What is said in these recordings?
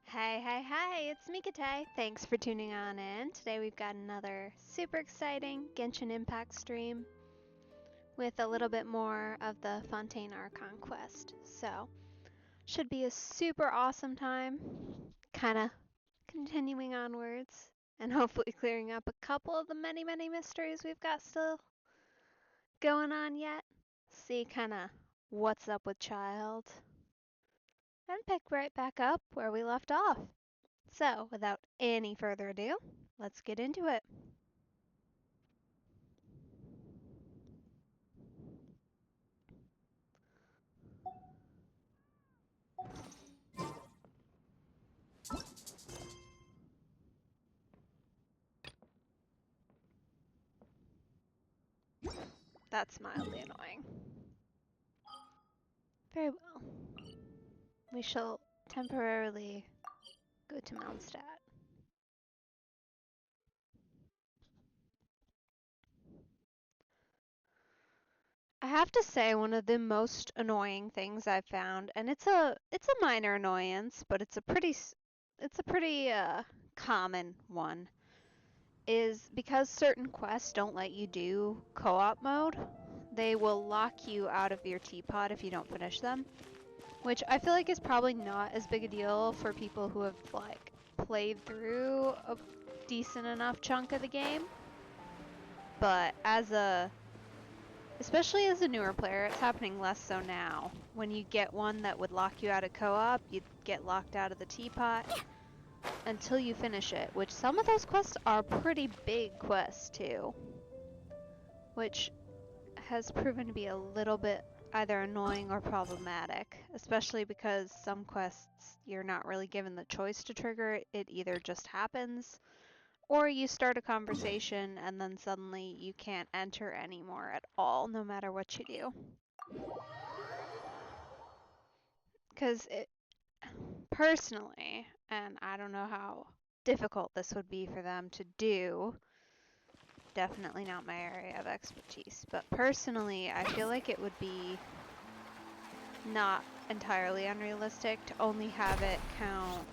Hi, it's Mikate. Thanks for tuning on in. Today we've got another super exciting Genshin Impact stream with a little bit more of the Fontaine Archon quest. So, should be a super awesome time, kind of continuing onwards, and hopefully clearing up a couple of the many mysteries we've got still going on yet. See kind of what's up with Child, and pick right back up where we left off. So, without any further ado, let's get into it. That's mildly annoying. Very well. We shall temporarily go to Mondstadt. I have to say one of the most annoying things I've found, and it's a minor annoyance, but it's a pretty common one, is because certain quests don't let you do co-op mode, they will lock you out of your teapot if you don't finish them. Which I feel like is probably not as big a deal for people who have like played through a decent enough chunk of the game. But especially as a newer player, it's happening less so now. When you get one that would lock you out of co-op, you'd get locked out of the teapot until you finish it, which some of those quests are pretty big quests too. Which has proven to be a little bit either annoying or problematic, especially because some quests you're not really given the choice to trigger. It either just happens, or you start a conversation and then suddenly you can't enter anymore at all, no matter what you do. Because personally, and I don't know how difficult this would be for them to do, definitely not my area of expertise, but personally I feel like it would be not entirely unrealistic to only have it count,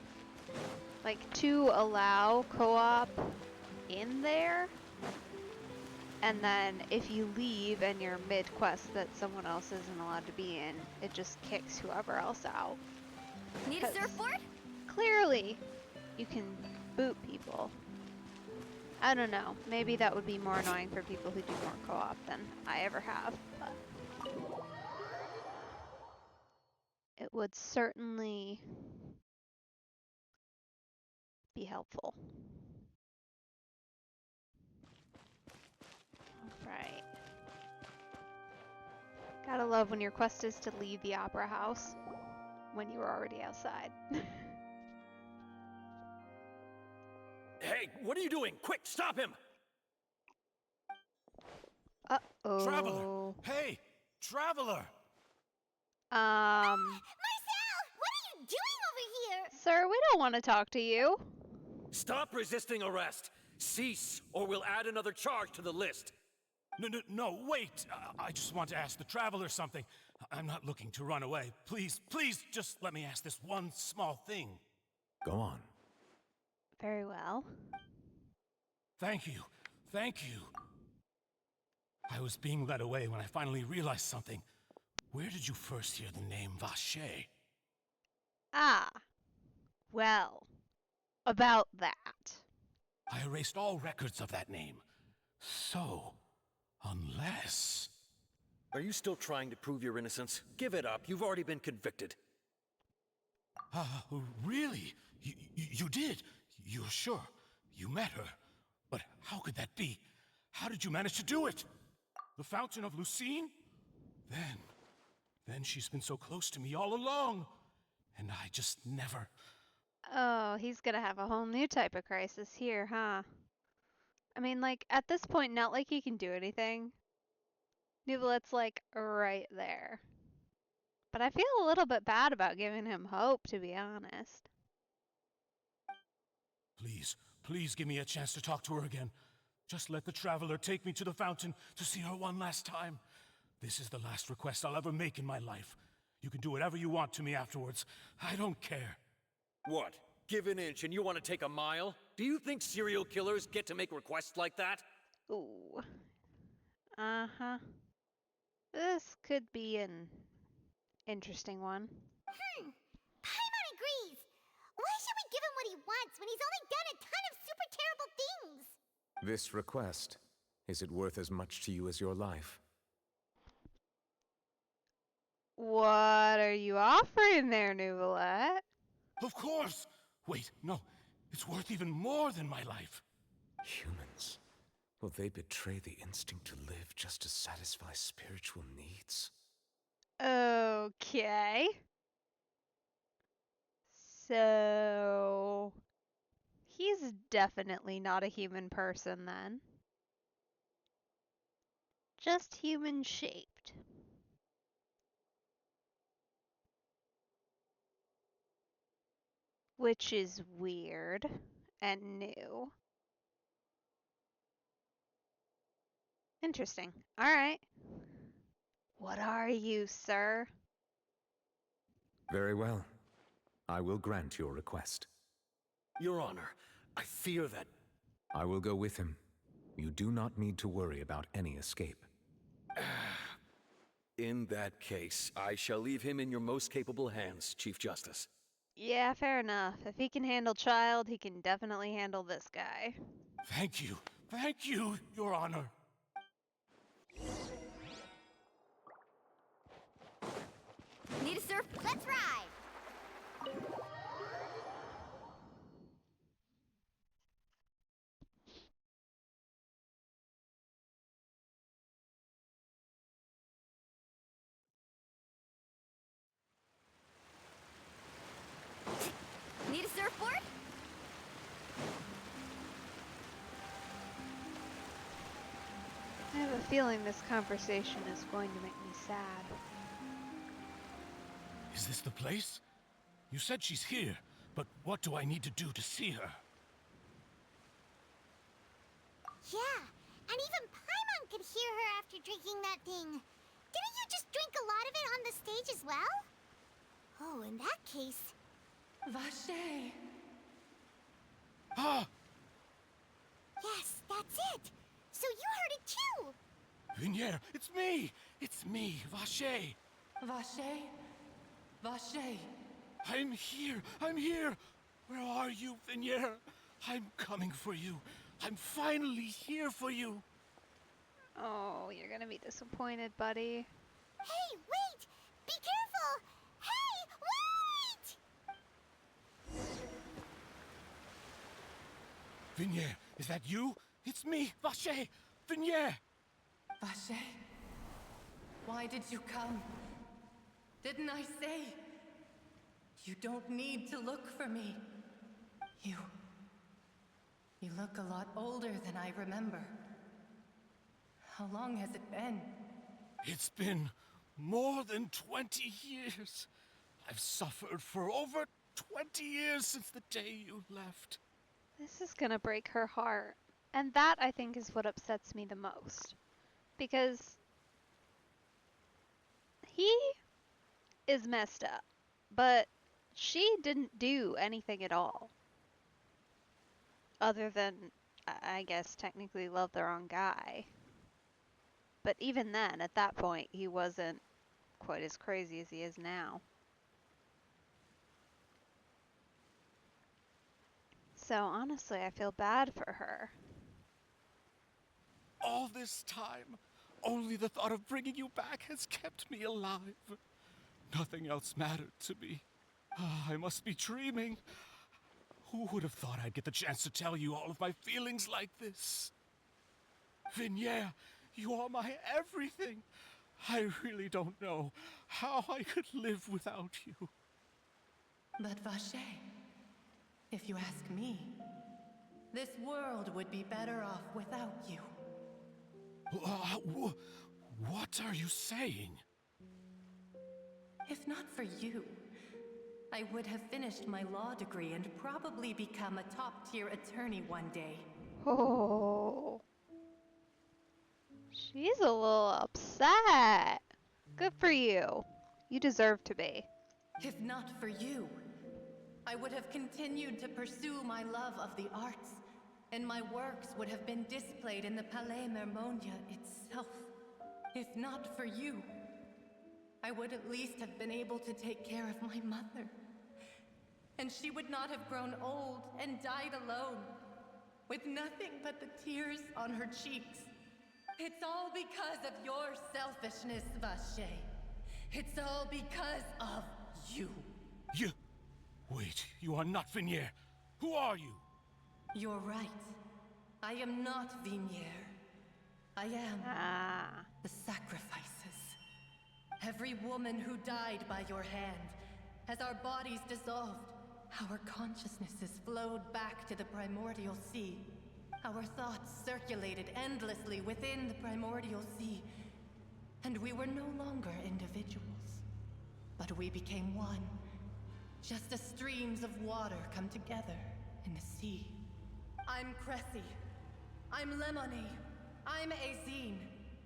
like, to allow co-op in there, and then if you leave and you're mid-quest that someone else isn't allowed to be in, it just kicks whoever else out. Need a surfboard? Clearly, you can boot people. I don't know, maybe that would be more annoying for people who do more co-op than I ever have, but it would certainly be helpful. Alright. Gotta love when your quest is to leave the opera house when you were already outside. Hey, what are you doing? Quick, stop him! Uh-oh. Traveler! Hey, traveler! Marcel! What are you doing over here? Sir, we don't want to talk to you. Stop resisting arrest! Cease, or we'll add another charge to the list. No, wait! I just want to ask the traveler something. I'm not looking to run away. Please, just let me ask this one small thing. Go on. Very well. Thank you. I was being led away when I finally realized something. Where did you first hear the name Vacher? Ah. Well, about that. I erased all records of that name. So, unless... Are you still trying to prove your innocence? Give it up. You've already been convicted. Really? You did? You're sure? You met her? But how could that be? How did you manage to do it? The Fountain of Lucine? Then she's been so close to me all along. And I just never... Oh, he's gonna have a whole new type of crisis here, huh? I mean, like, at this point, not like he can do anything. Nubalet's, like, right there. But I feel a little bit bad about giving him hope, to be honest. Please give me a chance to talk to her again. Just let the traveler take me to the fountain to see her one last time. This is the last request I'll ever make in my life. You can do whatever you want to me afterwards. I don't care. What? give an inch and you want to take a mile? Do you think serial killers get to make requests like that? Ooh. Uh-huh. This could be an interesting one. Paimon agrees. Why should we give him what he wants when he's only done a ton of super terrible things? This request, is it worth as much to you as your life? What are you offering there, Nuvolette? Of course! Wait, no. It's worth even more than my life. Humans. Will they betray the instinct to live just to satisfy spiritual needs? Okay. So... he's definitely not a human person then. Just human-shaped. Which is weird and new. Interesting. Alright. What are you, sir? Very well. I will grant your request. Your Honor, I fear that... I will go with him. You do not need to worry about any escape. In that case, I shall leave him in your most capable hands, Chief Justice. Yeah, fair enough. If he can handle Child, he can definitely handle this guy. Thank you. Thank you, Your Honor. Need a surf? Let's ride! Need a surfboard? I have a feeling this conversation is going to make me sad. Is this the place? You said she's here, but what do I need to do to see her? Yeah, and even Paimon could hear her after drinking that thing. Didn't you just drink a lot of it on the stage as well? Oh, in that case... Vache! Ah! Yes, that's it! So you heard it too! Vinier, it's me! It's me, Vache! Vache? Vache! I'm here! I'm here! Where are you, Vinier? I'm coming for you. I'm finally here for you. Oh, you're gonna be disappointed, buddy. Hey, wait! Be careful! Hey, wait! Vinier, is that you? It's me, Vache! Vinier! Vache? Why did you come? Didn't I say? You don't need to look for me. You look a lot older than I remember. How long has it been? It's been more than 20 years. I've suffered for over 20 years since the day you left. This is gonna break her heart. And that, I think, is what upsets me the most. Because he is messed up, but she didn't do anything at all. Other than, I guess, technically love the wrong guy. But even then, at that point, he wasn't quite as crazy as he is now. So honestly, I feel bad for her. All this time, only the thought of bringing you back has kept me alive. Nothing else mattered to me. I must be dreaming. Who would have thought I'd get the chance to tell you all of my feelings like this? Vinier, you are my everything. I really don't know how I could live without you. But Vache, if you ask me, this world would be better off without you. What are you saying? If not for you, I would have finished my law degree and probably become a top-tier attorney one day. Oh. She's a little upset. Good for you. You deserve to be. If not for you, I would have continued to pursue my love of the arts, and my works would have been displayed in the Palais Mermonia itself. If not for you, I would at least have been able to take care of my mother. And she would not have grown old and died alone, with nothing but the tears on her cheeks. It's all because of your selfishness, Vache. It's all because of you. You... Wait, you are not Vignier. Who are you? You're right. I am not Vignier. I am the sacrifices. Every woman who died by your hand, as our bodies dissolved, our consciousnesses flowed back to the primordial sea. Our thoughts circulated endlessly within the primordial sea, and we were no longer individuals. But we became one, just as streams of water come together in the sea. I'm Cressy. I'm Lemony. I'm Azine.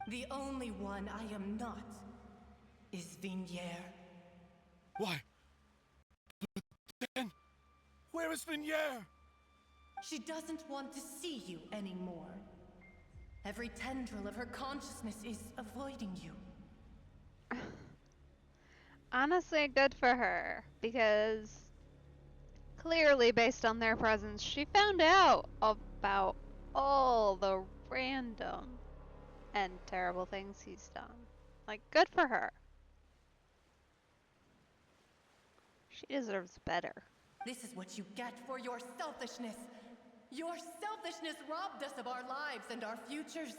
The only one I am not is Vignier. Why? But then, where is Vignier? She doesn't want to see you anymore. Every tendril of her consciousness is avoiding you. Honestly, good for her, because clearly, based on their presence, she found out about all the random and terrible things he's done. Like, good for her. She deserves better. This is what you get for your selfishness. Your selfishness robbed us of our lives and our futures.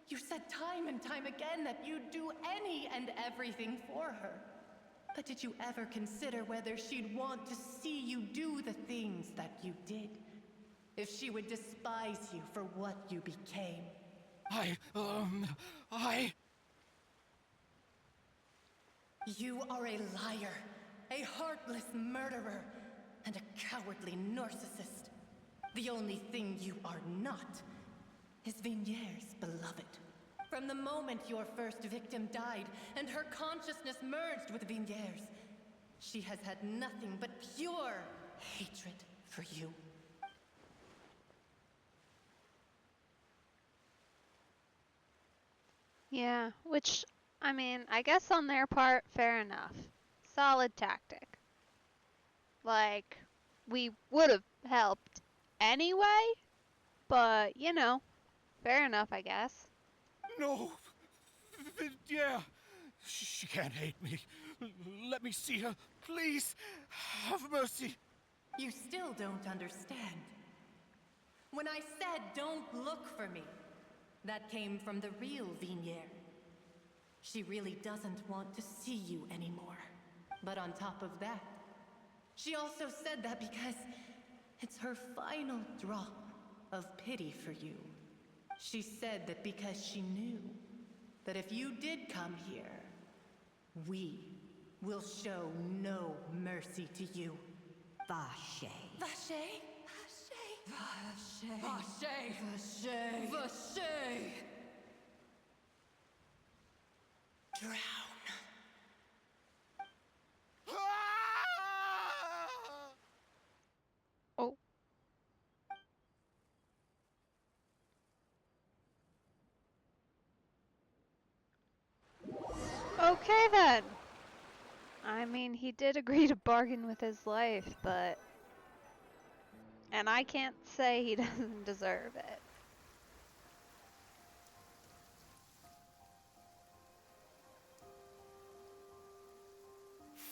You said time and time again that you'd do any and everything for her. But did you ever consider whether she'd want to see you do the things that you did? If she would despise you for what you became? You are a liar, a heartless murderer, and a cowardly narcissist. The only thing you are not is Vignier's beloved. From the moment your first victim died and her consciousness merged with Vignier's, she has had nothing but pure hatred for you. Yeah, which, I mean, I guess on their part, fair enough. Solid tactic. Like, we would have helped anyway, but, you know, fair enough, I guess. No! Vignier! She can't hate me. Let me see her, please. Have mercy. You still don't understand. When I said don't look for me, that came from the real Vignier. She really doesn't want to see you anymore. But on top of that, she also said that because it's her final drop of pity for you. She said that because she knew that if you did come here, we will show no mercy to you. Vache. Vache? Vache. Vache. Vache. Vache. Drown. Oh. Okay then. I mean, he did agree to bargain with his life, but... And I can't say he doesn't deserve it.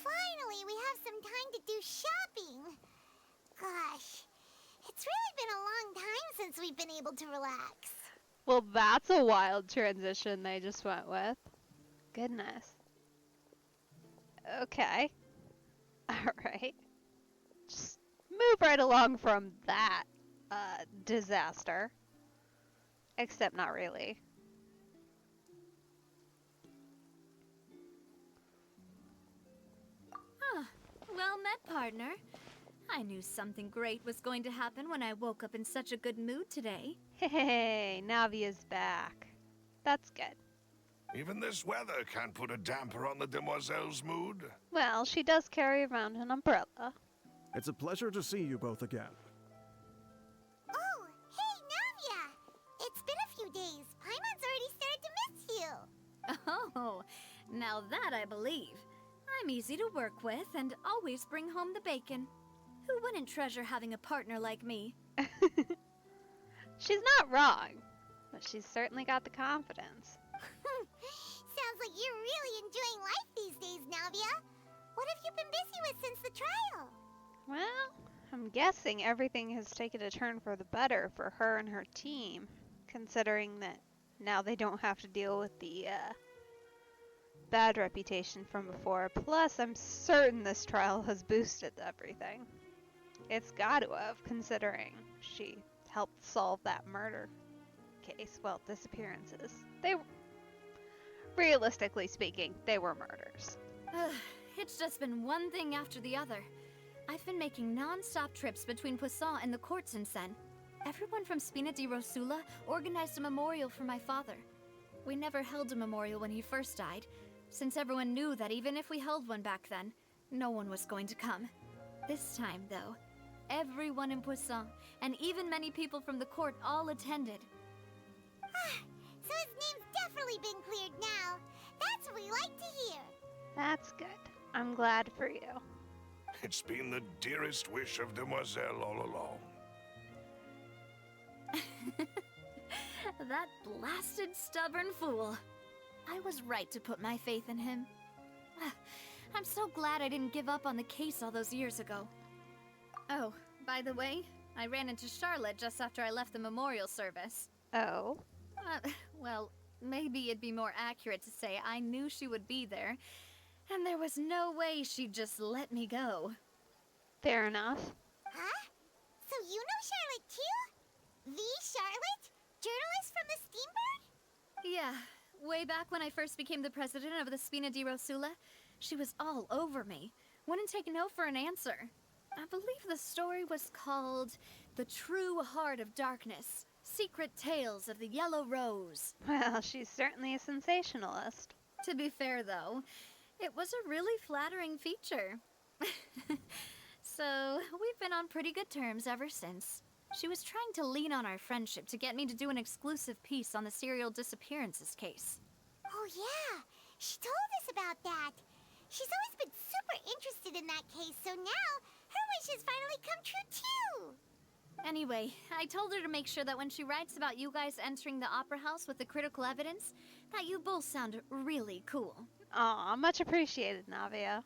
Finally, we have some time to do shopping. Gosh, it's really been a long time since we've been able to relax. Well, that's a wild transition they just went with. Goodness. Okay. Alright. Just move right along from that disaster. Except not really. Ah, well met, partner. I knew something great was going to happen when I woke up in such a good mood today. Hey, Navia's back. That's good. Even this weather can't put a damper on the demoiselle's mood. Well, she does carry around an umbrella. It's a pleasure to see you both again. Oh, hey, Navia! It's been a few days. Paimon's already started to miss you. Oh, now that I believe. I'm easy to work with and always bring home the bacon. Who wouldn't treasure having a partner like me? She's not wrong, but she's certainly got the confidence. Sounds like you're really enjoying life these days, Navia. What have you been busy with since the trial? Well, I'm guessing everything has taken a turn for the better for her and her team, considering that now they don't have to deal with the bad reputation from before. Plus, I'm certain this trial has boosted everything. It's got to have, considering she helped solve that murder case. Well, disappearances. Realistically speaking, they were murders. It's just been one thing after the other. I've been making non-stop trips between Poisson and the courts in Sen. Everyone from Spina di Rosula organized a memorial for my father. We never held a memorial when he first died, since everyone knew that even if we held one back then, no one was going to come. This time, though, everyone in Poisson, and even many people from the court, all attended. So his name's definitely been cleared now. That's what we like to hear. That's good. I'm glad for you. It's been the dearest wish of Demoiselle all along. That blasted stubborn fool. I was right to put my faith in him. I'm so glad I didn't give up on the case all those years ago. Oh, by the way, I ran into Charlotte just after I left the memorial service. Oh? Well, maybe it'd be more accurate to say I knew she would be there, and there was no way she'd just let me go. Fair enough. Huh? So you know Charlotte too? The Charlotte? Journalist from the Steambird? Yeah, way back when I first became the president of the Spina di Rosula, she was all over me. Wouldn't take no for an answer. I believe the story was called The True Heart of Darkness. Secret Tales of the Yellow Rose. Well, she's certainly a sensationalist. To be fair, though, it was a really flattering feature. So, we've been on pretty good terms ever since. She was trying to lean on our friendship to get me to do an exclusive piece on the serial disappearances case. Oh yeah, she told us about that. She's always been super interested in that case, so now her wish has finally come true too. Anyway, I told her to make sure that when she writes about you guys entering the opera house with the critical evidence, that you both sound really cool. Aw, much appreciated, Navia.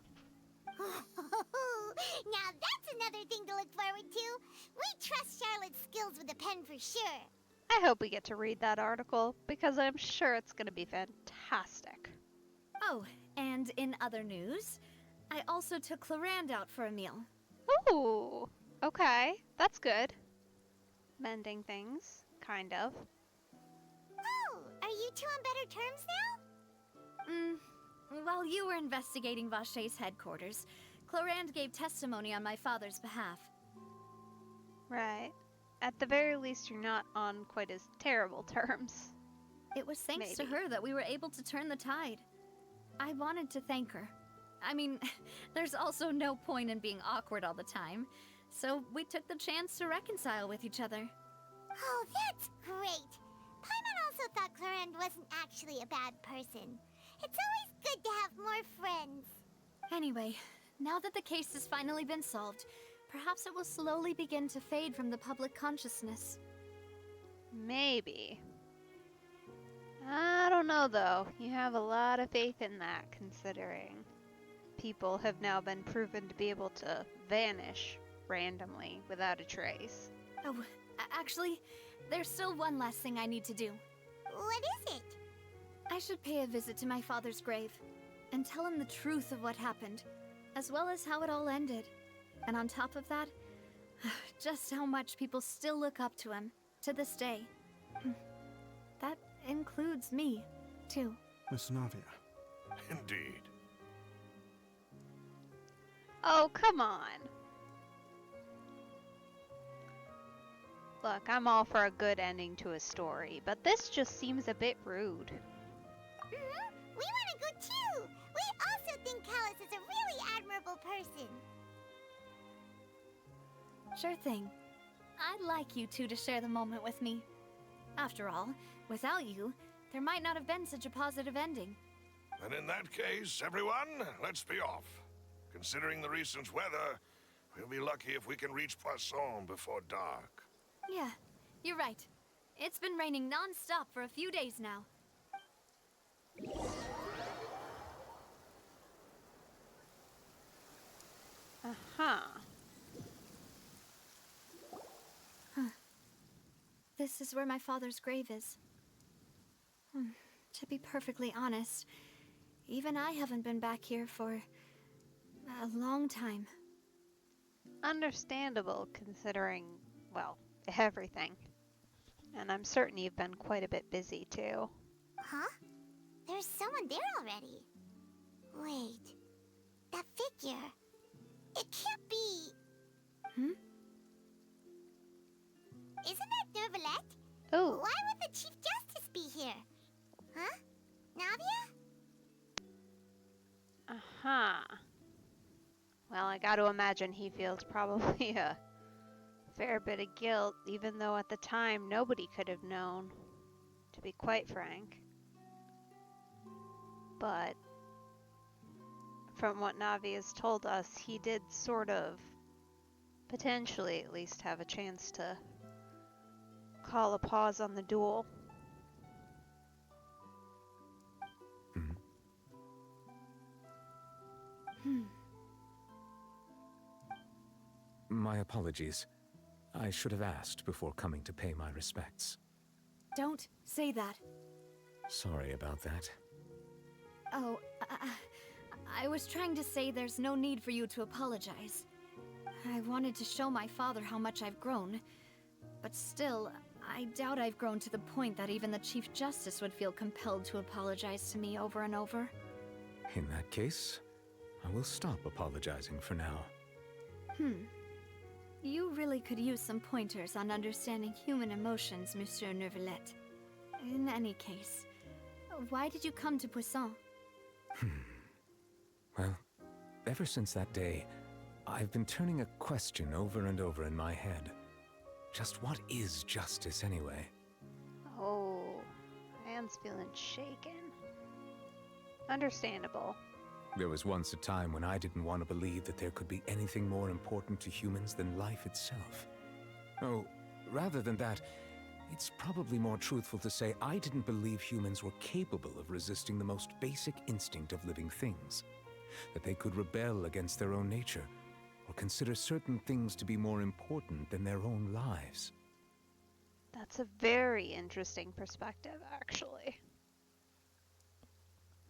Now that's another thing to look forward to. We trust Charlotte's skills with a pen for sure. I hope we get to read that article, because I'm sure it's going to be fantastic. Oh, and in other news, I also took Clarande out for a meal. Ooh, okay, that's good. Mending things, kind of. Oh, are you two on better terms now? While you were investigating Vache's headquarters, Clarande gave testimony on my father's behalf. Right. At the very least, you're not on quite as terrible terms. It was thanks to Maybe. her that we were able to turn the tide. I wanted to thank her. I mean, there's also no point in being awkward all the time, so we took the chance to reconcile with each other. Oh, that's great. Paimon also thought Clarande wasn't actually a bad person. It's always good to have more friends. Anyway, now that the case has finally been solved, perhaps it will slowly begin to fade from the public consciousness. Maybe. I don't know, though. You have a lot of faith in that, considering people have now been proven to be able to vanish randomly without a trace. Oh, actually, there's still one last thing I need to do. What is it? I should pay a visit to my father's grave and tell him the truth of what happened, as well as how it all ended. And on top of that, just how much people still look up to him to this day. That includes me, too. Miss Navia. Indeed. Oh, come on. Look, I'm all for a good ending to a story, but this just seems a bit rude. We want to go too. We also think Callus is a really admirable person. Sure thing. I'd like you two to share the moment with me. After all, without you, there might not have been such a positive ending. Then in that case, everyone, let's be off. Considering the recent weather, we'll be lucky if we can reach Poisson before dark. Yeah, you're right. It's been raining non-stop for a few days now. Uh-huh. This is where my father's grave is. To be perfectly honest, even I haven't been back here for a long time. Understandable, considering, well, everything. And I'm certain you've been quite a bit busy, too. Huh? There's someone there already. Wait. That figure. It can't be... Isn't that Nervalette? Oh. Why would the Chief Justice be here? Huh? Navia? Uh-huh. Well, I gotta imagine he feels probably a fair bit of guilt, even though at the time nobody could have known, to be quite frank. But from what Navi has told us, he did sort of, potentially at least, have a chance to call a pause on the duel. My apologies. I should have asked before coming to pay my respects. Don't say that. Sorry about that. Oh, I was trying to say there's no need for you to apologize. I wanted to show my father how much I've grown, but still, I doubt I've grown to the point that even the Chief Justice would feel compelled to apologize to me over and over. In that case, I will stop apologizing for now. You really could use some pointers on understanding human emotions, Monsieur Nervalette. In any case, why did you come to Poisson? Well, ever since that day, I've been turning a question over and over in my head. Just what is justice anyway? Oh, Anne's feeling shaken. Understandable. There was once a time when I didn't want to believe that there could be anything more important to humans than life itself. Oh, rather than that, it's probably more truthful to say I didn't believe humans were capable of resisting the most basic instinct of living things. That they could rebel against their own nature, or consider certain things to be more important than their own lives. That's a very interesting perspective, actually.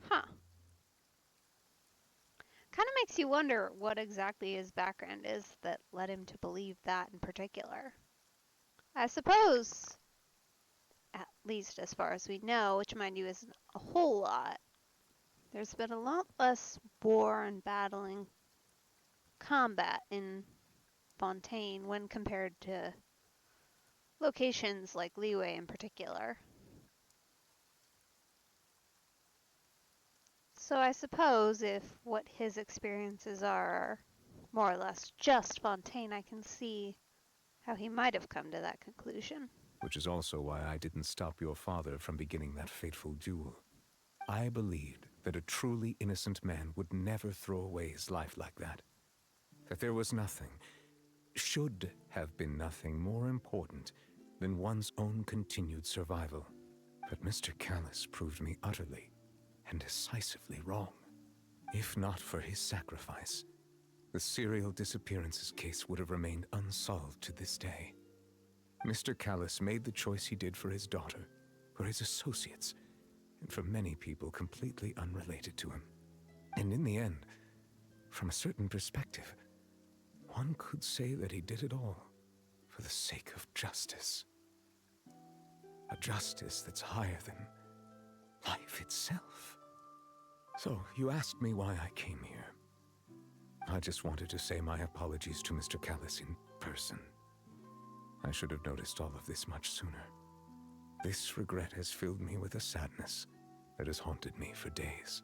Huh. Kind of makes you wonder what exactly his background is that led him to believe that in particular. I suppose, at least as far as we know, which mind you isn't a whole lot, there's been a lot less war and battling combat in Fontaine when compared to locations like Liyue in particular. So I suppose if what his experiences are more or less just Fontaine, I can see how he might have come to that conclusion. Which is also why I didn't stop your father from beginning that fateful duel. I believed that a truly innocent man would never throw away his life like that. That there was nothing, should have been nothing more important than one's own continued survival. But Mr. Callis proved me utterly and decisively wrong. If not for his sacrifice, the serial disappearances case would have remained unsolved to this day. Mr. Callis made the choice he did for his daughter, for his associates, and for many people completely unrelated to him. And in the end, from a certain perspective, one could say that he did it all for the sake of justice. A justice that's higher than life itself. So, you asked me why I came here. I just wanted to say my apologies to Mr. Callis in person. I should have noticed all of this much sooner. This regret has filled me with a sadness that has haunted me for days.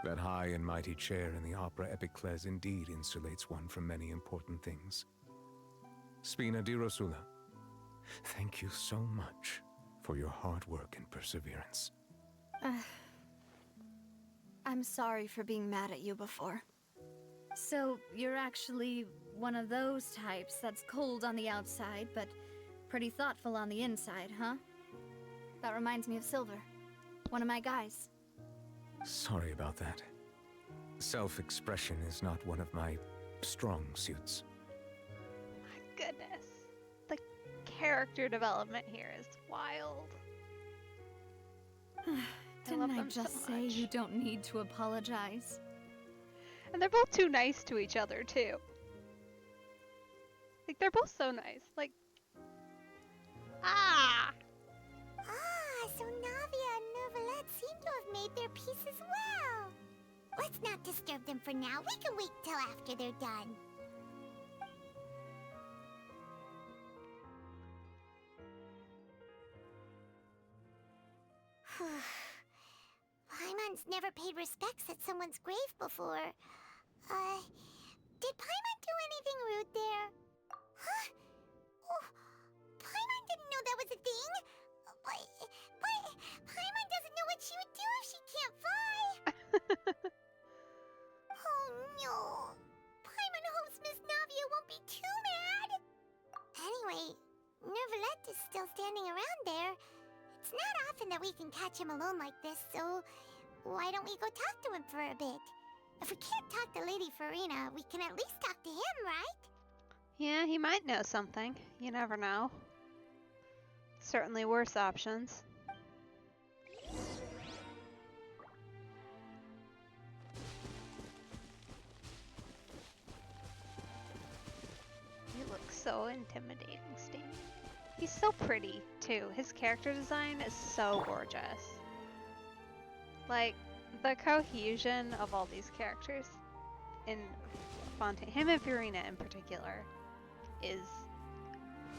That high and mighty chair in the Opera Epiclese indeed insulates one from many important things. Spina di Rosula, thank you so much for your hard work and perseverance. I'm sorry for being mad at you before. So, you're actually one of those types that's cold on the outside, but pretty thoughtful on the inside, huh? That reminds me of Silver, one of my guys. Sorry about that. Self-expression is not one of my strong suits. My goodness. The character development here is wild. Didn't I just say you don't need to apologize? And they're both too nice to each other, too. Like, they're both so nice. Like, ah! So Navia and Neuvillette seem to have made their peace as well. Let's not disturb them for now. We can wait till after they're done. Paimon's never paid respects at someone's grave before. Did Paimon do anything rude there? Huh? Oh, Paimon didn't know that was a thing. But Paimon doesn't know what she would do if she can't fly. Oh no. Paimon hopes Miss Navia won't be too mad. Anyway, Neuvillette is still standing around there. It's not often that we can catch him alone like this, so why don't we go talk to him for a bit? If we can't talk to Lady Farina, we can at least talk to him, right? Yeah, he might know something. You never know. Certainly worse options. You look so intimidating, Sting. He's so pretty, too. His character design is so gorgeous. Like, the cohesion of all these characters in Fontaine, him and Farina in particular, is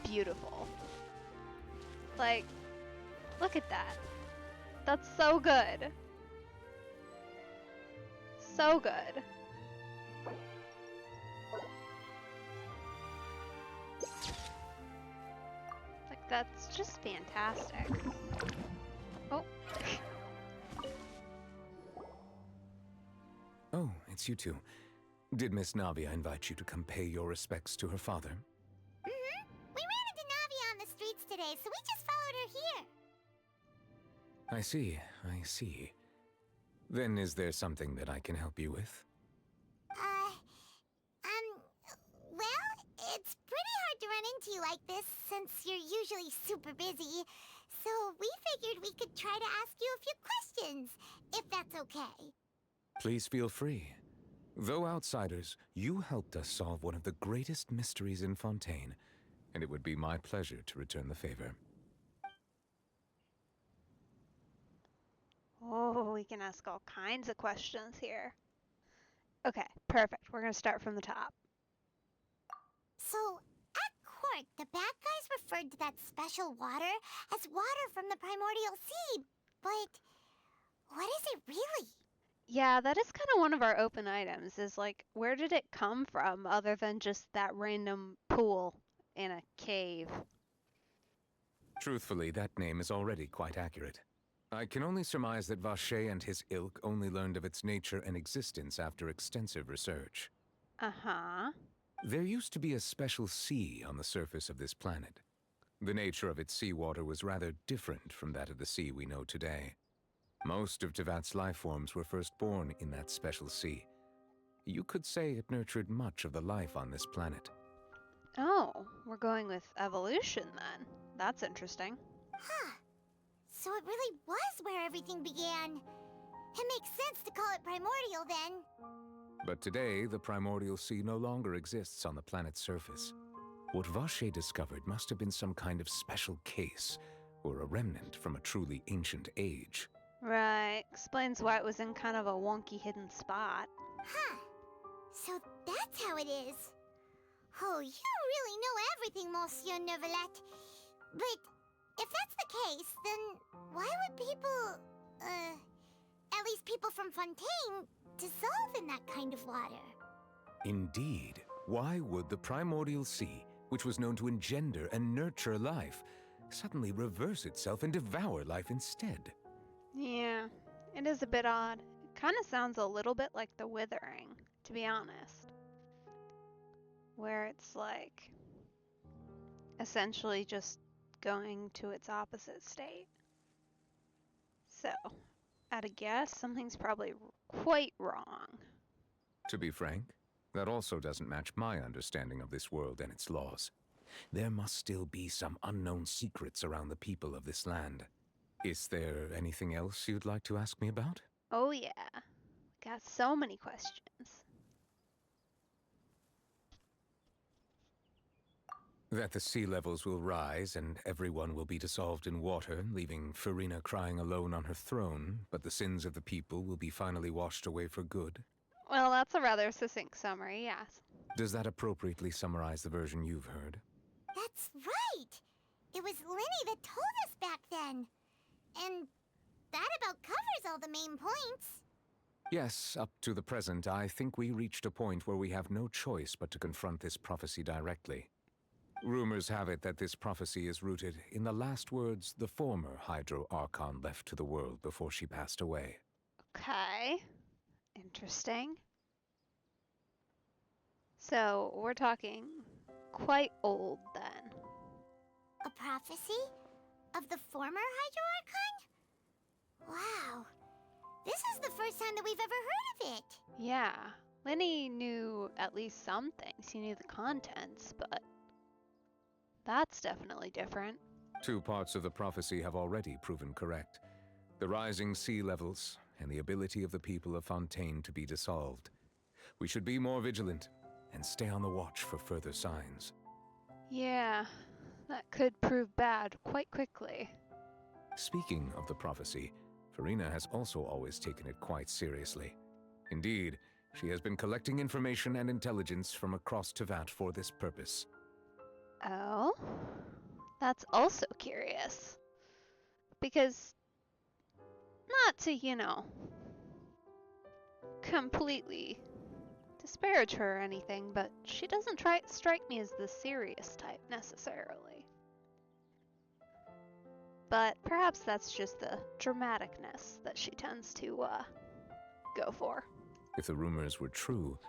beautiful. Like, look at that. That's so good. So good. Like, that's just fantastic. Oh. Oh, it's you two. Did Miss Navia invite you to come pay your respects to her father? Mm-hmm. We ran into Navia on the streets today, so we just followed her here. I see. Then is there something that I can help you with? Well, it's pretty hard to run into you like this since you're usually super busy. So we figured we could try to ask you a few questions, if that's okay. Please feel free. Though outsiders, you helped us solve one of the greatest mysteries in Fontaine, and it would be my pleasure to return the favor. Oh, we can ask all kinds of questions here. Okay, perfect. We're going to start from the top. So, at court, the bad guys referred to that special water as water from the primordial sea. But what is it really? Yeah, that is kind of one of our open items, is like, where did it come from other than just that random pool in a cave? Truthfully, that name is already quite accurate. I can only surmise that Vacher and his ilk only learned of its nature and existence after extensive research. Uh-huh. There used to be a special sea on the surface of this planet. The nature of its seawater was rather different from that of the sea we know today. Most of Tevat's life forms were first born in that special sea. You could say it nurtured much of the life on this planet. Oh, we're going with evolution then. That's interesting. Huh. So it really was where everything began. It makes sense to call it primordial then. But today, the primordial sea no longer exists on the planet's surface. What Vacher discovered must have been some kind of special case, or a remnant from a truly ancient age. Right. Explains why it was in kind of a wonky hidden spot. Huh. So that's how it is. Oh, you really know everything, Monsieur Neuvillette. But if that's the case, then why would people, at least people from Fontaine, dissolve in that kind of water? Indeed. Why would the primordial sea, which was known to engender and nurture life, suddenly reverse itself and devour life instead. Yeah, it is a bit odd. It kind of sounds a little bit like the Withering, to be honest. Where it's like essentially just going to its opposite state. So, at a guess, something's probably quite wrong. To be frank, that also doesn't match my understanding of this world and its laws. There must still be some unknown secrets around the people of this land. Is there anything else you'd like to ask me about? Oh yeah, got so many questions. That the sea levels will rise and everyone will be dissolved in water, leaving Farina crying alone on her throne, but the sins of the people will be finally washed away for good. Well, that's a rather succinct summary, yes. Does that appropriately summarize the version you've heard? That's right! It was Lyney that told us back then. And that about covers all the main points. Yes, up to the present, I think we reached a point where we have no choice but to confront this prophecy directly. Rumors have it that this prophecy is rooted in the last words the former Hydro Archon left to the world before she passed away. Okay. Interesting. So, we're talking quite old then. A prophecy? Of the former Hydro Archon? Wow. This is the first time that we've ever heard of it. Yeah. Lyney knew at least some things. He knew the contents, but that's definitely different. 2 parts of the prophecy have already proven correct. The rising sea levels and the ability of the people of Fontaine to be dissolved. We should be more vigilant and stay on the watch for further signs. Yeah, that could prove bad quite quickly. Speaking of the prophecy, Farina has also always taken it quite seriously. Indeed, she has been collecting information and intelligence from across Tevat for this purpose. Oh? That's also curious. Because, not to, completely disparage her or anything, but she doesn't strike me as the serious type necessarily. But perhaps that's just the dramaticness that she tends to go for. If the rumors were true,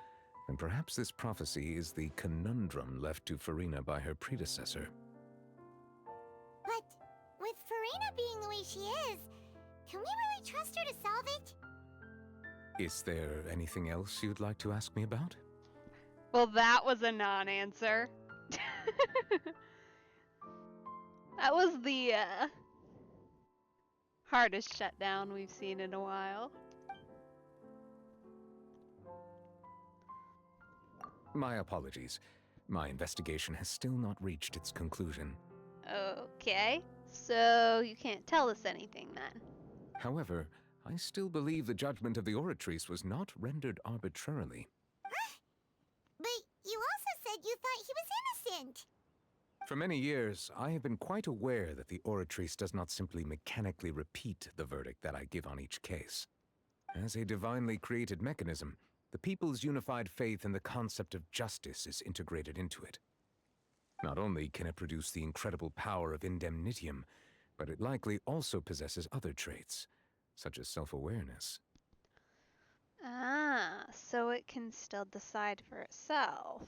then perhaps this prophecy is the conundrum left to Farina by her predecessor. But with Farina being the way she is, can we really trust her to solve it? Is there anything else you'd like to ask me about? Well, that was a non-answer. That was the hardest shutdown we've seen in a while. My apologies. My investigation has still not reached its conclusion. Okay, so you can't tell us anything then. However, I still believe the judgment of the Oratrice was not rendered arbitrarily. But you also said you thought he was innocent. For many years, I have been quite aware that the Oratrice does not simply mechanically repeat the verdict that I give on each case. As a divinely created mechanism, the people's unified faith in the concept of justice is integrated into it. Not only can it produce the incredible power of indemnitium, but it likely also possesses other traits, such as self-awareness. Ah, so it can still decide for itself.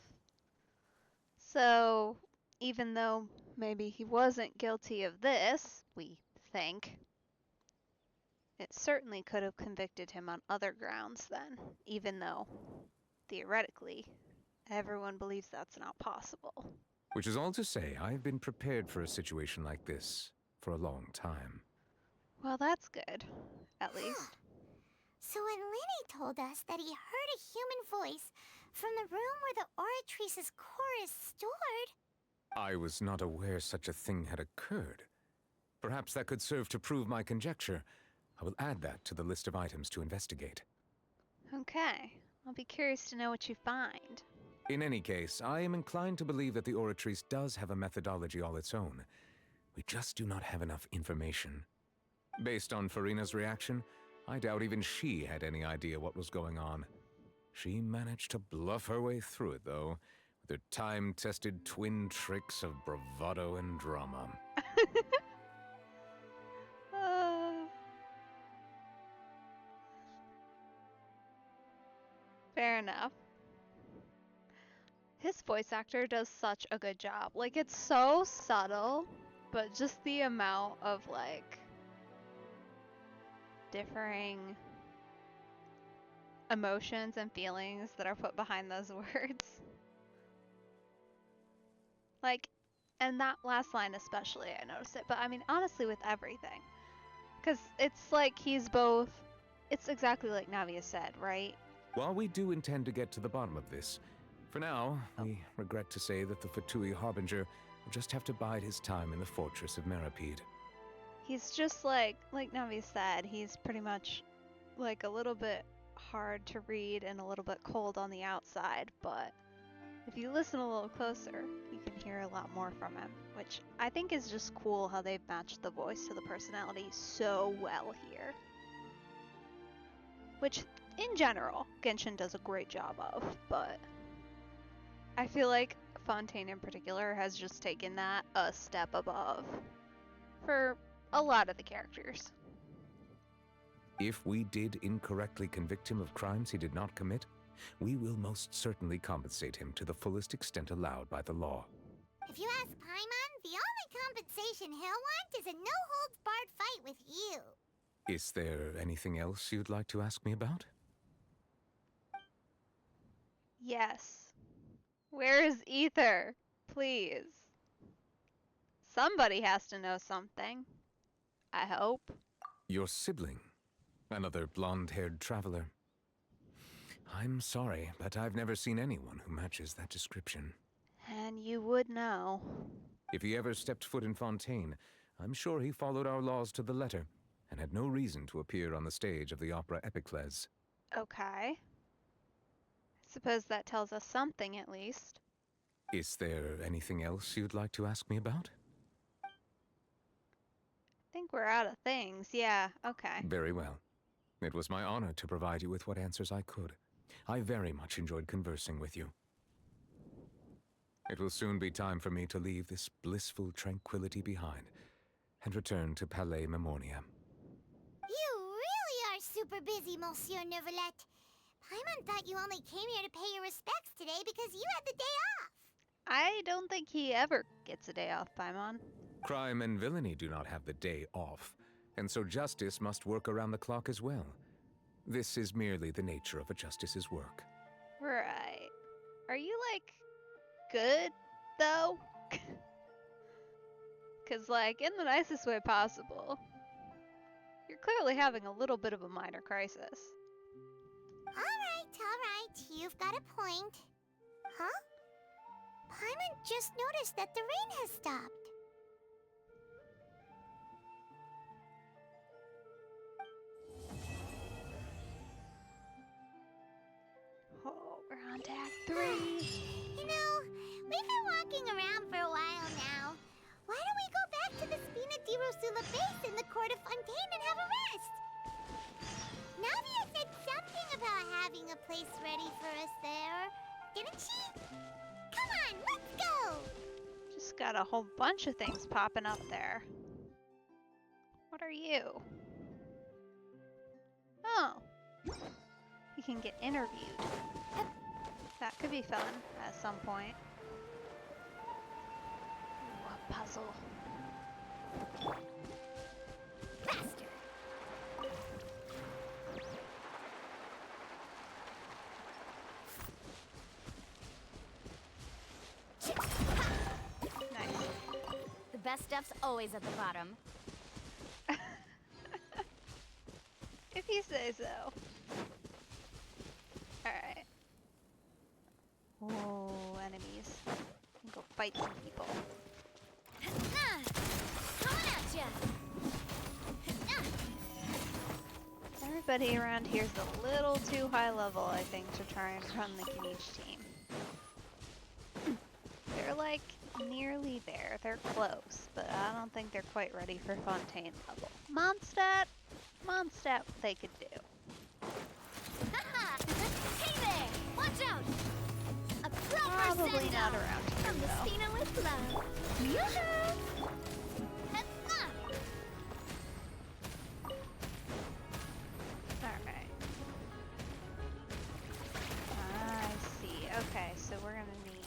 So, even though maybe he wasn't guilty of this, we think, it certainly could have convicted him on other grounds then, even though, theoretically, everyone believes that's not possible. Which is all to say, I have been prepared for a situation like this for a long time. Well, that's good, at least. So when Lyney told us that he heard a human voice from the room where the Oratrice's core is stored... I was not aware such a thing had occurred. Perhaps that could serve to prove my conjecture. I will add that to the list of items to investigate. Okay, I'll be curious to know what you find. In any case, I am inclined to believe that the Oratrice does have a methodology all its own. We just do not have enough information. Based on Farina's reaction, I doubt even she had any idea what was going on. She managed to bluff her way through it, though, Their time-tested twin tricks of bravado and drama. Fair enough. His voice actor does such a good job. Like, it's so subtle, but just the amount of, like, differing emotions and feelings that are put behind those words. Like, and that last line especially, I noticed it. But I mean, honestly, with everything. Because it's like he's both, it's exactly like Navia said, right? While we do intend to get to the bottom of this, for now, we regret to say that the Fatui Harbinger will just have to bide his time in the fortress of Meripede. He's just like Navi said, he's pretty much like a little bit hard to read and a little bit cold on the outside, but if you listen a little closer, you can hear a lot more from him, which I think is just cool how they've matched the voice to the personality so well here. Which, in general, Genshin does a great job of, but I feel like Fontaine in particular has just taken that a step above for a lot of the characters. If we did incorrectly convict him of crimes he did not commit, we will most certainly compensate him to the fullest extent allowed by the law. If you ask Paimon, the only compensation he'll want is a no-holds-barred fight with you. Is there anything else you'd like to ask me about? Yes. Where is Ether? Please. Somebody has to know something. I hope. Your sibling. Another blonde-haired traveler. I'm sorry, but I've never seen anyone who matches that description. And you would know. If he ever stepped foot in Fontaine, I'm sure he followed our laws to the letter, and had no reason to appear on the stage of the opera Epicles. Okay. Suppose that tells us something, at least. Is there anything else you'd like to ask me about? I think we're out of things. Yeah, okay. Very well. It was my honor to provide you with what answers I could. I very much enjoyed conversing with you. It will soon be time for me to leave this blissful tranquility behind and return to Palais Memoria. You really are super busy, Monsieur Neuvillette. Paimon thought you only came here to pay your respects today because you had the day off. I don't think he ever gets a day off, Paimon. Crime and villainy do not have the day off, and so justice must work around the clock as well. This is merely the nature of a justice's work. Right. Are you, like, good, though? 'Cause, like, in the nicest way possible, you're clearly having a little bit of a minor crisis. All right. You've got a point. Huh? Paimon just noticed that the rain has stopped. Oh, we're on to Act 3. You know, we've been walking around for a while now. Why don't we go back to the Spina di Rosula base in the court of Fontaine and have a rest? Navia said something about having a place ready for us there, didn't she? Come on, let's go! Just got a whole bunch of things popping up there. What are you? Oh. You can get interviewed. That could be fun at some point. Ooh, a puzzle. Faster! Nice. The best stuff's always at the bottom. If you say so. Alright. Oh, enemies. Go fight some people. Coming at ya! Everybody around here's a little too high level, I think, to try and run the Kenichi team. They're like nearly there. They're close, but I don't think they're quite ready for Fontaine level. Mondstadt, what they could do. Hey there! Watch out! A proper Probably not around here, From the though. Spina with love. Yoo-hoo! Alright. I see. Okay, so we're gonna need...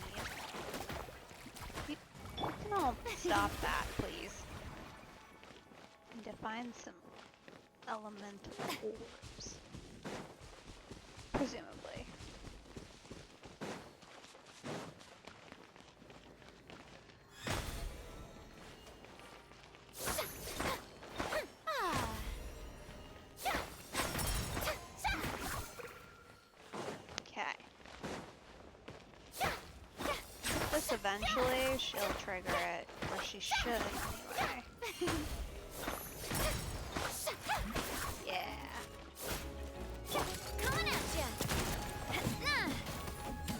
You can all stop that, please. Need to find some elemental orbs. Presumably. Okay. This eventually, she'll trigger it, or she should anyway. Yeah. Coming at ya.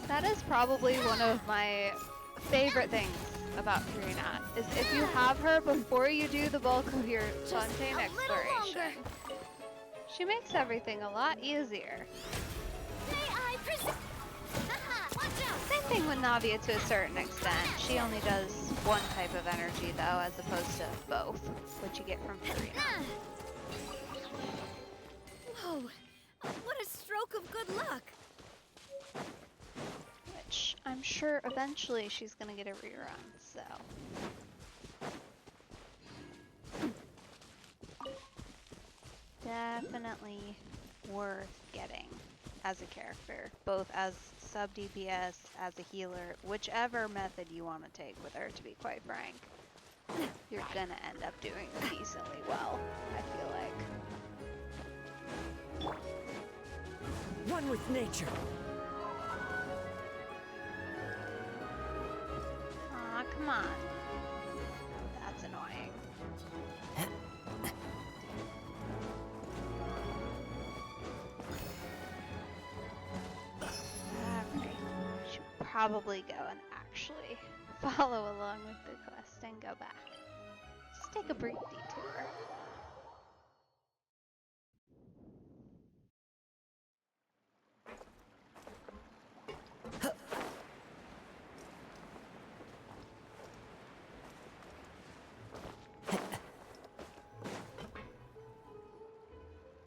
That is probably one of my favorite things about Karina, is if you have her before you do the bulk of your Fontaine exploration. She makes everything a lot easier. Same thing with Navia to a certain extent. She only does one type of energy though, as opposed to both, which you get from Karina. Whoa, what a stroke of good luck. Which I'm sure eventually she's gonna get a rerun, so. Definitely worth getting as a character, both as sub DPS, as a healer, whichever method you want to take with her, to be quite frank. You're gonna end up doing decently well, I feel like. One with nature. Aw, come on. That's annoying. Alright. Should probably go and actually follow along with the quest and go back. Just take a brief detour.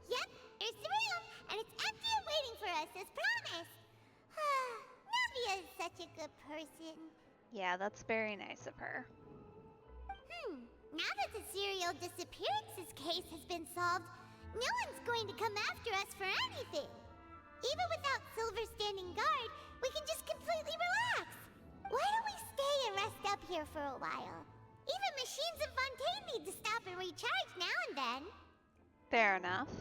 Yep, here's the room, and it's empty and waiting for us as promised. Navia is such a good person. Yeah, that's very nice of her. Now that the serial disappearances case has been solved, no one's going to come after us for anything. Even without Silver standing guard, we can just completely relax. Why don't we stay and rest up here for a while? Even machines in Fontaine need to stop and recharge now and then. Fair enough.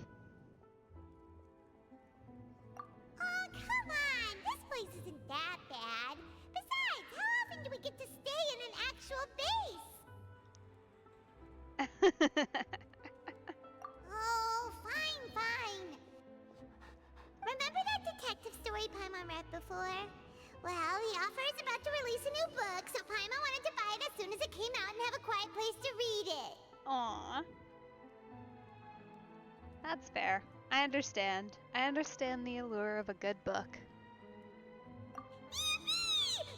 Oh, come on! This place isn't that bad. Besides, how often do we get to stay in an actual base? Oh, fine. Remember that detective story Paimon read before? Well, the author is about to release a new book, so Paimon wanted to buy it as soon as it came out and have a quiet place to read it. Aww. That's fair. I understand. I understand the allure of a good book.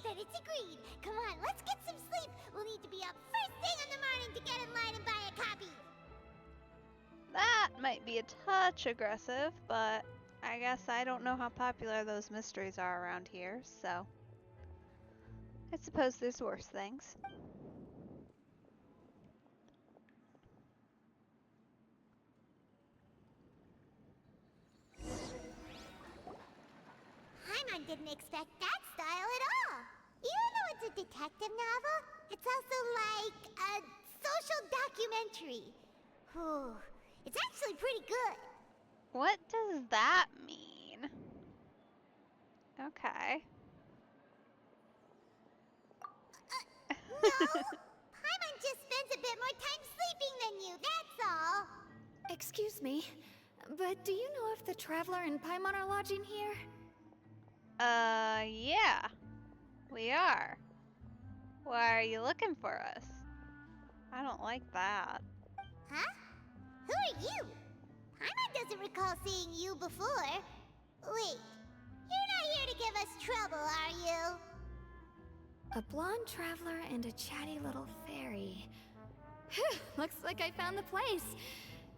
Then it's agreed. Come on, let's get some sleep. We'll need to be up first thing in the morning to get in line and buy a copy. That might be a touch aggressive, but I guess I don't know how popular those mysteries are around here, so I suppose there's worse things. Paimon didn't expect that style at all. Even though it's a detective novel, it's also like a social documentary. Whew. It's actually pretty good. What does that mean? Okay. No, Paimon just spends a bit more time sleeping than you, that's all. Excuse me, but do you know if the Traveler and Paimon are lodging here? Yeah. We are. Why are you looking for us? I don't like that. Huh? Who are you? Paimon doesn't recall seeing you before. Wait, you're not here to give us trouble, are you? A blonde traveler and a chatty little fairy. Phew, looks like I found the place.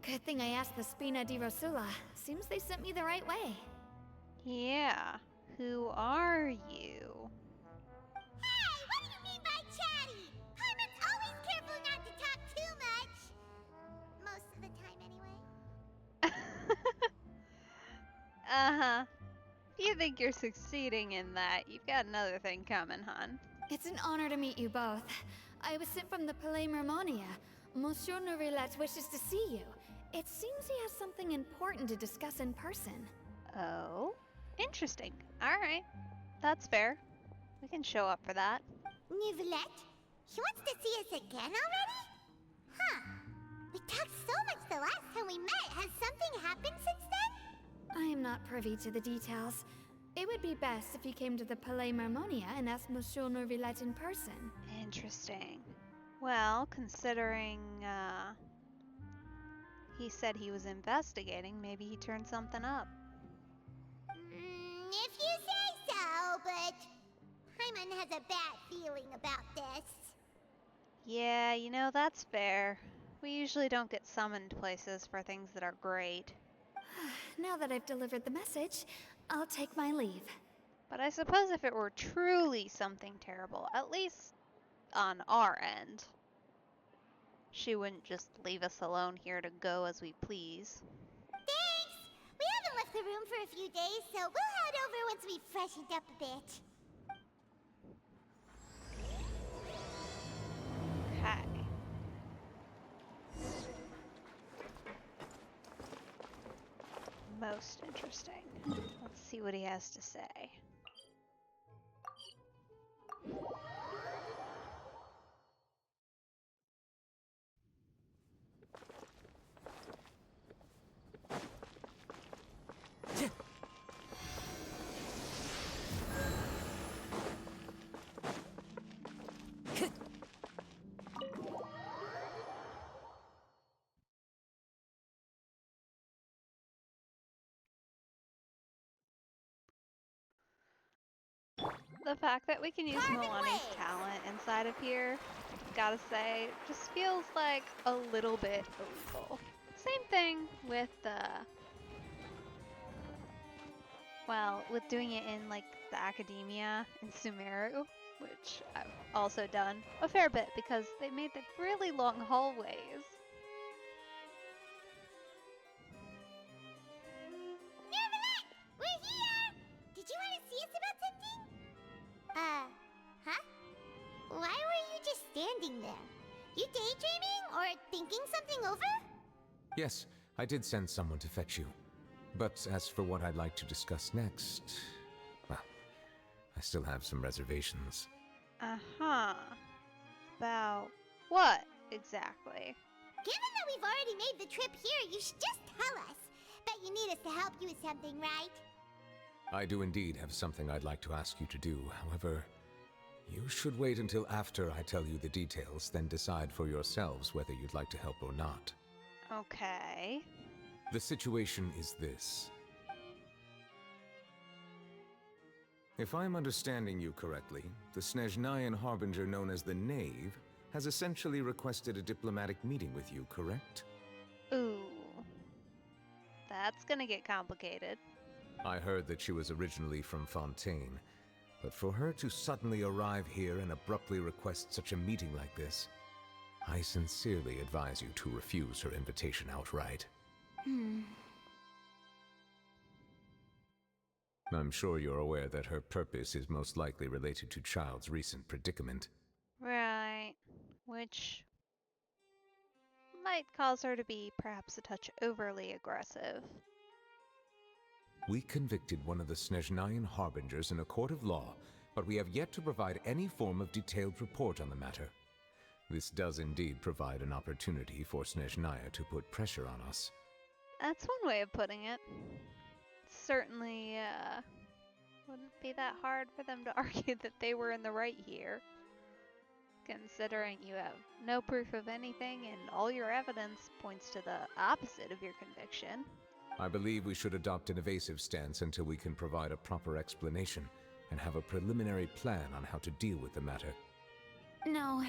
Good thing I asked the Spina di Rosula. Seems they sent me the right way. Yeah, who are you? Hey, what do you mean by chatty? Paimon's always careful not to talk too much. Most of the time, anyway. Uh-huh. If you think you're succeeding in that, you've got another thing coming, hon. It's an honor to meet you both. I was sent from the Palais Mermonia. Monsieur Nourilette wishes to see you. It seems he has something important to discuss in person. Oh? Interesting. Alright. That's fair. We can show up for that. Nourilette? He wants to see us again already? Huh. We talked so much the last time we met. Has something happened since then? I am not privy to the details. It would be best if you came to the Palais Mermonia and asked Monsieur Nourilette in person. Interesting. Well, considering, he said he was investigating, maybe he turned something up. If you say so, but Paimon has a bad feeling about this. Yeah, you know, that's fair. We usually don't get summoned places for things that are great. Now that I've delivered the message, I'll take my leave. But I suppose if it were truly something terrible, at least on our end, she wouldn't just leave us alone here to go as we please. Thanks! We haven't left the room for a few days, so we'll head over once we've freshened up a bit. Okay. Most interesting. Let's see what he has to say. The fact that we can use Milani's talent inside of here, gotta say, just feels like a little bit illegal. Same thing with with doing it in like the academia in Sumeru, which I've also done a fair bit because they made the really long hallways. Nourilette! We're here! Did you want to see us about something? Huh? Why were you just standing there? You daydreaming or thinking something over? Yes, I did send someone to fetch you. But as for what I'd like to discuss next, well, I still have some reservations. Uh-huh. About what, exactly? Given that we've already made the trip here, you should just tell us. Bet you need us to help you with something, right? I do indeed have something I'd like to ask you to do. However, you should wait until after I tell you the details, then decide for yourselves whether you'd like to help or not. Okay. The situation is this. If I'm understanding you correctly, the Snezhnayan Harbinger known as the Knave has essentially requested a diplomatic meeting with you, correct? Ooh. That's gonna get complicated. I heard that she was originally from Fontaine, but for her to suddenly arrive here and abruptly request such a meeting like this, I sincerely advise you to refuse her invitation outright. I'm sure you're aware that her purpose is most likely related to Child's recent predicament. Right. Which might cause her to be perhaps a touch overly aggressive. We convicted one of the Snezhnayan Harbingers in a court of law, but we have yet to provide any form of detailed report on the matter. This does indeed provide an opportunity for Snezhnaya to put pressure on us. That's one way of putting it. Certainly, wouldn't be that hard for them to argue that they were in the right here. Considering you have no proof of anything and all your evidence points to the opposite of your conviction. I believe we should adopt an evasive stance until we can provide a proper explanation. and have a preliminary plan on how to deal with the matter. No,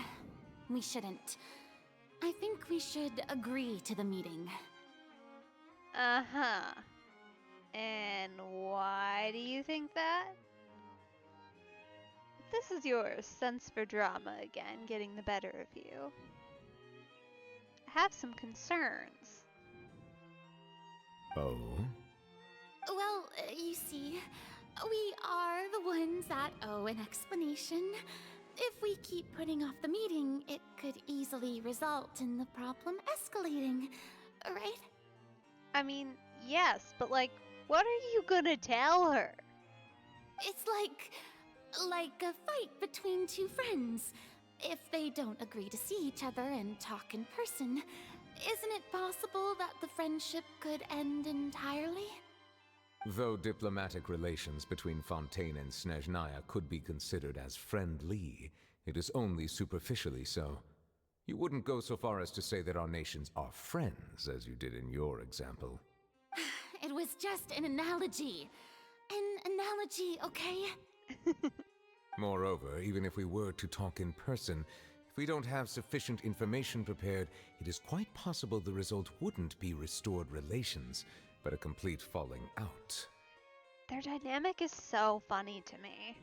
we shouldn't. I think we should agree to the meeting. Uh-huh. And why do you think that? This is your sense for drama again, getting the better of you. I have some concerns. Oh? Well, you see, we are the ones that owe an explanation. If we keep putting off the meeting, it could easily result in the problem escalating, right? I mean, yes, but like, what are you gonna tell her? It's like a fight between two friends. If they don't agree to see each other and talk in person, isn't it possible that the friendship could end entirely? Though diplomatic relations between Fontaine and Snezhnaya could be considered as friendly, it is only superficially so. You wouldn't go so far as to say that our nations are friends, as you did in your example. It was just an analogy. An analogy, okay? Moreover, even if we were to talk in person, if we don't have sufficient information prepared, it is quite possible the result wouldn't be restored relations, but a complete falling out. Their dynamic is so funny to me.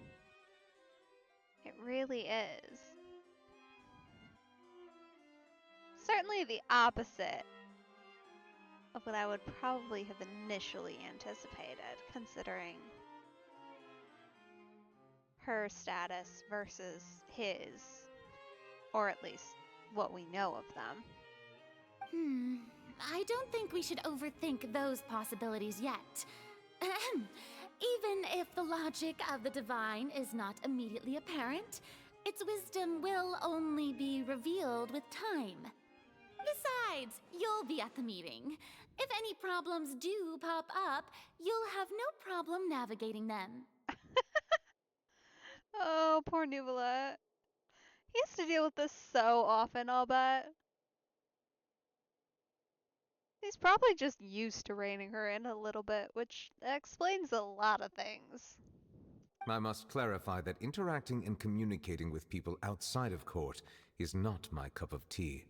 It really is. Certainly the opposite of what I would probably have initially anticipated, considering her status versus his, or at least what we know of them. I don't think we should overthink those possibilities yet. Even if the logic of the divine is not immediately apparent, its wisdom will only be revealed with time. Besides, you'll be at the meeting. If any problems do pop up, you'll have no problem navigating them. Oh, poor Nuvola. He has to deal with this so often, I'll bet. He's probably just used to reining her in a little bit, which explains a lot of things. I must clarify that interacting and communicating with people outside of court is not my cup of tea.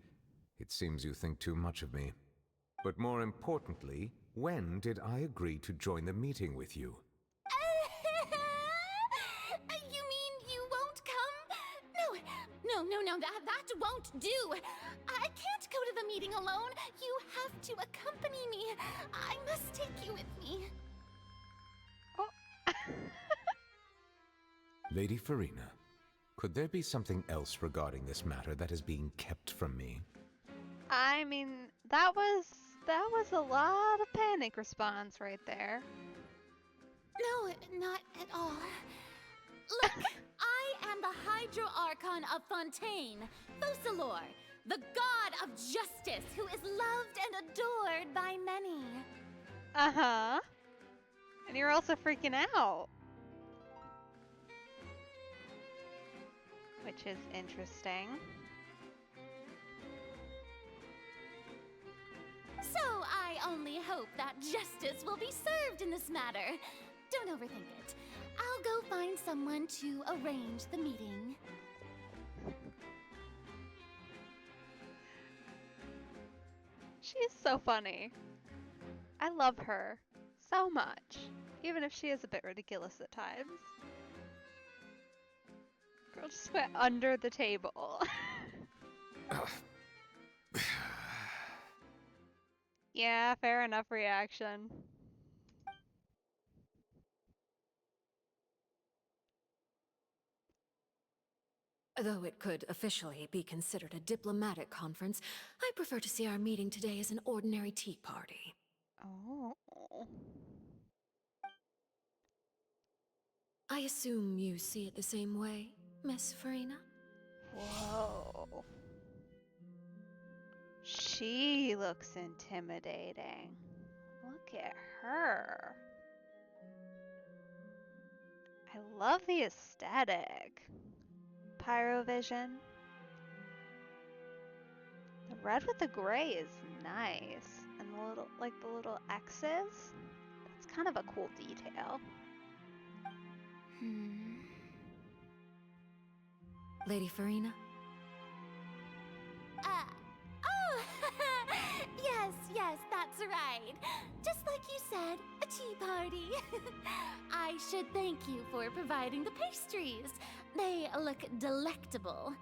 It seems you think too much of me. But more importantly, when did I agree to join the meeting with you? You mean you won't come? No, that won't do. I can't go to the meeting alone. You have to accompany me. I must take you with me. Oh. Lady Farina, could there be something else regarding this matter that is being kept from me? I mean, that was a lot of panic response right there. No, not at all. Look, I am the Hydro Archon of Fontaine, Focalor, the god of justice who is loved and adored by many. Uh-huh. And you're also freaking out. Which is interesting. So I only hope that justice will be served in this matter. Don't overthink it. I'll go find someone to arrange the meeting. She is so funny. I love her so much, even if she is a bit ridiculous at times. Girl just went under the table. Yeah, fair enough reaction. Though it could officially be considered a diplomatic conference, I prefer to see our meeting today as an ordinary tea party. Oh. I assume you see it the same way, Miss Farina? Whoa. She looks intimidating. Look at her. I love the aesthetic. Pyrovision. The red with the gray is nice. And the little X's, that's kind of a cool detail. Lady Farina? Oh! yes, that's right. Just like you said, a tea party. I should thank you for providing the pastries. They look delectable.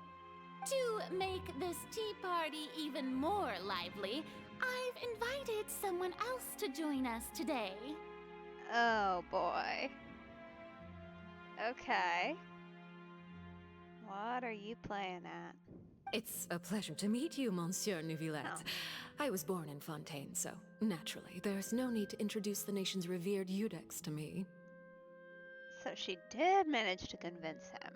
To make this tea party even more lively, I've invited someone else to join us today. Oh boy. Okay. What are you playing at? It's a pleasure to meet you, Monsieur Neuvillette. Oh. I was born in Fontaine, so naturally, there's no need to introduce the nation's revered Eudex to me. So she did manage to convince him.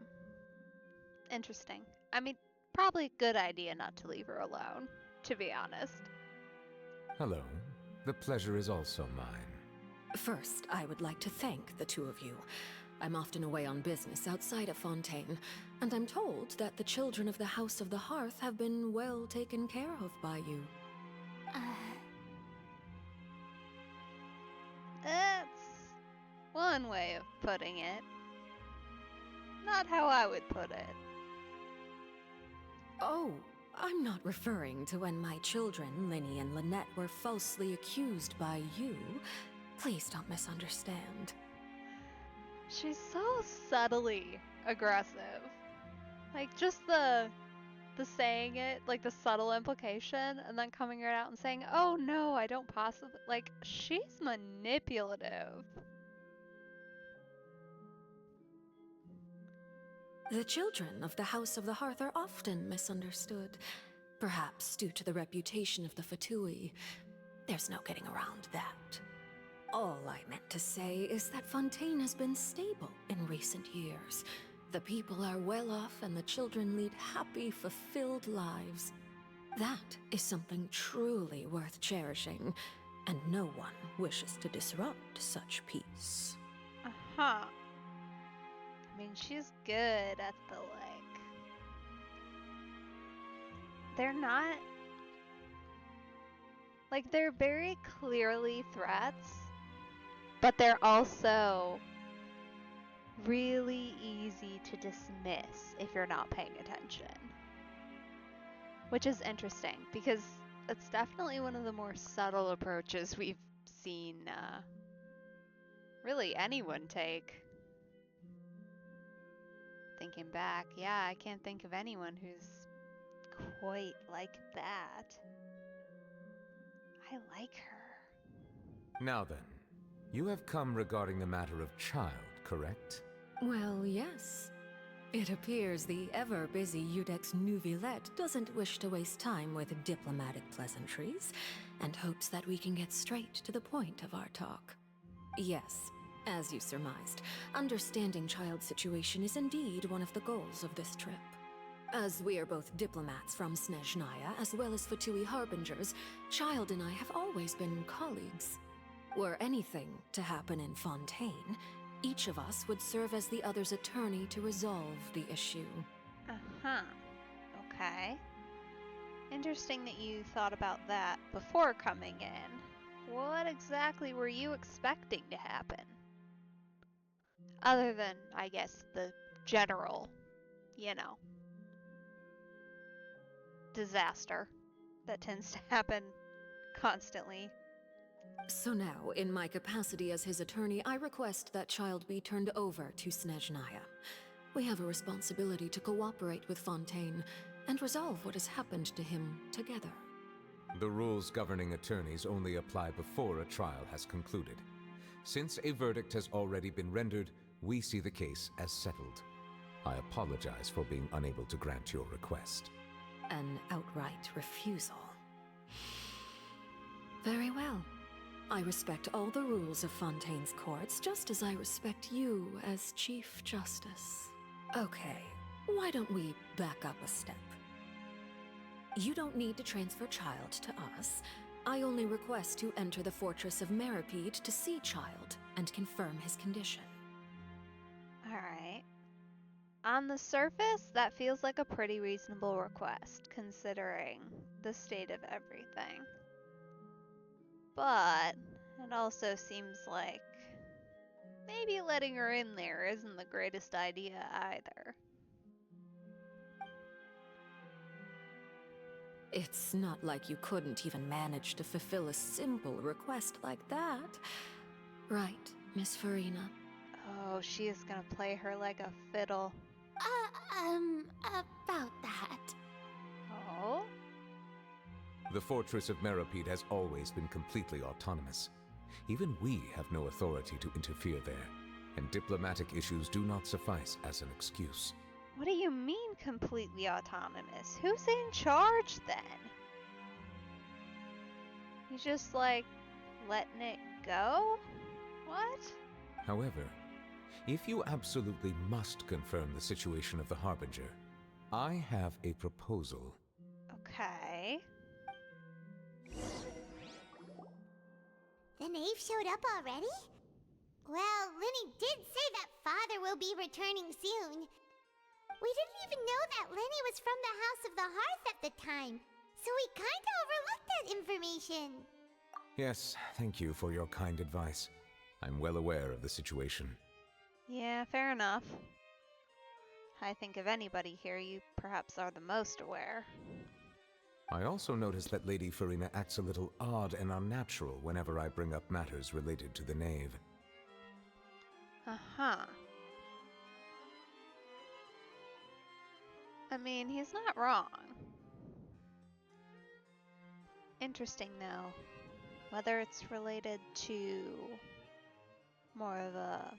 Interesting. I mean, probably a good idea not to leave her alone, to be honest. Hello. The pleasure is also mine. First, I would like to thank the two of you. I'm often away on business outside of Fontaine, and I'm told that the children of the House of the Hearth have been well taken care of by you. That's one way of putting it. Not how I would put it. Oh, I'm not referring to when my children, Lyney and Lynette, were falsely accused by you. Please don't misunderstand. She's so subtly aggressive. Like, just the saying it, like the subtle implication, and then coming right out and saying, oh no, I don't possibly, like, she's manipulative. The children of the House of the Hearth are often misunderstood, perhaps due to the reputation of the Fatui. There's no getting around that. All I meant to say is that Fontaine has been stable in recent years. The people are well off and the children lead happy, fulfilled lives. That is something truly worth cherishing, and no one wishes to disrupt such peace. Uh-huh. I mean, she's good at the, like... They're not... Like, they're very clearly threats, but they're also really easy to dismiss if you're not paying attention. Which is interesting, because it's definitely one of the more subtle approaches we've seen, really anyone take. Thinking back, yeah, I can't think of anyone who's quite like that. I like her. Now then, you have come regarding the matter of child, correct? Well, yes. It appears the ever-busy Eudex Neuvillette doesn't wish to waste time with diplomatic pleasantries, and hopes that we can get straight to the point of our talk. Yes, as you surmised, understanding child's situation is indeed one of the goals of this trip. As we are both diplomats from Snezhnaya, as well as Fatui harbingers, Child and I have always been colleagues. Were anything to happen in Fontaine, each of us would serve as the other's attorney to resolve the issue. Uh-huh. Okay. Interesting that you thought about that before coming in. What exactly were you expecting to happen? Other than, I guess, the general, disaster that tends to happen constantly. So now, in my capacity as his attorney, I request that Child be turned over to Snezhnaya. We have a responsibility to cooperate with Fontaine and resolve what has happened to him together. The rules governing attorneys only apply before a trial has concluded. Since a verdict has already been rendered, we see the case as settled. I apologize for being unable to grant your request. An outright refusal. Very well. I respect all the rules of Fontaine's courts, just as I respect you as Chief Justice. Okay, why don't we back up a step? You don't need to transfer Child to us. I only request to enter the fortress of Meripede to see Child and confirm his condition. Alright. On the surface, that feels like a pretty reasonable request, considering the state of everything. But it also seems like maybe letting her in there isn't the greatest idea either. It's not like you couldn't even manage to fulfill a simple request like that. Right, Miss Farina? Oh, she is gonna play her like a fiddle. About that. Oh? The fortress of Meripede has always been completely autonomous. Even we have no authority to interfere there, and diplomatic issues do not suffice as an excuse. What do you mean completely autonomous? Who's in charge then? You just like letting it go? What? However, if you absolutely must confirm the situation of the Harbinger, I have a proposal. Okay. The knave showed up already? Well, Lyney did say that father will be returning soon. We didn't even know that Lyney was from the House of the Hearth at the time, so we kinda overlooked that information. Yes, thank you for your kind advice. I'm well aware of the situation. Yeah, fair enough. I think if anybody here, you perhaps are the most aware. I also notice that Lady Farina acts a little odd and unnatural whenever I bring up matters related to the knave. Uh-huh. I mean, he's not wrong. Interesting, though. Whether it's related to more of a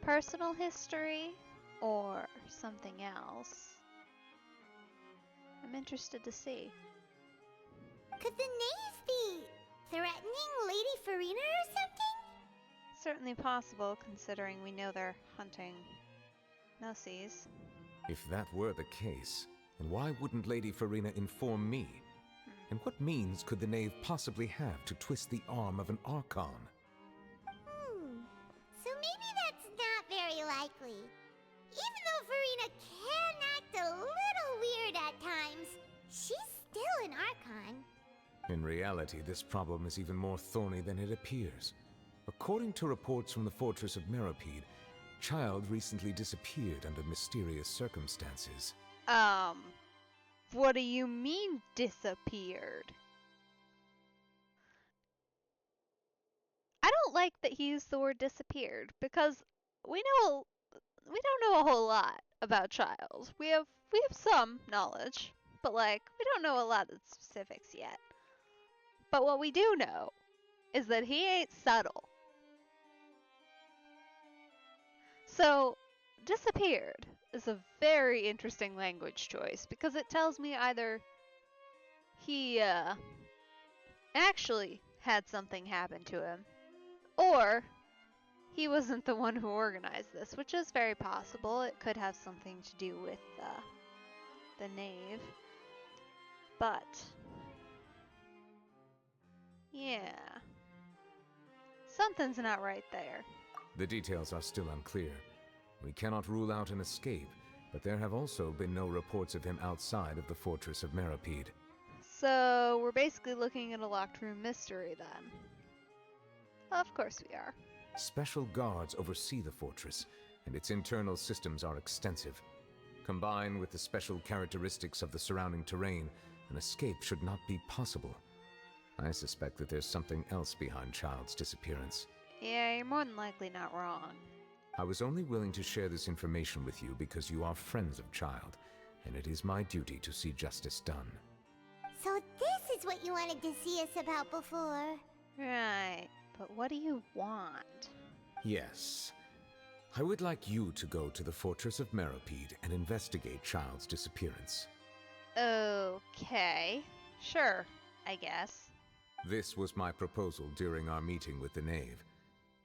personal history or something else. I'm interested to see. Could the knave be threatening Lady Farina or something? Certainly possible, considering we know they're hunting Gnosis. If that were the case, then why wouldn't Lady Farina inform me? And what means could the knave possibly have to twist the arm of an Archon? So maybe that's not very likely. Even though Farina can act a little weird at times, she's still an Archon. In reality, this problem is even more thorny than it appears. According to reports from the Fortress of Meripede, Child recently disappeared under mysterious circumstances. What do you mean disappeared? I don't like that he used the word disappeared because we don't know a whole lot about Child. We have some knowledge, but like we don't know a lot of specifics yet. But what we do know is that he ain't subtle. So, disappeared is a very interesting language choice because it tells me either he actually had something happen to him, or he wasn't the one who organized this, which is very possible. It could have something to do with the knave. But, yeah, something's not right there. The details are still unclear. We cannot rule out an escape, but there have also been no reports of him outside of the Fortress of Meripede. So, we're basically looking at a locked room mystery then. Of course we are. Special guards oversee the fortress, and its internal systems are extensive. Combined with the special characteristics of the surrounding terrain, an escape should not be possible. I suspect that there's something else behind Child's disappearance. Yeah, you're more than likely not wrong. I was only willing to share this information with you because you are friends of Child, and it is my duty to see justice done. So this is what you wanted to see us about before. Right, but what do you want? Yes. I would like you to go to the Fortress of Meripede and investigate Child's disappearance. Okay, sure, I guess. This was my proposal during our meeting with the knave.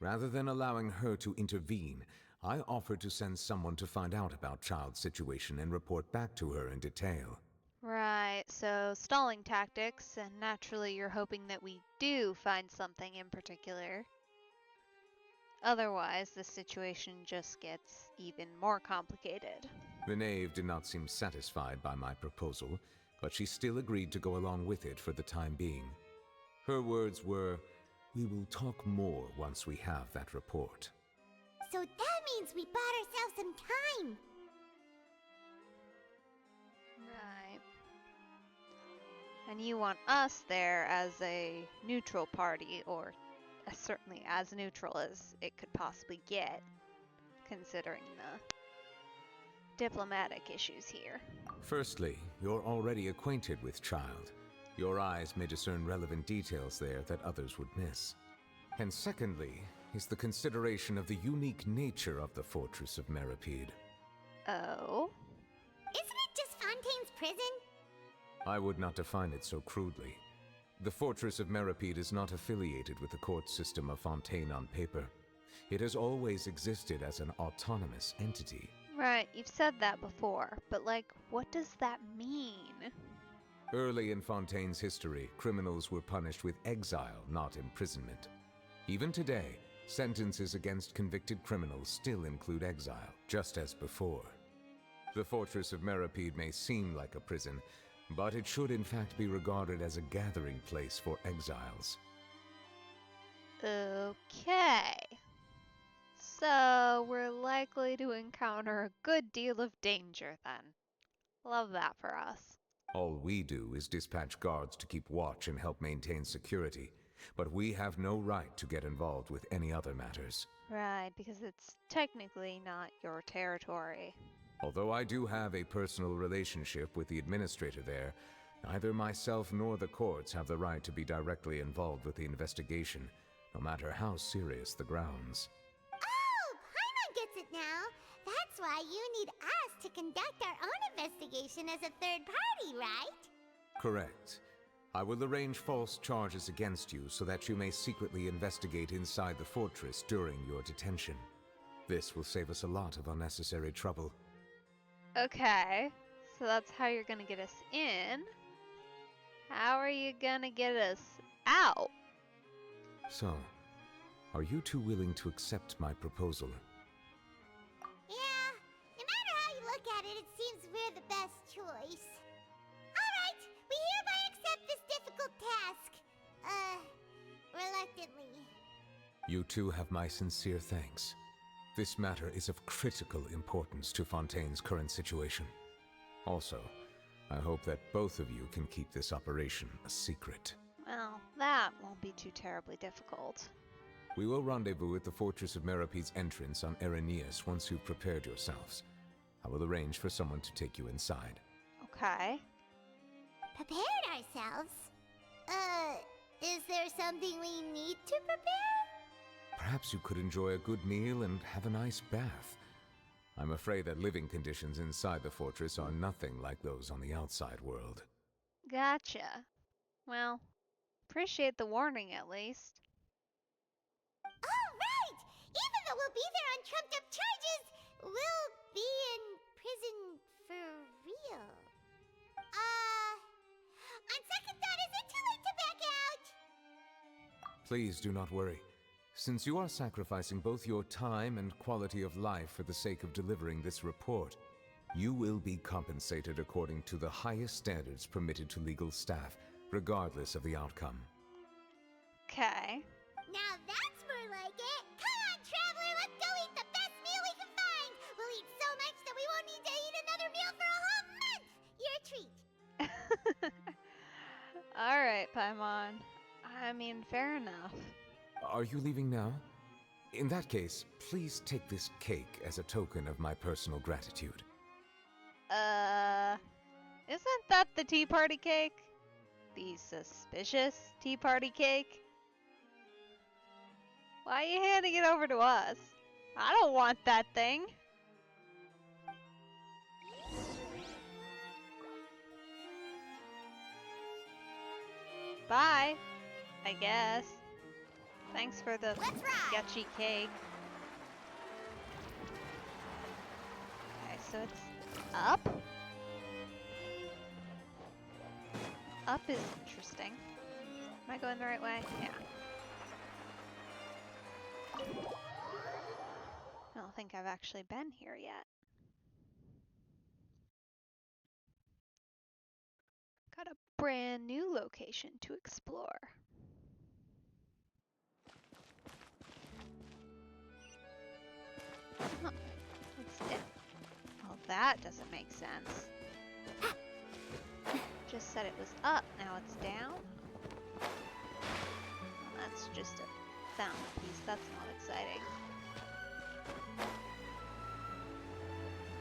Rather than allowing her to intervene, I offered to send someone to find out about Child's situation and report back to her in detail. Right, so stalling tactics, and naturally you're hoping that we do find something in particular. Otherwise, the situation just gets even more complicated. The knave did not seem satisfied by my proposal, but she still agreed to go along with it for the time being. Her words were, We will talk more once we have that report. So that means we bought ourselves some time. Right. And you want us there as a neutral party, or certainly as neutral as it could possibly get, considering the diplomatic issues here. Firstly, you're already acquainted with Child. Your eyes may discern relevant details there that others would miss. And secondly, is the consideration of the unique nature of the Fortress of Meripede. Oh? Isn't it just Fontaine's prison? I would not define it so crudely. The Fortress of Meripede is not affiliated with the court system of Fontaine on paper. It has always existed as an autonomous entity. Right, you've said that before, but like, what does that mean? Early in Fontaine's history, criminals were punished with exile, not imprisonment. Even today, sentences against convicted criminals still include exile, just as before. The Fortress of Meripede may seem like a prison, but it should in fact be regarded as a gathering place for exiles. Okay. So, we're likely to encounter a good deal of danger then. Love that for us. All we do is dispatch guards to keep watch and help maintain security, but we have no right to get involved with any other matters. Right, because it's technically not your territory. Although I do have a personal relationship with the administrator there, neither myself nor the courts have the right to be directly involved with the investigation, no matter how serious the grounds. Oh, Paimon gets it now. That's why you need us to conduct our own investigation as a third party, right? Correct. I will arrange false charges against you so that you may secretly investigate inside the fortress during your detention. This will save us a lot of unnecessary trouble. Okay, so that's how you're gonna get us in. How are you gonna get us out? So, are you two willing to accept my proposal? Yeah, no matter how you look at it, it seems we're the best choice. Alright, we hereby accept this difficult task. Reluctantly. You two have my sincere thanks. This matter is of critical importance to Fontaine's current situation. Also, I hope that both of you can keep this operation a secret. Well, that won't be too terribly difficult. We will rendezvous at the Fortress of Meripede's entrance on Erenius once you've prepared yourselves. I will arrange for someone to take you inside. Okay. Prepared ourselves? Is there something we need to prepare? Perhaps you could enjoy a good meal and have a nice bath. I'm afraid that living conditions inside the fortress are nothing like those on the outside world. Gotcha. Well, appreciate the warning at least. Oh, right! Even though we'll be there on trumped-up charges, we'll be in prison for real. On second thought, is it too late to back out? Please do not worry. Since you are sacrificing both your time and quality of life for the sake of delivering this report, you will be compensated according to the highest standards permitted to legal staff, regardless of the outcome. Okay. Now that's more like it! Come on, traveler, let's go eat the best meal we can find! We'll eat so much that we won't need to eat another meal for a whole month! You're a treat! Alright, Paimon. I mean, fair enough. Are you leaving now? In that case, please take this cake as a token of my personal gratitude. Isn't that the tea party cake? The suspicious tea party cake? Why are you handing it over to us? I don't want that thing. Bye, I guess. Thanks for the sketchy cake. Okay, so it's up? Up is interesting. Am I going the right way? Yeah. I don't think I've actually been here yet. Got a brand new location to explore. Huh. Well, that doesn't make sense. Just said it was up, now it's down? Well, that's just a fountain piece, that's not exciting.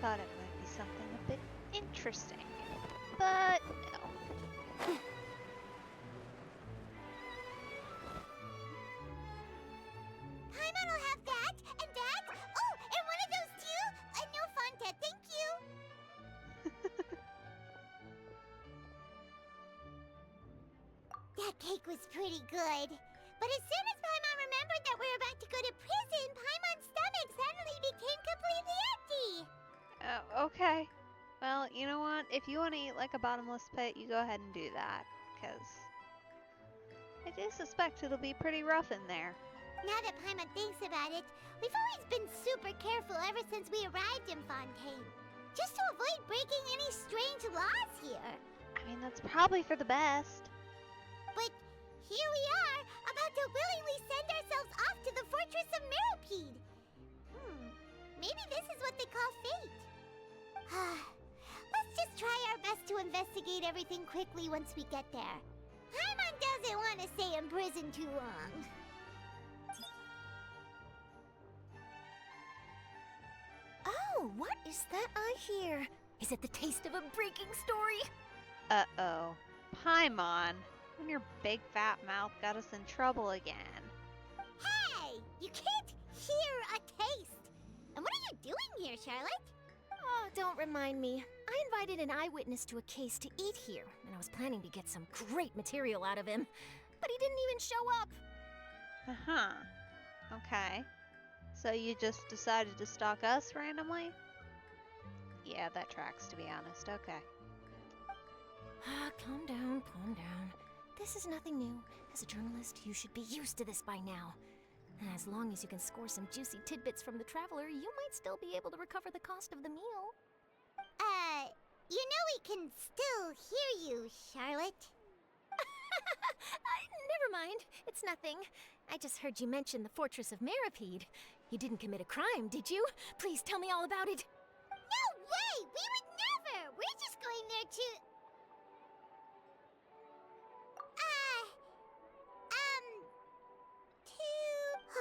Thought it might be something a bit interesting, but no. Paimon will have that, and that. Oh, and one of those too. No, Fontaine, thank you. That cake was pretty good. But as soon as Paimon remembered that we were about to go to prison, Paimon's stomach suddenly became completely empty. Okay. Well, you know what? If you want to eat like a bottomless pit, you go ahead and do that. Because I do suspect it'll be pretty rough in there. Now that Paimon thinks about it, we've always been super careful ever since we arrived in Fontaine. Just to avoid breaking any strange laws here. I mean, that's probably for the best. But here we are, about to willingly send ourselves off to the Fortress of Meropide. Maybe this is what they call fate. Let's just try our best to investigate everything quickly once we get there. Paimon doesn't want to stay in prison too long. Oh, what is that I hear? Is it the taste of a breaking story? Uh-oh. Paimon, when your big fat mouth got us in trouble again. Hey! You can't hear a taste! And what are you doing here, Charlotte? Oh, don't remind me. I invited an eyewitness to a case to eat here, and I was planning to get some great material out of him. But he didn't even show up. Uh-huh. Okay. So you just decided to stalk us randomly? Yeah, that tracks, to be honest. Okay. Calm down, calm down. This is nothing new. As a journalist, you should be used to this by now. And as long as you can score some juicy tidbits from the Traveler, you might still be able to recover the cost of the meal. You know we can still hear you, Charlotte. Never mind. It's nothing. I just heard you mention the Fortress of Meropide. You didn't commit a crime, did you? Please tell me all about it. No way! We would never! We're just going there to...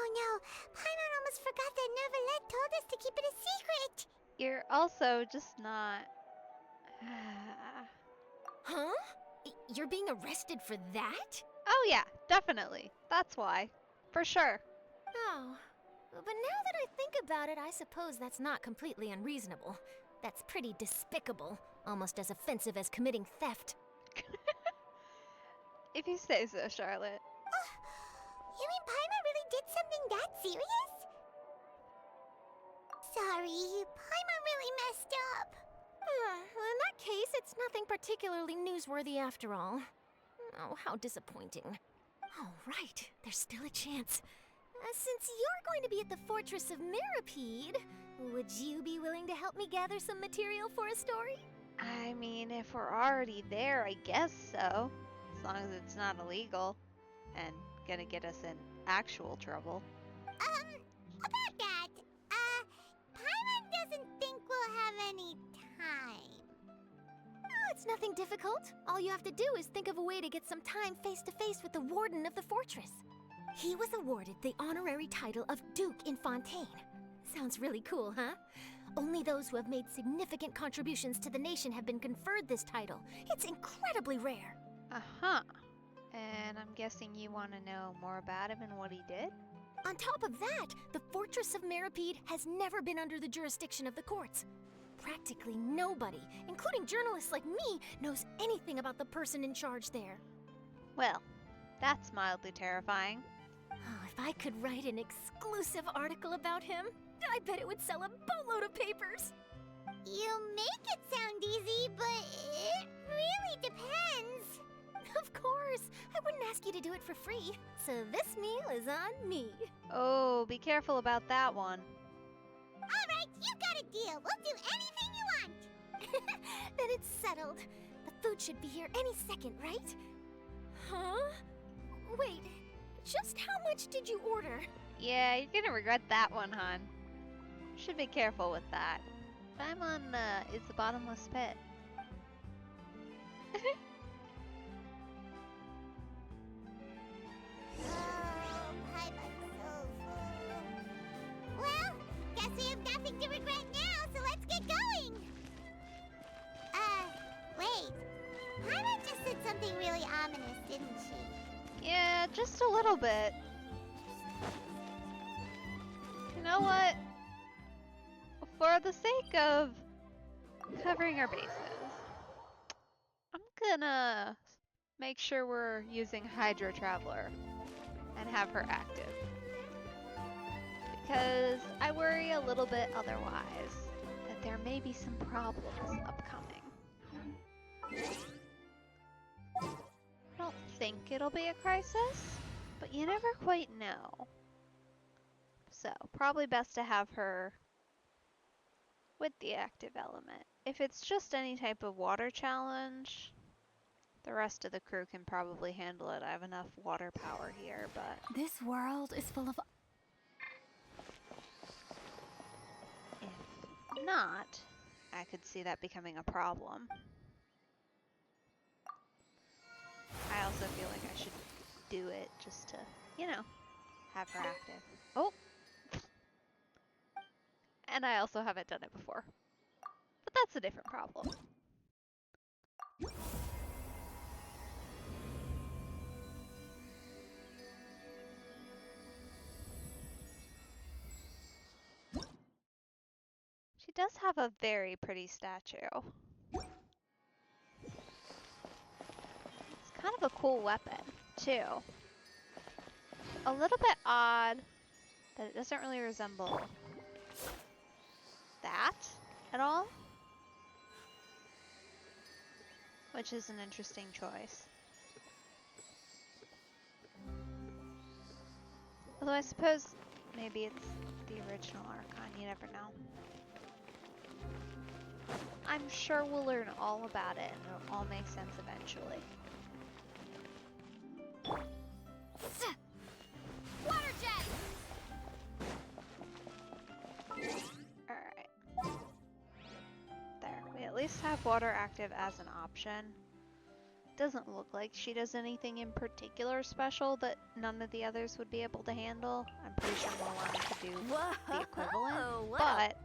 Oh no, Paimon almost forgot that Neuvillette told us to keep it a secret! You're also just not... Huh? You're being arrested for that? Oh yeah, definitely. That's why. For sure. Oh. But now that I think about it, I suppose that's not completely unreasonable. That's pretty despicable. Almost as offensive as committing theft. If you say so, Charlotte. You mean Paimon really did something that serious? Sorry, Paimon really messed up. Well, in that case, it's nothing particularly newsworthy after all. Oh, how disappointing. Oh, right. There's still a chance. Since you're going to be at the Fortress of Meropide, would you be willing to help me gather some material for a story? I mean, if we're already there, I guess so. As long as it's not illegal. And gonna get us in actual trouble. About that, Paimon doesn't think we'll have any time. Oh, it's nothing difficult. All you have to do is think of a way to get some time face-to-face with the warden of the fortress. He was awarded the honorary title of Duke in Fontaine. Sounds really cool, huh? Only those who have made significant contributions to the nation have been conferred this title. It's incredibly rare. Uh-huh. And I'm guessing you want to know more about him and what he did? On top of that, the Fortress of Meropide has never been under the jurisdiction of the courts. Practically nobody, including journalists like me, knows anything about the person in charge there. Well, that's mildly terrifying. Oh, if I could write an exclusive article about him, I bet it would sell a boatload of papers. You make it sound easy, but it really depends. Of course. I wouldn't ask you to do it for free. So this meal is on me. Oh, be careful about that one. All right, you got a deal. We'll do anything you want. Then it's settled. The food should be here any second, right? Huh? Wait, just how much did you order? Yeah, you're gonna regret that one, hon. Should be careful with that. I'm on, is the bottomless pit. Oh, Paimon's so full. Well, guess we have nothing to regret now, so let's get going! Wait. Paimon just said something really ominous, didn't she? Yeah, just a little bit. You know what? For the sake of covering our bases, I'm gonna make sure we're using Hydro Traveler and have her active. Because I worry a little bit otherwise that there may be some problems upcoming. I don't think it'll be a crisis, but you never quite know. So, probably best to have her with the active element. If it's just any type of water challenge, the rest of the crew can probably handle it. I have enough water power here, but This world is full of... if not, I could see that becoming a problem. I also feel like I should do it just to, you know, have her active. Oh! And I also haven't done it before. But that's a different problem. She does have a very pretty statue. It's kind of a cool weapon, too. A little bit odd that it doesn't really resemble that at all. Which is an interesting choice. Although I suppose maybe it's the original Archon, you never know. I'm sure we'll learn all about it and it'll all make sense eventually. Water jet! Alright. There, we at least have water active as an option. Doesn't look like she does anything in particular special that none of the others would be able to handle. I'm pretty sure Moana could do the equivalent, but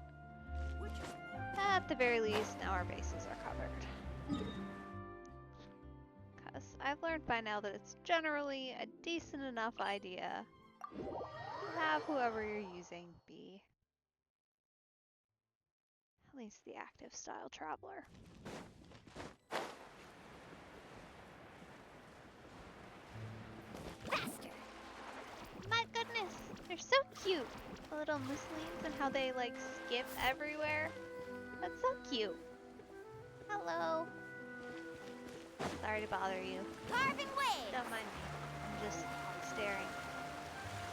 at the very least, now our bases are covered. Because I've learned by now that it's generally a decent enough idea to have whoever you're using be at least the active style traveler. Faster! My goodness, they're so cute. The little musselines and how they like skip everywhere. That's so cute. Hello. Sorry to bother you. Carving waves! Don't mind me. I'm just staring.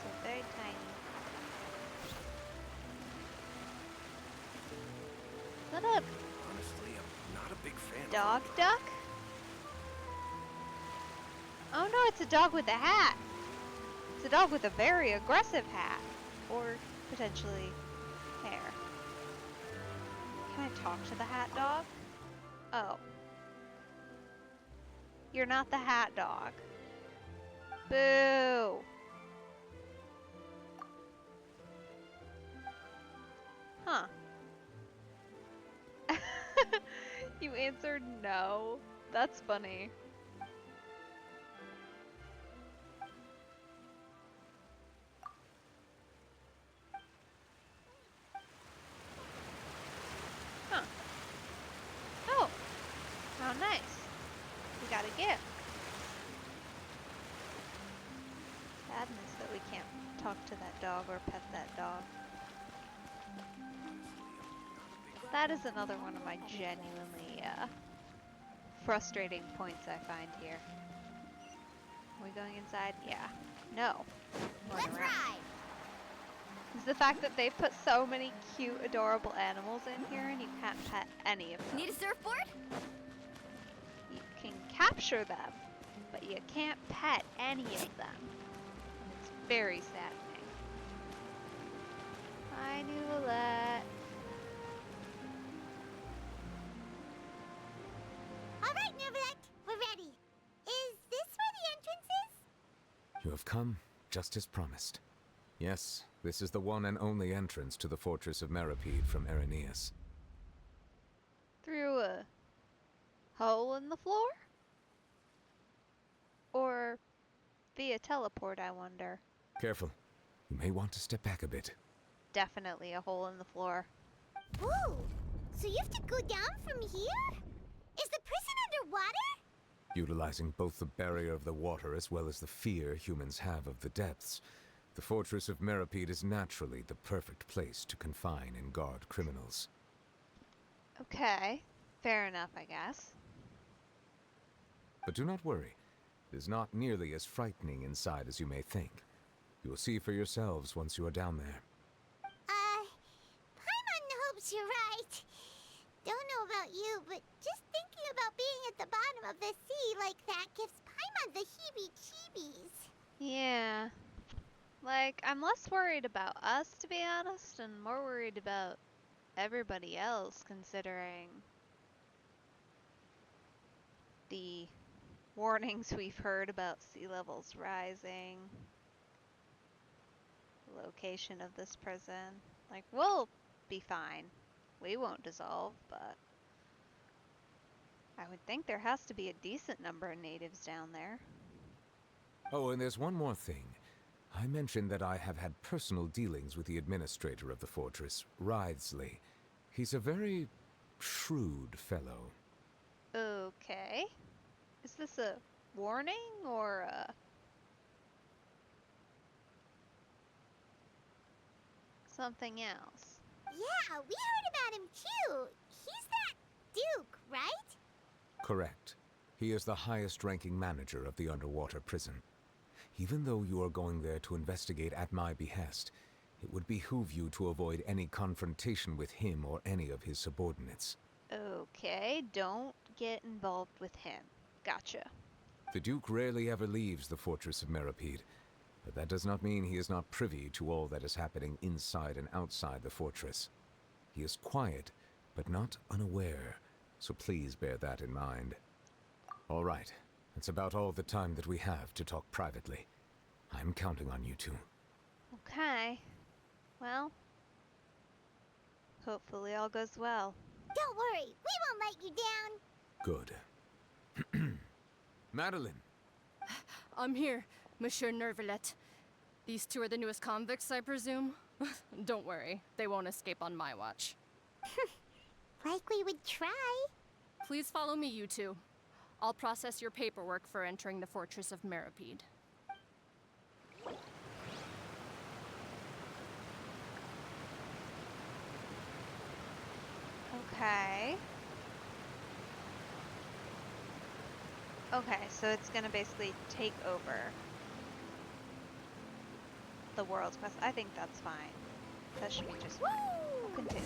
So very tiny. Is that a Honestly, I'm not a big fan of dog duck? Oh no, it's a dog with a hat. It's a dog with a very aggressive hat. Or potentially hair. Can I talk to the hat dog? Oh. You're not the hat dog. Boo! Huh. You answered no. That's funny. Huh. Oh. How nice. We got a gift. Sadness that we can't talk to that dog or pet that dog. That is another one of my genuinely frustrating points I find here. Are we going inside? Yeah. No. Let's ride! Is the fact that they've put so many cute, adorable animals in here and you can't pet any of them. Need a surfboard? You can capture them, but you can't pet any of them. It's very saddening. Bye, Nouvellette. All right, Neuvillette, we're ready. Is this where the entrance is? You have come, just as promised. Yes, this is the one and only entrance to the fortress of Meripede from Irenaeus. Through a hole in the floor? Or via teleport, I wonder. Careful. You may want to step back a bit. Definitely a hole in the floor. Whoa! So you have to go down from here? Is the prison underwater? Utilizing both the barrier of the water as well as the fear humans have of the depths, the fortress of Meripede is naturally the perfect place to confine and guard criminals. Okay, fair enough, I guess. But do not worry. It is not nearly as frightening inside as you may think. You will see for yourselves once you are down there. Paimon hopes you're right. Don't know about you, but just thinking about being at the bottom of the sea like that gives Paimon the heebie-jeebies. Yeah. Like, I'm less worried about us, to be honest, and more worried about everybody else, considering the warnings we've heard about sea levels rising, the location of this prison. Like, we'll be fine. We won't dissolve, but I would think there has to be a decent number of natives down there. Oh, and there's one more thing. I mentioned that I have had personal dealings with the administrator of the fortress, Writhsley. He's a very shrewd fellow. Okay. Is this a warning or a... something else? Yeah, we heard about him too. He's that Duke, right? Correct. He is the highest-ranking manager of the underwater prison. Even though you are going there to investigate at my behest, it would behoove you to avoid any confrontation with him or any of his subordinates. Okay, don't get involved with him. Gotcha. The Duke rarely ever leaves the fortress of Meripede, but that does not mean he is not privy to all that is happening inside and outside the fortress. He is quiet, but not unaware, so please bear that in mind. All right, that's about all the time that we have to talk privately. I'm counting on you two. Okay. Well, hopefully all goes well. Don't worry, we won't let you down. Good. Madeline! I'm here, Monsieur Neuvillette. These two are the newest convicts, I presume? Don't worry, they won't escape on my watch. Like we would try. Please follow me, you two. I'll process your paperwork for entering the fortress of Meripede. Okay. Okay, so it's gonna basically take over the world's quest. I think that's fine. That should be just fine. We'll continue.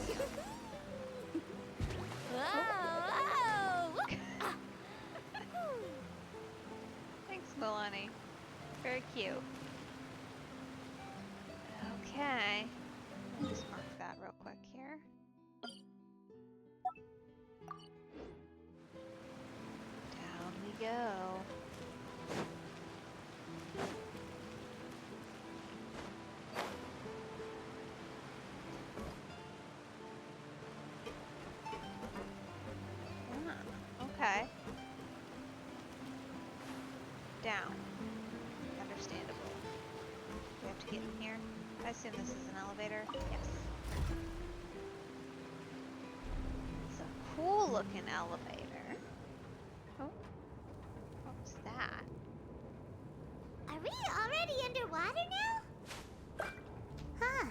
Thanks, Lyney. Very cute. Okay. Let me just mark that real quick here. Down we go. Okay. Down. Understandable. We have to get in here. I assume this is an elevator. Yes. It's a cool looking elevator. Oh. What was that? Are we already underwater now? Huh.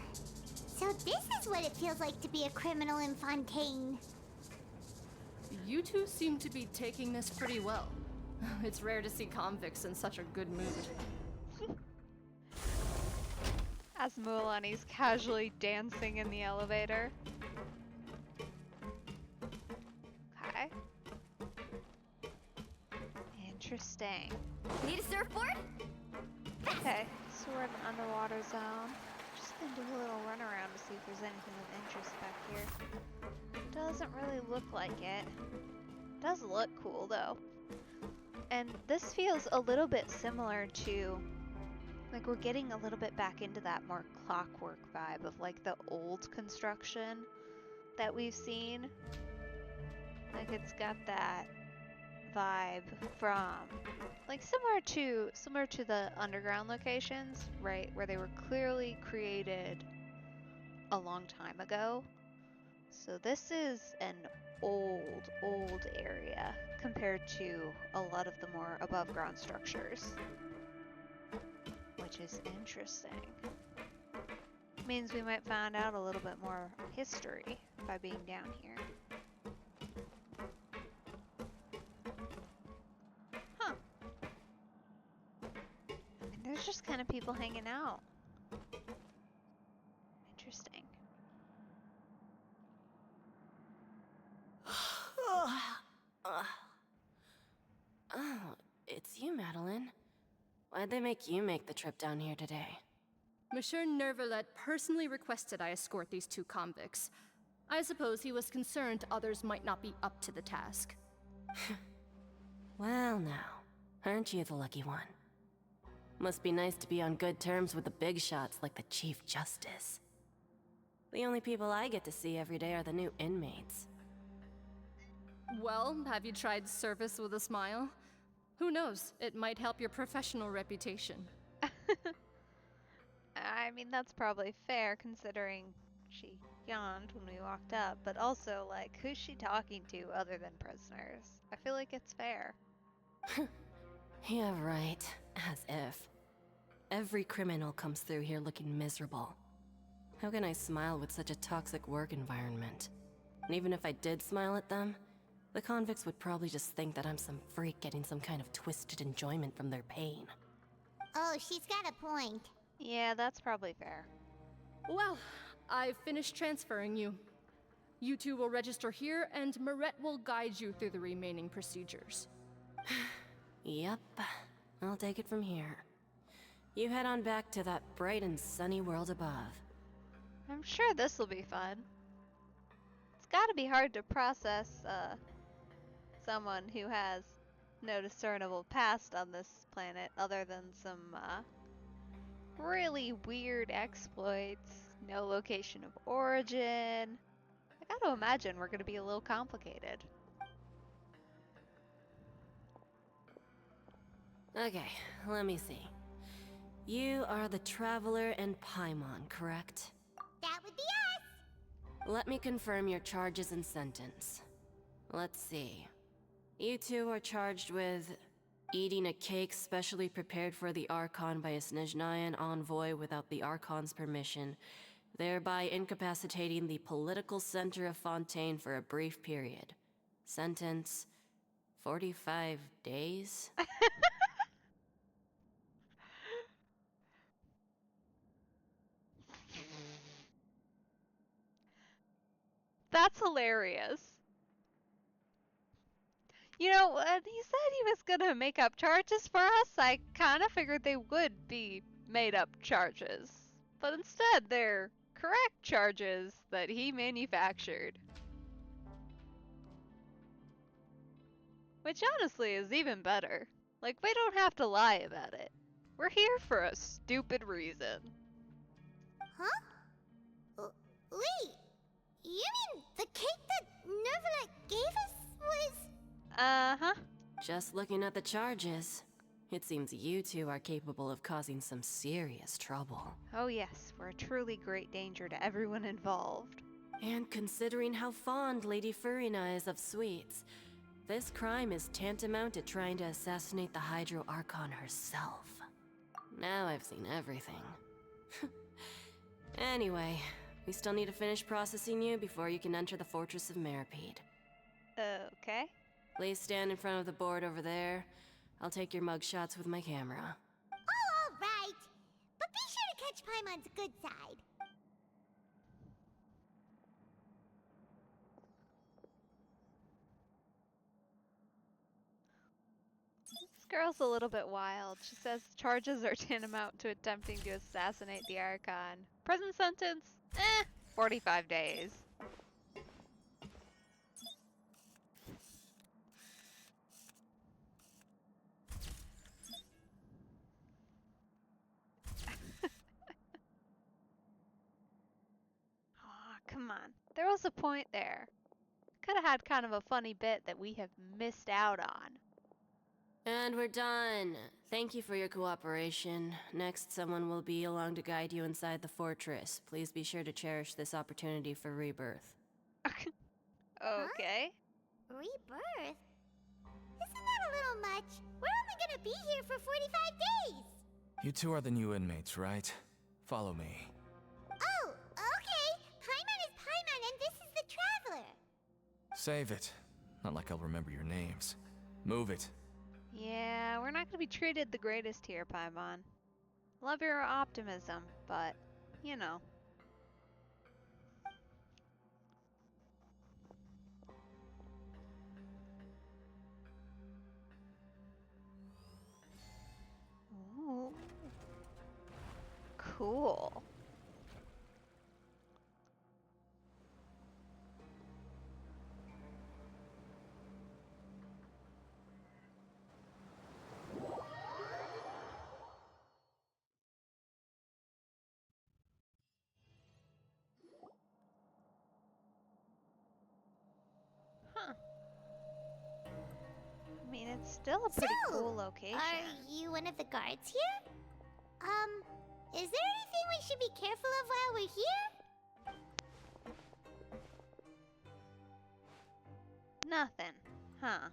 So this is what it feels like to be a criminal in Fontaine. You two seem to be taking this pretty well. It's rare to see convicts in such a good mood. As Mulaney's casually dancing in the elevator. Okay. Interesting. Need a surfboard? Okay, so we're in the underwater zone. Just and do a little run around to see if there's anything of interest back here. Doesn't really look like it. Does look cool though. And this feels a little bit similar to, like, we're getting a little bit back into that more clockwork vibe of like the old construction that we've seen. Like, it's got that vibe from, like, similar to the underground locations, right, where they were clearly created a long time ago. So this is an old area compared to a lot of the more above ground structures, which is interesting. Means we might find out a little bit more history by being down here. Huh. And there's just kind of people hanging out. Interesting. Oh, it's you, Madeline. Why'd they make you make the trip down here today? Monsieur Nervalet personally requested I escort these two convicts. I suppose he was concerned others might not be up to the task. Well now, aren't you the lucky one? Must be nice to be on good terms with the big shots like the Chief Justice. The only people I get to see every day are the new inmates. Well, have you tried service with a smile? Who knows, it might help your professional reputation. I mean, that's probably fair considering she yawned when we walked up, but also, like, who's she talking to other than prisoners? I feel like it's fair. Yeah, right. As if. Every criminal comes through here looking miserable. How can I smile with such a toxic work environment? And even if I did smile at them, the convicts would probably just think that I'm some freak getting some kind of twisted enjoyment from their pain. Oh, she's got a point. Yeah, that's probably fair. Well, I've finished transferring you. You two will register here, and Marette will guide you through the remaining procedures. Yep, I'll take it from here. You head on back to that bright and sunny world above. I'm sure this will be fun. It's gotta be hard to process, someone who has no discernible past on this planet other than some, really weird exploits, no location of origin. I gotta imagine we're gonna be a little complicated. Okay, let me see. You are the Traveler and Paimon, correct? That would be us! Let me confirm your charges and sentence. Let's see. You two are charged with eating a cake specially prepared for the Archon by a Snezhnayan envoy without the Archon's permission, thereby incapacitating the political center of Fontaine for a brief period. Sentence: 45 days? That's hilarious. You know, when he said he was gonna make up charges for us, I kinda figured they would be made up charges. But instead, they're correct charges that he manufactured. Which honestly is even better. Like, we don't have to lie about it. We're here for a stupid reason. Huh? Wait, you mean the cake that Nervalet gave us was... Uh-huh. Just looking at the charges, it seems you two are capable of causing some serious trouble. Oh yes, we're a truly great danger to everyone involved. And considering how fond Lady Furina is of sweets, this crime is tantamount to trying to assassinate the Hydro Archon herself. Now I've seen everything. Anyway, we still need to finish processing you before you can enter the Fortress of Meripede. Okay. Please stand in front of the board over there. I'll take your mugshots with my camera. Oh, all right. But be sure to catch Paimon's good side. This girl's a little bit wild. She says charges are tantamount to attempting to assassinate the Archon. Prison sentence? 45 days. Aw, come on. There was a point there. Could have had kind of a funny bit that we have missed out on. And we're done. Thank you for your cooperation. Next, someone will be along to guide you inside the fortress. Please be sure to cherish this opportunity for rebirth. Okay. Huh? Rebirth? Isn't that a little much? We're only gonna be here for 45 days! You two are the new inmates, right? Follow me. Oh, okay! Paimon is Paimon and this is the Traveler! Save it. Not like I'll remember your names. Move it. Yeah, we're not gonna be treated the greatest here, Paimon. Love your optimism, but, you know. Ooh. Cool. Huh. I mean, it's still a pretty cool location. Are you one of the guards here? Is there anything we should be careful of while we're here? Nothing. Huh.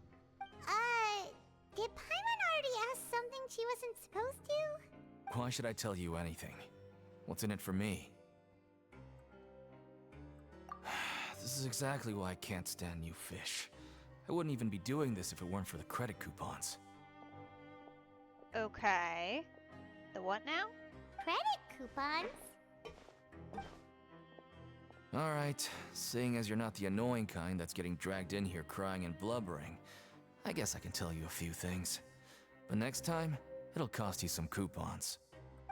Did Paimon already ask something she wasn't supposed to? Why should I tell you anything? What's in it for me? This is exactly why I can't stand you fish. I wouldn't even be doing this if it weren't for the credit coupons. Okay. The what now? Credit coupons? Alright, seeing as you're not the annoying kind that's getting dragged in here crying and blubbering, I guess I can tell you a few things. But next time, it'll cost you some coupons.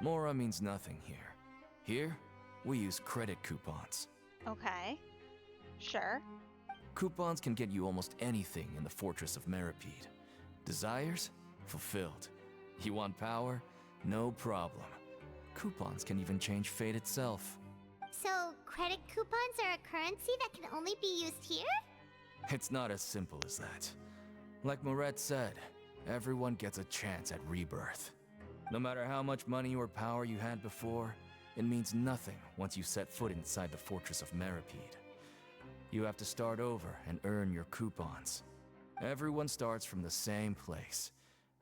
Mora means nothing here. Here, we use credit coupons. Okay. Sure. Coupons can get you almost anything in the Fortress of Meripede. Desires? Fulfilled. You want power? No problem. Coupons can even change fate itself. So, credit coupons are a currency that can only be used here? It's not as simple as that. Like Moret said, everyone gets a chance at rebirth. No matter how much money or power you had before, it means nothing once you set foot inside the Fortress of Meripede. You have to start over and earn your coupons. Everyone starts from the same place,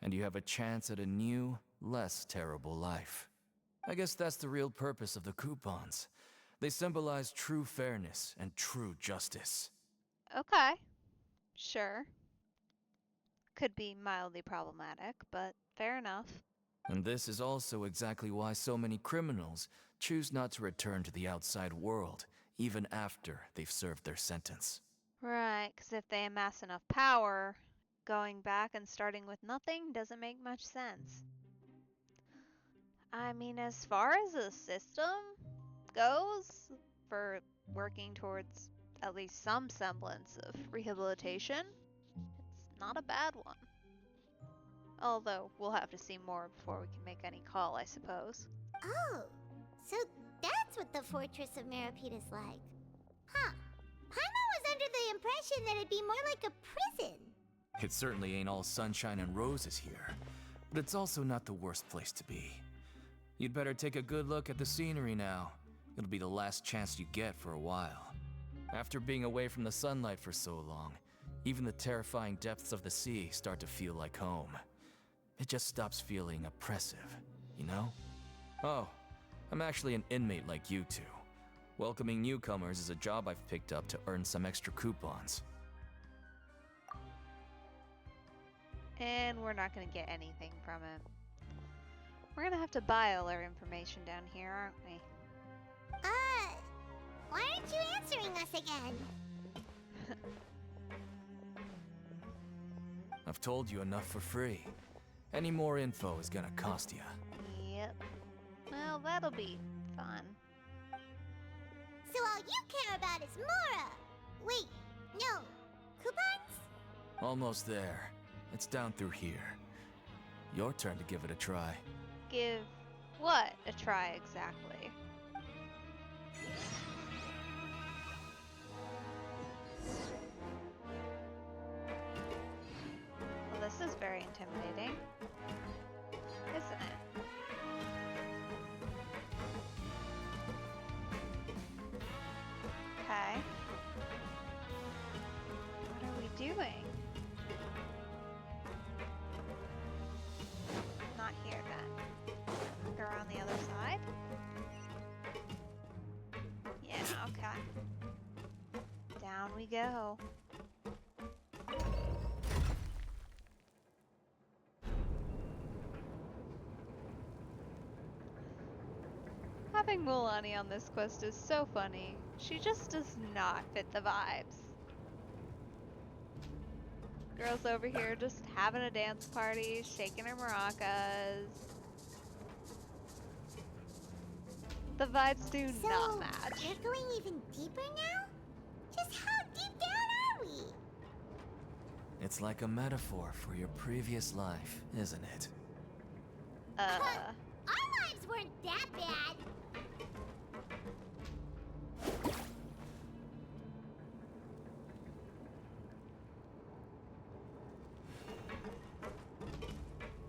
and you have a chance at a new, less terrible life. I guess that's the real purpose of the coupons. They symbolize true fairness and true justice. Okay. Sure. Could be mildly problematic, but fair enough. And this is also exactly why so many criminals choose not to return to the outside world, even after they've served their sentence. Right, because if they amass enough power, going back and starting with nothing doesn't make much sense. I mean, as far as the system goes, for working towards at least some semblance of rehabilitation, it's not a bad one. Although, we'll have to see more before we can make any call, I suppose. Oh, so that's what the Fortress of Meripede is like. Huh. Paimon was under the impression that it'd be more like a prison. It certainly ain't all sunshine and roses here, but it's also not the worst place to be. You'd better take a good look at the scenery now. It'll be the last chance you get for a while. After being away from the sunlight for so long, even the terrifying depths of the sea start to feel like home. It just stops feeling oppressive, you know? Oh, I'm actually an inmate like you two. Welcoming newcomers is a job I've picked up to earn some extra coupons. And we're not going to get anything from it. We're going to have to buy all our information down here, aren't we? Why aren't you answering us again? I've told you enough for free. Any more info is gonna cost you. Yep. Well, that'll be fun. you care about is Mora. Wait, no. Coupons? Almost there. It's down through here. Your turn to give it a try. Give what a try exactly? Well, this is very intimidating, isn't it? Okay. What are we doing? Not here then. Go around the other side? Yeah, okay. Down we go. Having Mulani on this quest is so funny. She just does not fit the vibes. Girl's over here just having a dance party, shaking her maracas. The vibes do not match. We're going even deeper now? Just how deep down are we? It's like a metaphor for your previous life, isn't it? Our lives weren't that bad.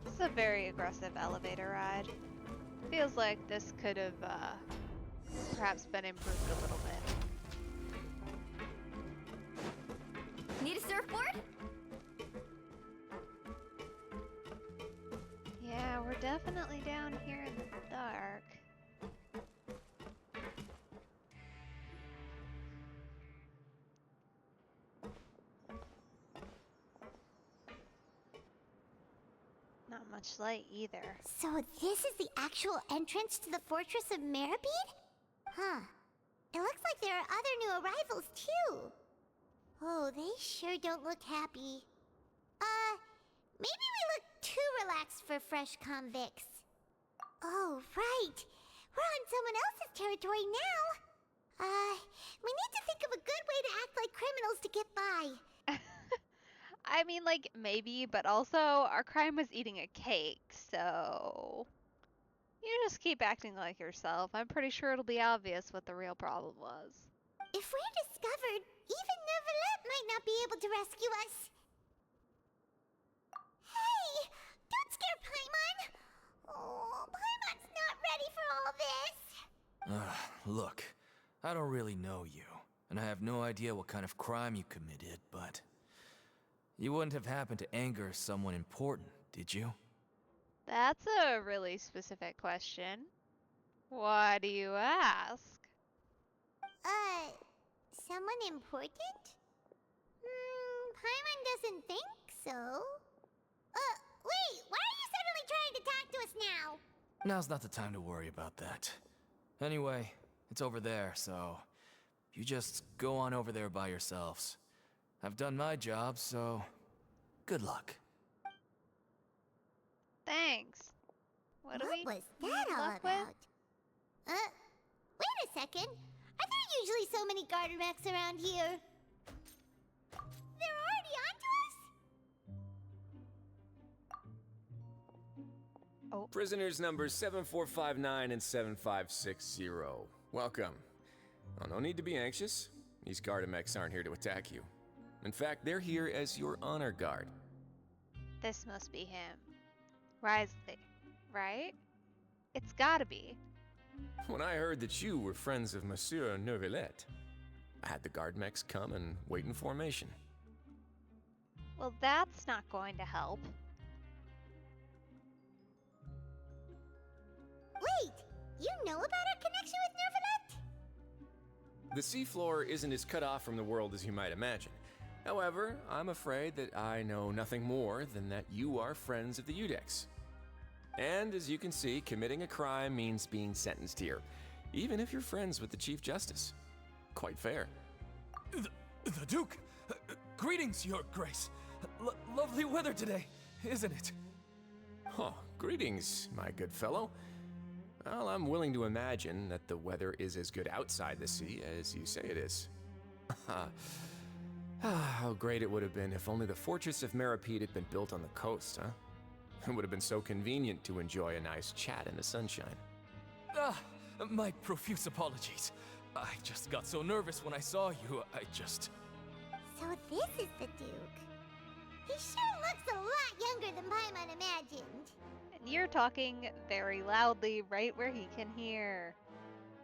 This is a very aggressive elevator ride. Feels like this could have perhaps been improved a little bit. Need a surfboard? Yeah, we're definitely down here in the dark. Not much light either. So this is the actual entrance to the Fortress of Meribed? Huh. It looks like there are other new arrivals too. Oh, they sure don't look happy. Maybe we look too relaxed for fresh convicts. Oh, right. We're on someone else's territory now. We need to think of a good way to act like criminals to get by. I mean, like, maybe, but also, our crime was eating a cake, so... You just keep acting like yourself. I'm pretty sure it'll be obvious what the real problem was. If we're discovered, even Neuvillette might not be able to rescue us. Hey! Don't scare Paimon! Oh, Paimon's not ready for all this! Look, I don't really know you, and I have no idea what kind of crime you committed, but... You wouldn't have happened to anger someone important, did you? That's a really specific question. Why do you ask? Someone important? Paimon doesn't think so. Wait, why are you suddenly trying to talk to us now? Now's not the time to worry about that. Anyway, it's over there, so... You just go on over there by yourselves. I've done my job, so... Good luck. Thanks. What was that all luck about? Wait a second. Are there usually so many Gardermechs around here? They're already onto us? Oh. Prisoners numbers 7459 and 7560. Welcome. Oh, no need to be anxious. These Gardermechs aren't here to attack you. In fact, they're here as your honor guard. This must be him. Risley, right? It's gotta be. When I heard that you were friends of Monsieur Neuvillette, I had the Guardmechs come and wait in formation. Well, that's not going to help. Wait! You know about our connection with Neuvillette? The seafloor isn't as cut off from the world as you might imagine. However, I'm afraid that I know nothing more than that you are friends of the Udex. And as you can see, committing a crime means being sentenced here, even if you're friends with the Chief Justice. Quite fair. The Duke! Greetings, Your Grace! Lovely weather today, isn't it? Oh, greetings, my good fellow. Well, I'm willing to imagine that the weather is as good outside the sea as you say it is. How great it would have been if only the Fortress of Meripede had been built on the coast, huh? It would have been so convenient to enjoy a nice chat in the sunshine. My profuse apologies. I just got so nervous when I saw you, So this is the Duke. He sure looks a lot younger than Paimon imagined. And you're talking very loudly right where he can hear.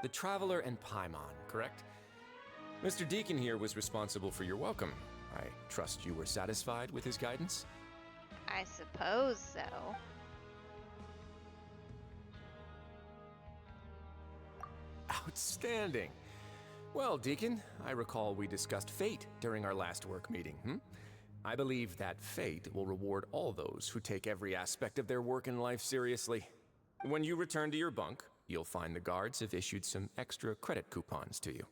The Traveler and Paimon, correct? Mr. Deacon here was responsible for your welcome. I trust you were satisfied with his guidance? I suppose so. Outstanding. Well, Deacon, I recall we discussed fate during our last work meeting, I believe that fate will reward all those who take every aspect of their work in life seriously. When you return to your bunk, you'll find the guards have issued some extra credit coupons to you.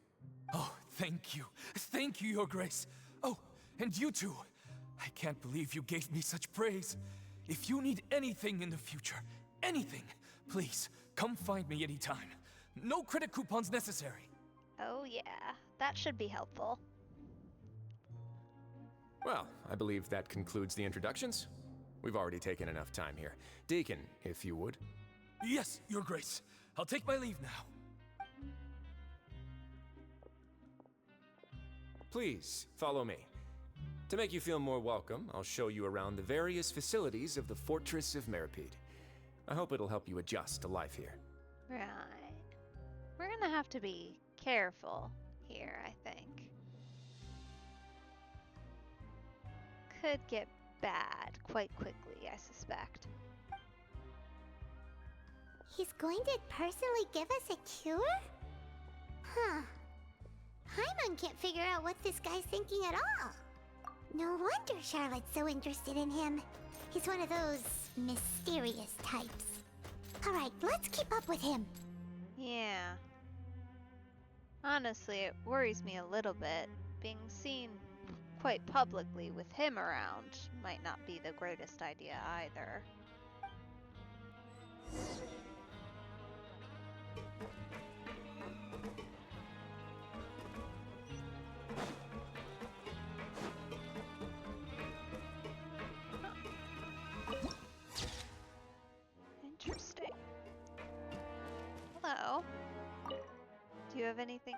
Oh, thank you. Thank you, Your Grace. Oh, and you too. I can't believe you gave me such praise. If you need anything in the future, anything, please, come find me anytime. No credit coupons necessary. Oh yeah, that should be helpful. Well, I believe that concludes the introductions. We've already taken enough time here. Deacon, if you would. Yes, Your Grace. I'll take my leave now. Please, follow me. To make you feel more welcome, I'll show you around the various facilities of the Fortress of Meripede. I hope it'll help you adjust to life here. Right. We're gonna have to be careful here, I think. Could get bad quite quickly, I suspect. He's going to personally give us a cure? Huh. Paimon can't figure out what this guy's thinking at all. No wonder Charlotte's so interested in him. He's one of those mysterious types. Alright, let's keep up with him. Yeah. Honestly, it worries me a little bit. Being seen quite publicly with him around might not be the greatest idea either. Interesting. Hello. Do you have anything?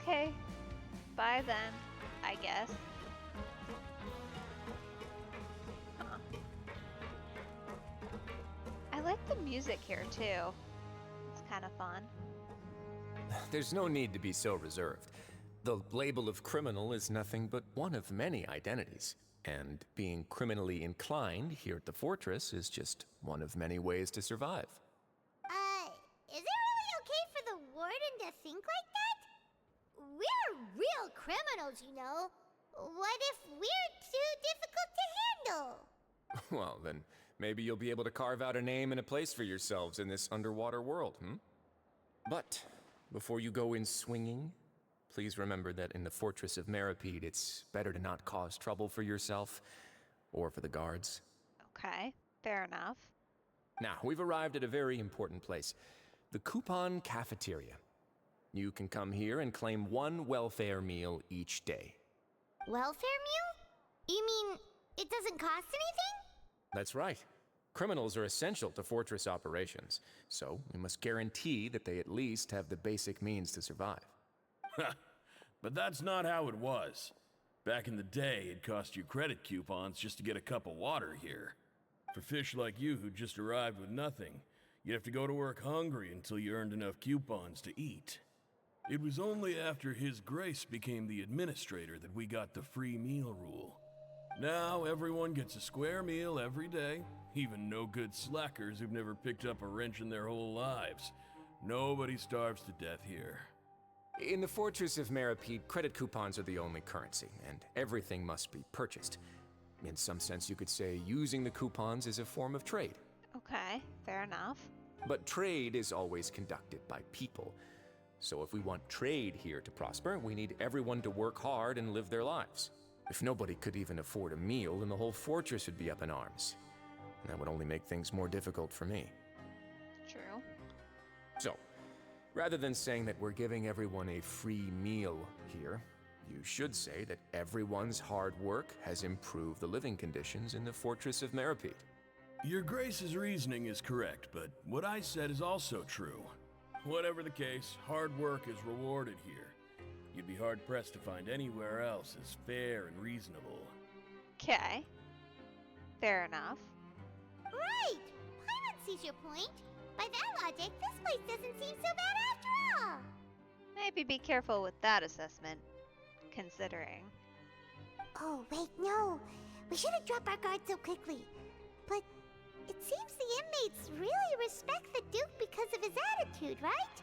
Okay. Bye then, I guess. Huh. I like the music here too. It's kind of fun. There's no need to be so reserved. The label of criminal is nothing but one of many identities. And being criminally inclined here at the fortress is just one of many ways to survive. Is it really okay for the warden to think like that? We're real criminals, you know. What if we're too difficult to handle? Well, then maybe you'll be able to carve out a name and a place for yourselves in this underwater world, But before you go in swinging, please remember that in the Fortress of Meripede, it's better to not cause trouble for yourself or for the guards. Okay, fair enough. Now, we've arrived at a very important place, the Coupon Cafeteria. You can come here and claim one welfare meal each day. Welfare meal? You mean it doesn't cost anything? That's right. Criminals are essential to fortress operations, so we must guarantee that they at least have the basic means to survive. But that's not how it was. Back in the day, it cost you credit coupons just to get a cup of water here. For fish like you who just arrived with nothing, you'd have to go to work hungry until you earned enough coupons to eat. It was only after His Grace became the administrator that we got the free meal rule. Now everyone gets a square meal every day, even no-good slackers who've never picked up a wrench in their whole lives. Nobody starves to death here. In the Fortress of Meripede, credit coupons are the only currency, and everything must be purchased. In some sense, you could say using the coupons is a form of trade. Okay, fair enough. But trade is always conducted by people. So if we want trade here to prosper, we need everyone to work hard and live their lives. If nobody could even afford a meal, then the whole fortress would be up in arms. And that would only make things more difficult for me. True. So, rather than saying that we're giving everyone a free meal here, you should say that everyone's hard work has improved the living conditions in the Fortress of Meripede. Your Grace's reasoning is correct, but what I said is also true. Whatever the case, hard work is rewarded here. You'd be hard-pressed to find anywhere else as fair and reasonable. Okay. Fair enough. Right! Paimon sees your point. By that logic, this place doesn't seem so bad after all. Maybe be careful with that assessment, considering. Oh, wait, no. We shouldn't drop our guard so quickly. But it seems the inmates really respect the Duke because of his attitude, right?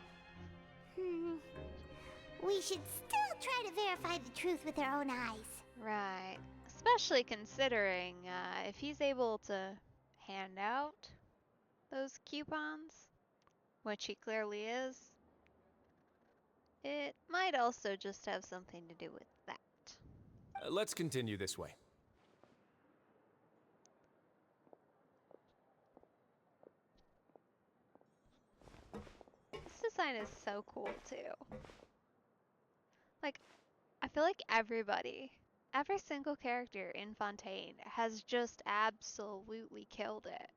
We should still try to verify the truth with our own eyes. Right. Especially considering if he's able to hand out those coupons, which he clearly is, it might also just have something to do with that. Let's continue this way. This design is so cool too. Like, I feel like every single character in Fontaine has just absolutely killed it.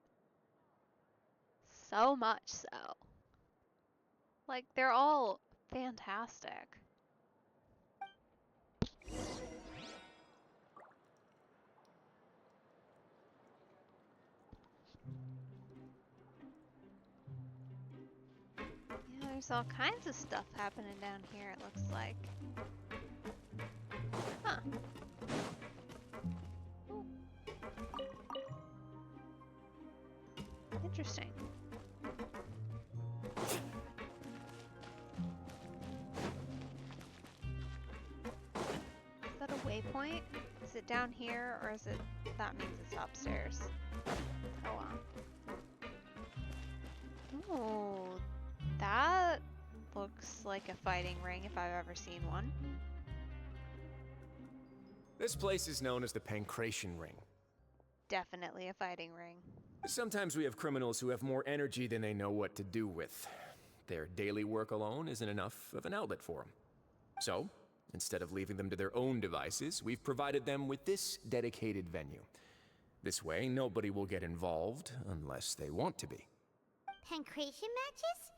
So much so. Like, they're all fantastic. Yeah, there's all kinds of stuff happening down here, it looks like. Huh. Ooh. Interesting. Is that a waypoint? Is it down here, or is it... that means it's upstairs? Oh wow. Ooh, that looks like a fighting ring if I've ever seen one. This place is known as the Pancration Ring. Definitely a fighting ring. Sometimes we have criminals who have more energy than they know what to do with. Their daily work alone isn't enough of an outlet for them. So, instead of leaving them to their own devices, we've provided them with this dedicated venue. This way, nobody will get involved unless they want to be. Pancration matches?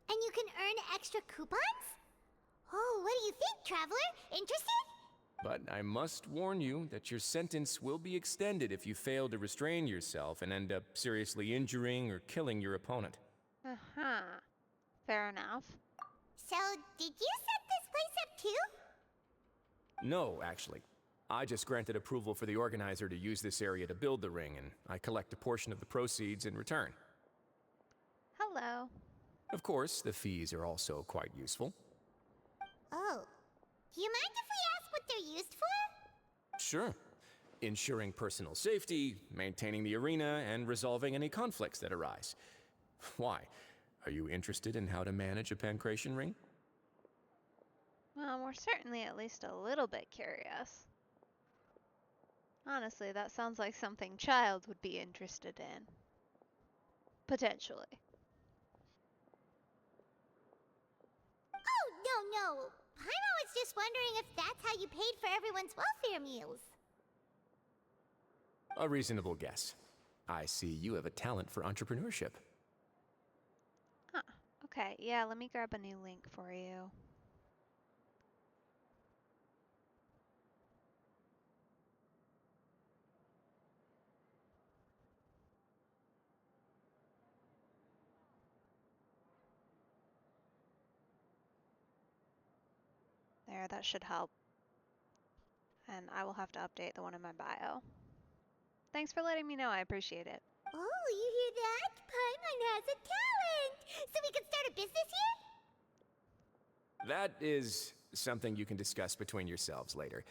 And you can earn extra coupons? Oh, what do you think, Traveler? Interested? But I must warn you that your sentence will be extended if you fail to restrain yourself and end up seriously injuring or killing your opponent. Uh-huh. Fair enough. So, did you set this place up too? No, actually. I just granted approval for the organizer to use this area to build the ring, and I collect a portion of the proceeds in return. Hello. Of course, the fees are also quite useful. Oh. Do you mind if we ask what they're used for? Sure. Ensuring personal safety, maintaining the arena, and resolving any conflicts that arise. Why? Are you interested in how to manage a pancration ring? Well, we're certainly at least a little bit curious. Honestly, that sounds like something Child would be interested in. Potentially. Oh, no. Paimon was just wondering if that's how you paid for everyone's welfare meals. A reasonable guess. I see you have a talent for entrepreneurship. Huh. Okay, yeah, let me grab a new link for you. There, that should help. And I will have to update the one in my bio. Thanks for letting me know, I appreciate it. Oh, you hear that? Paimon has a talent! So we can start a business here? That is something you can discuss between yourselves later.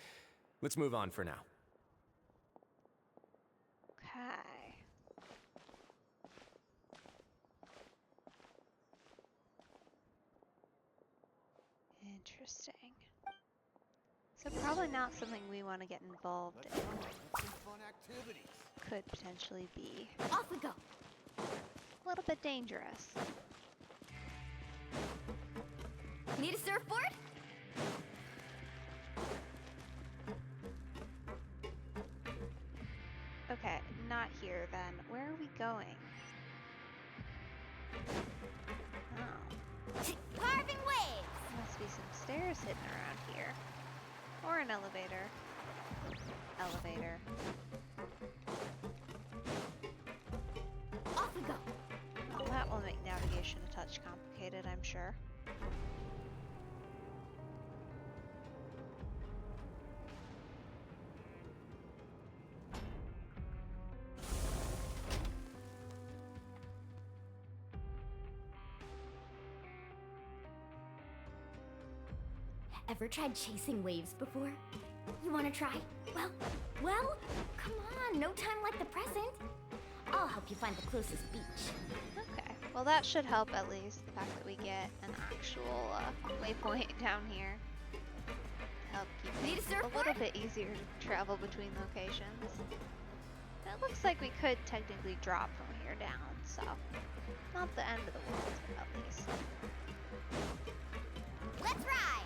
Let's move on for now. Okay. Interesting. So probably not something we want to get involved in. Some fun activities. Could potentially be Off we go. a little bit dangerous. Need a surfboard? Okay, not here then. Where are we going? Oh. Carving waves! Must be some stairs hidden around here. Or an elevator. Elevator. Off we go. Well, that will make navigation a touch complicated, I'm sure. Ever tried chasing waves before? You wanna try? Well, come on, no time like the present. I'll help you find the closest beach. Okay, well that should help at least, the fact that we get an actual waypoint down here. Help keep Need a it a surfboard? little bit easier to travel between locations. It looks like we could technically drop from here down, so not the end of the world, at least. Let's ride!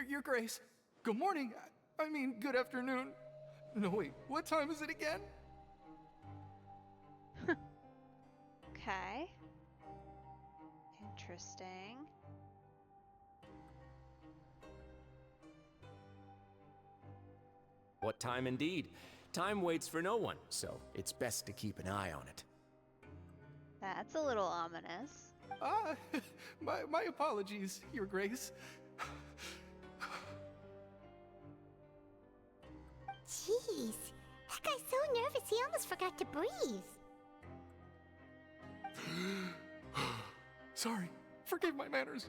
Your Grace. Good morning. I mean, good afternoon. No, wait, what time is it again? Okay. Interesting. What time indeed? Time waits for no one, so it's best to keep an eye on it. That's a little ominous. My apologies, Your Grace. Jeez, that guy's so nervous he almost forgot to breathe. Sorry, forgive my manners.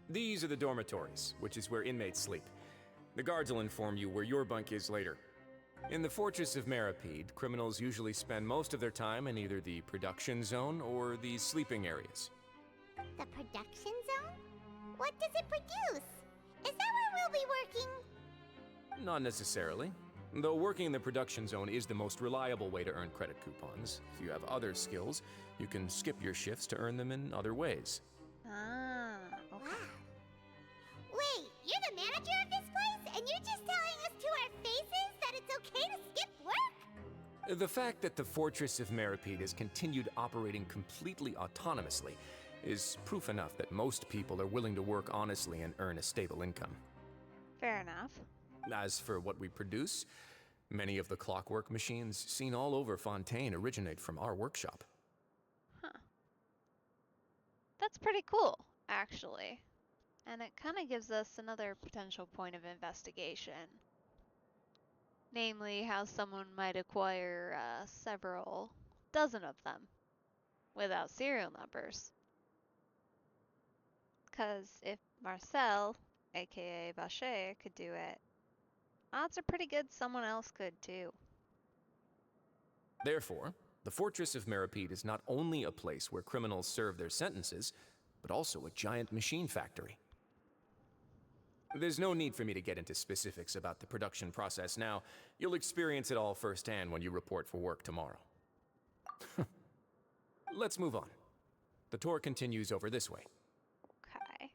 These are the dormitories, which is where inmates sleep. The guards will inform you where your bunk is later. In the Fortress of Meripede, criminals usually spend most of their time in either the production zone or the sleeping areas. The production zone? What does it produce? Is that where we'll be working? Not necessarily. Though working in the production zone is the most reliable way to earn credit coupons. If you have other skills, you can skip your shifts to earn them in other ways. Ah, okay. Wow. Wait, you're the manager of this place? And you're just telling us to our faces that it's okay to skip work? The fact that the Fortress of Meripede has continued operating completely autonomously is proof enough that most people are willing to work honestly and earn a stable income. Fair enough. As for what we produce, many of the clockwork machines seen all over Fontaine originate from our workshop. Huh. That's pretty cool, actually. And it kind of gives us another potential point of investigation. Namely, how someone might acquire several dozen of them without serial numbers. Because if Marcel, aka Vacher, could do it, odds are pretty good someone else could too. Therefore, the Fortress of Meripede is not only a place where criminals serve their sentences, but also a giant machine factory. There's no need for me to get into specifics about the production process now. You'll experience it all firsthand when you report for work tomorrow. Let's move on. The tour continues over this way. Okay.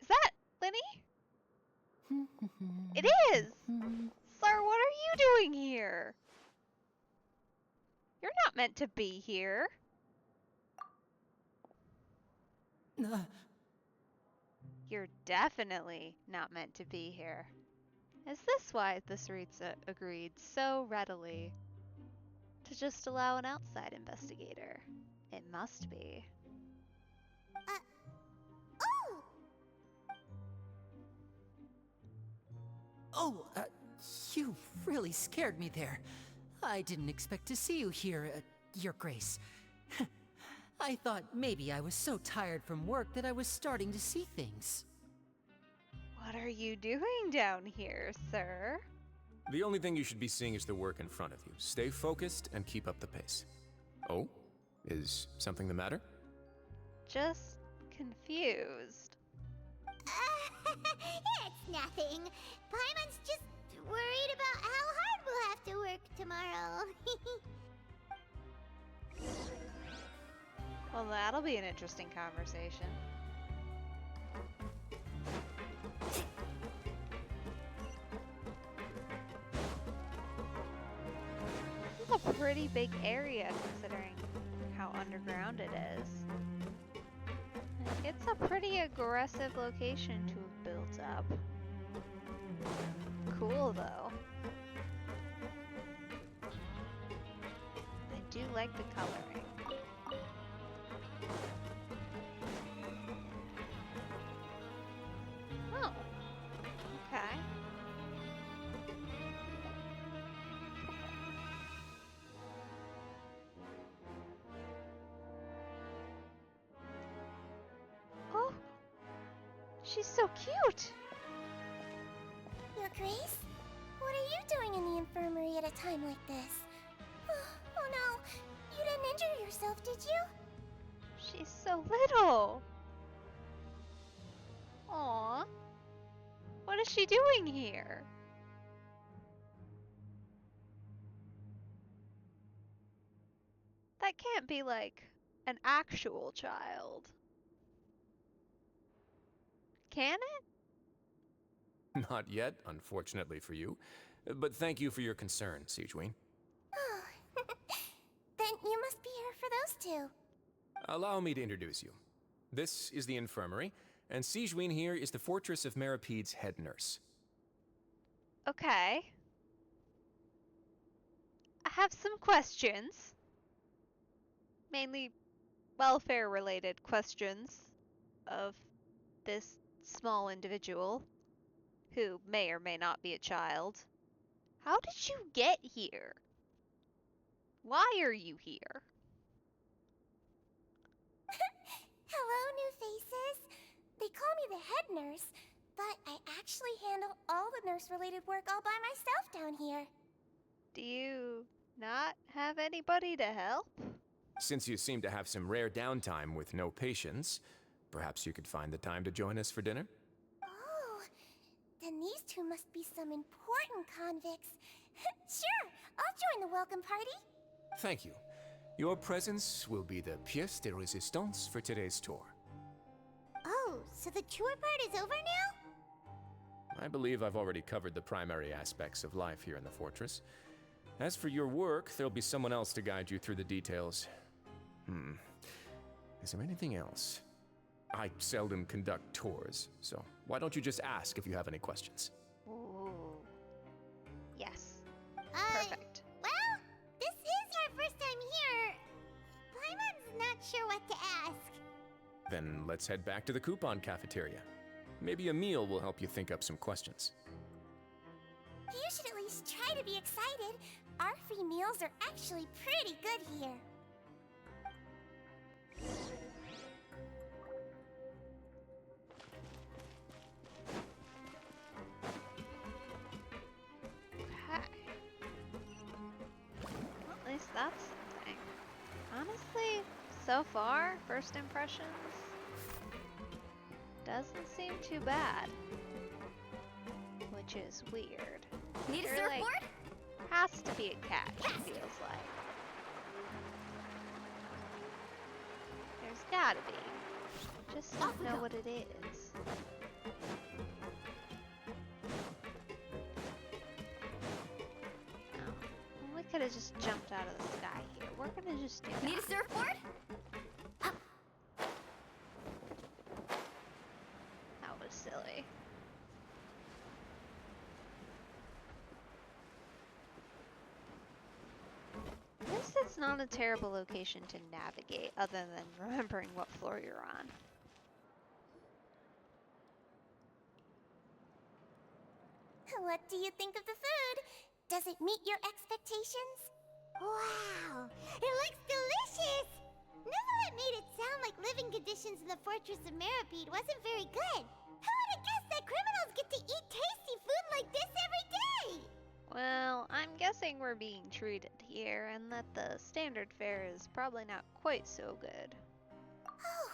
Is that Lyney? It is! Sir, what are you doing here? You're not meant to be here. You're definitely not meant to be here. Is this why the Saritsa agreed so readily to just allow an outside investigator? It must be. Oh, you really scared me there. I didn't expect to see you here, Your Grace. I thought maybe I was so tired from work that I was starting to see things. What are you doing down here, sir? The only thing you should be seeing is the work in front of you. Stay focused and keep up the pace. Oh? Is something the matter? Just confused. It's nothing. Paimon's just worried about how hard we'll have to work tomorrow. Well, that'll be an interesting conversation. This is a pretty big area considering how underground it is. It's a pretty aggressive location to have built up. Cool though. I do like the coloring. Oh, okay. Oh, she's so cute. Your Grace? What are you doing in the infirmary at a time like this? Oh no, you didn't injure yourself, did you? She's so little. Aw. What is she doing here? That can't be like an actual child. Can it? Not yet, unfortunately for you. But thank you for your concern, Sigewinne. Then you must be here for those two. Allow me to introduce you. This is the infirmary, and Sigewinne here is the Fortress of Merapede's head nurse. Okay. I have some questions. Mainly welfare-related questions of this small individual, who may or may not be a child. How did you get here? Why are you here? Hello, new faces. They call me the head nurse, but I actually handle all the nurse-related work all by myself down here. Do you not have anybody to help? Since you seem to have some rare downtime with no patients, perhaps you could find the time to join us for dinner? Oh, then these two must be some important convicts. Sure, I'll join the welcome party. Thank you. Your presence will be the pièce de résistance for today's tour. Oh, so the tour part is over now? I believe I've already covered the primary aspects of life here in the fortress. As for your work, there'll be someone else to guide you through the details. Is there anything else? I seldom conduct tours, so why don't you just ask if you have any questions? Ooh. Yes. Perfect. Well, this is our first time here. Paimon's not sure what to ask. Then let's head back to the coupon cafeteria. Maybe a meal will help you think up some questions. You should at least try to be excited. Our free meals are actually pretty good here. Okay. Well, at least that's something. Honestly, so far, first impressions doesn't seem too bad. Which is weird. Need a There, surfboard? Like, has to be a catch, it feels like. There's gotta be. Just don't know what it is. Oh. Well, we could have just jumped out of the sky here. We're gonna just do that. Need a surfboard? That was silly. At least it's not a terrible location to navigate, other than remembering what floor you're on. What do you think of the food? Does it meet your expectations? Wow, it looks delicious! Neverlet made it sound like living conditions in the Fortress of Meripede wasn't very good. Who would have guessed that criminals get to eat tasty food like this every day! Well, I'm guessing we're being treated here, and that the standard fare is probably not quite so good. Oh,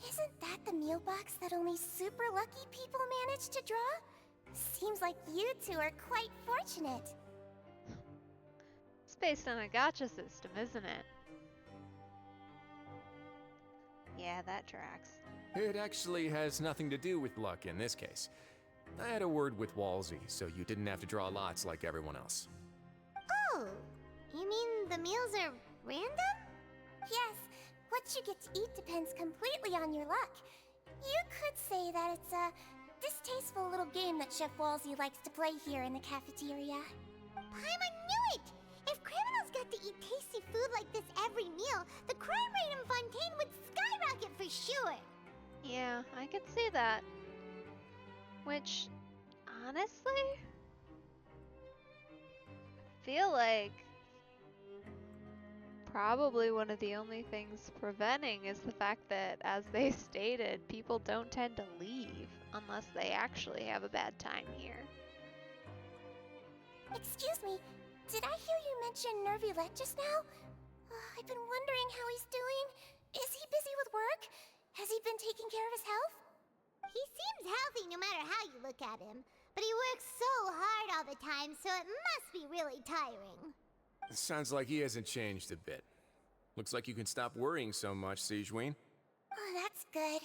isn't that the meal box that only super lucky people manage to draw? Seems like you two are quite fortunate. It's based on a gacha system, isn't it? Yeah, that tracks. It actually has nothing to do with luck in this case. I had a word with Walsey, so you didn't have to draw lots like everyone else. Oh, you mean the meals are random? Yes, what you get to eat depends completely on your luck. You could say that it's a distasteful little game that Chef Walsey likes to play here in the cafeteria. Paimon knew it! If criminals got to eat tasty food like this every meal, the crime rate in Fontaine would skyrocket for sure! Yeah, I could see that. Which, honestly, I feel like probably one of the only things preventing is the fact that, as they stated, people don't tend to leave unless they actually have a bad time here. Excuse me, did I hear you mention Nervulette just now? I've been wondering how he's doing. Is he busy with work? Has he been taking care of his health? He seems healthy no matter how you look at him, but he works so hard all the time, so it must be really tiring. Sounds like he hasn't changed a bit. Looks like you can stop worrying so much, Sigewinne. Oh, that's good.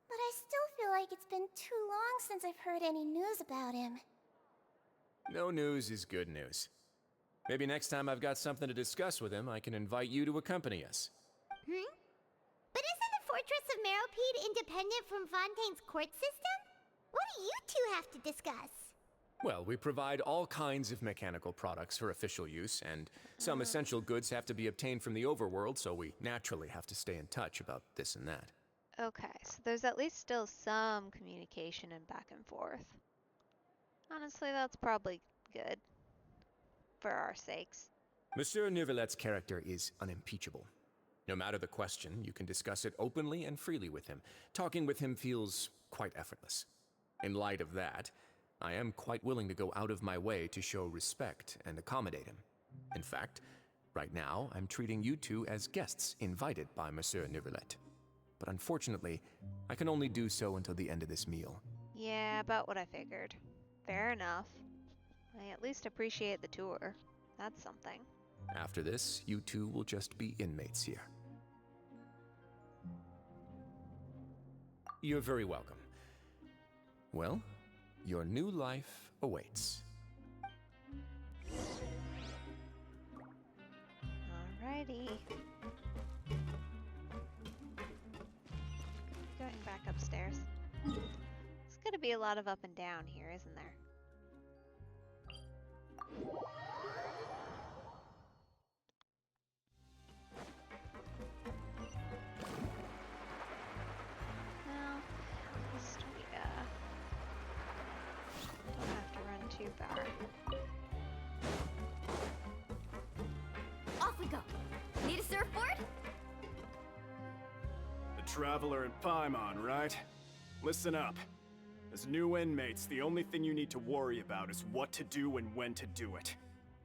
But I still feel like it's been too long since I've heard any news about him. No news is good news. Maybe next time I've got something to discuss with him, I can invite you to accompany us. But isn't the Fortress of Meropide independent from Fontaine's court system? What do you two have to discuss? Well, we provide all kinds of mechanical products for official use, and some essential goods have to be obtained from the overworld, so we naturally have to stay in touch about this and that. Okay, so there's at least still some communication and back and forth. Honestly, that's probably good. For our sakes. Monsieur Neuvillette's character is unimpeachable. No matter the question, you can discuss it openly and freely with him. Talking with him feels quite effortless. In light of that, I am quite willing to go out of my way to show respect and accommodate him. In fact, right now, I'm treating you two as guests invited by Monsieur Neuvillette. But unfortunately, I can only do so until the end of this meal. Yeah, about what I figured. Fair enough. I at least appreciate the tour. That's something. After this, you two will just be inmates here. You're very welcome. Well, your new life awaits. Alrighty. Going back upstairs. It's gonna be a lot of up and down here, isn't there? Well, at least we don't have to run too far. Off we go. Need a surfboard? The Traveler and Paimon, right? Listen up. As new inmates, the only thing you need to worry about is what to do and when to do it.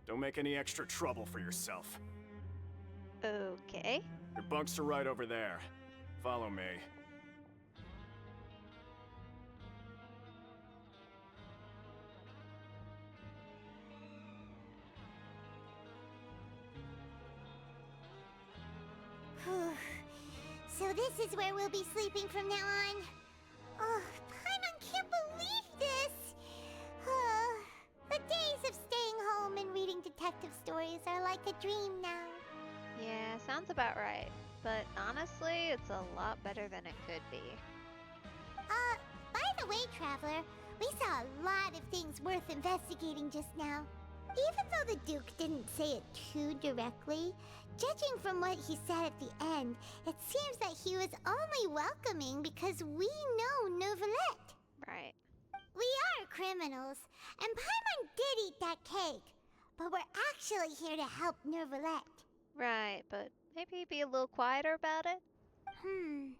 Don't make any extra trouble for yourself. Okay. Your bunks are right over there. Follow me. So this is where we'll be sleeping from now on. Oh, Paimon can't believe this! The days of staying home and reading detective stories are like a dream now. Yeah, sounds about right. But honestly, it's a lot better than it could be. By the way, Traveler, we saw a lot of things worth investigating just now. Even though the Duke didn't say it too directly, judging from what he said at the end, it seems that he was only welcoming because we know Neuvillette. Right. We are criminals, and Paimon did eat that cake, but we're actually here to help Neuvillette. Right, but maybe be a little quieter about it? Is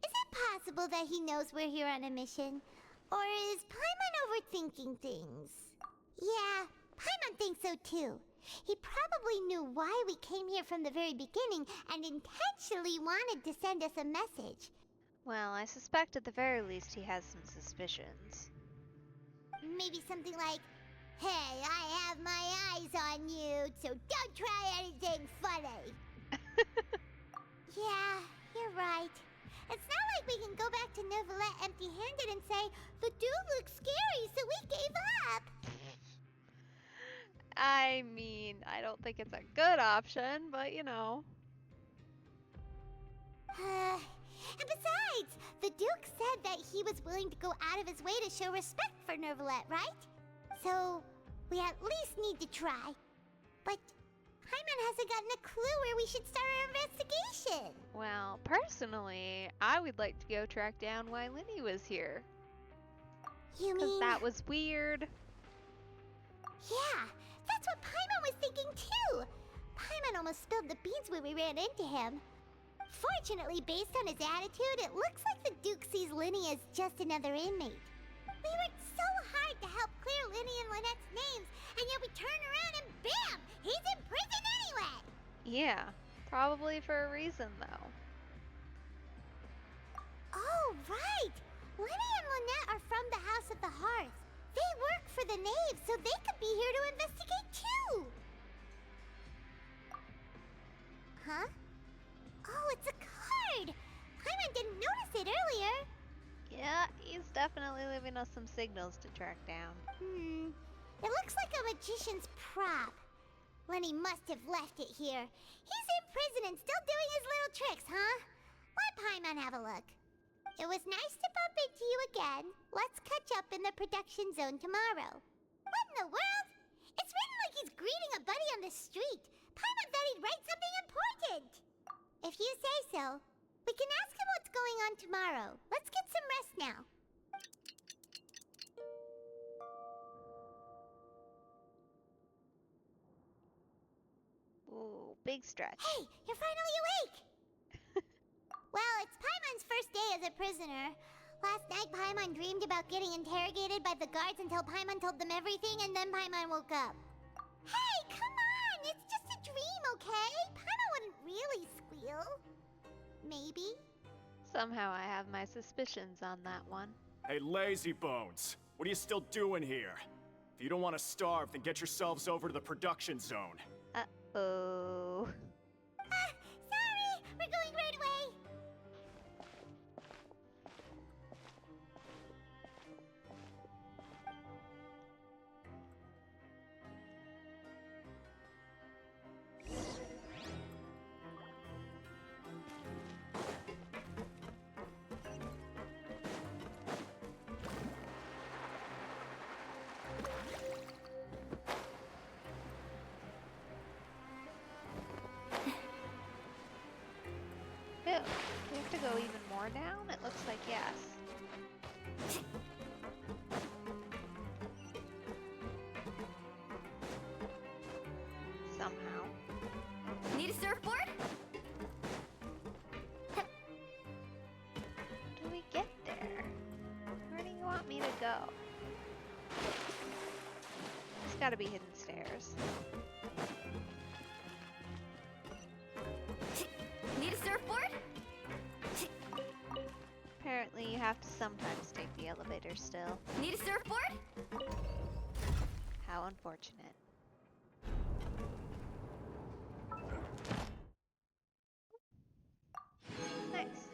it possible that he knows we're here on a mission? Or is Paimon overthinking things? Yeah, Paimon thinks so too. He probably knew why we came here from the very beginning and intentionally wanted to send us a message. Well, I suspect at the very least he has some suspicions. Maybe something like, "Hey, I have my eyes on you, so don't try anything funny." Yeah, you're right. It's not like we can go back to Neuvillette empty-handed and say, "The dude looks scary, so we gave up." I mean, I don't think it's a good option, but you know. And besides, the Duke said that he was willing to go out of his way to show respect for Neuvillette, right? So, we at least need to try. But Paimon hasn't gotten a clue where we should start our investigation. Well, personally, I would like to go track down why Lyney was here. You mean... 'Cause that was weird. Yeah, that's what Paimon was thinking too. Paimon almost spilled the beans when we ran into him. Fortunately, based on his attitude, it looks like the Duke sees Lyney as just another inmate. We worked so hard to help clear Lyney and Lynette's names, and yet we turn around and bam! He's in prison anyway! Yeah, probably for a reason though. Oh, right! Lyney and Lynette are from the House of the Hearth. They work for the Knave, so they could be here to investigate too! Huh? Oh, it's a card! Paimon didn't notice it earlier. Yeah, he's definitely leaving us some signals to track down. It looks like a magician's prop. Lyney must have left it here. He's in prison and still doing his little tricks, huh? Let Paimon have a look. It was nice to bump into you again. Let's catch up in the production zone tomorrow. What in the world? It's written like he's greeting a buddy on the street. Paimon thought he'd write something important. If you say so, we can ask him what's going on tomorrow. Let's get some rest now. Ooh, big stretch. Hey, you're finally awake! Well, it's Paimon's first day as a prisoner. Last night, Paimon dreamed about getting interrogated by the guards until Paimon told them everything, and then Paimon woke up. Hey, come on! It's just a dream, okay? Paimon wouldn't really squeal. Maybe? Somehow I have my suspicions on that one. Hey, lazy bones. What are you still doing here? If you don't want to starve, then get yourselves over to the production zone. Uh-oh. Sorry! We're going right away! Ew, we have to go even more down? It looks like yes. Somehow. Need a surfboard? How do we get there? Where do you want me to go? There's gotta be hidden stairs. Need a surfboard? Apparently you have to sometimes take the elevator still. Need a surfboard? How unfortunate. Nice.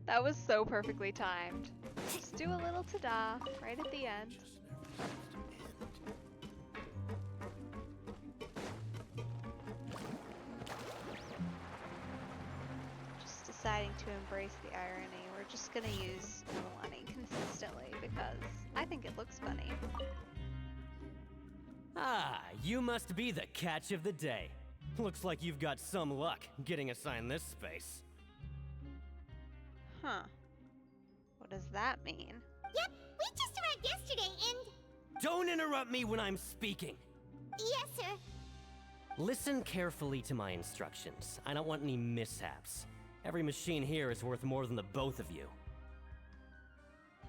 That was so perfectly timed. Just do a little ta-da right at the end. Just deciding to embrace the irony. We're just gonna use Milani consistently because I think it looks funny. Ah, you must be the catch of the day. Looks like you've got some luck getting assigned this space. Huh. What does that mean? Yep, we just arrived yesterday and... Don't interrupt me when I'm speaking! Yes, sir. Listen carefully to my instructions. I don't want any mishaps. Every machine here is worth more than the both of you.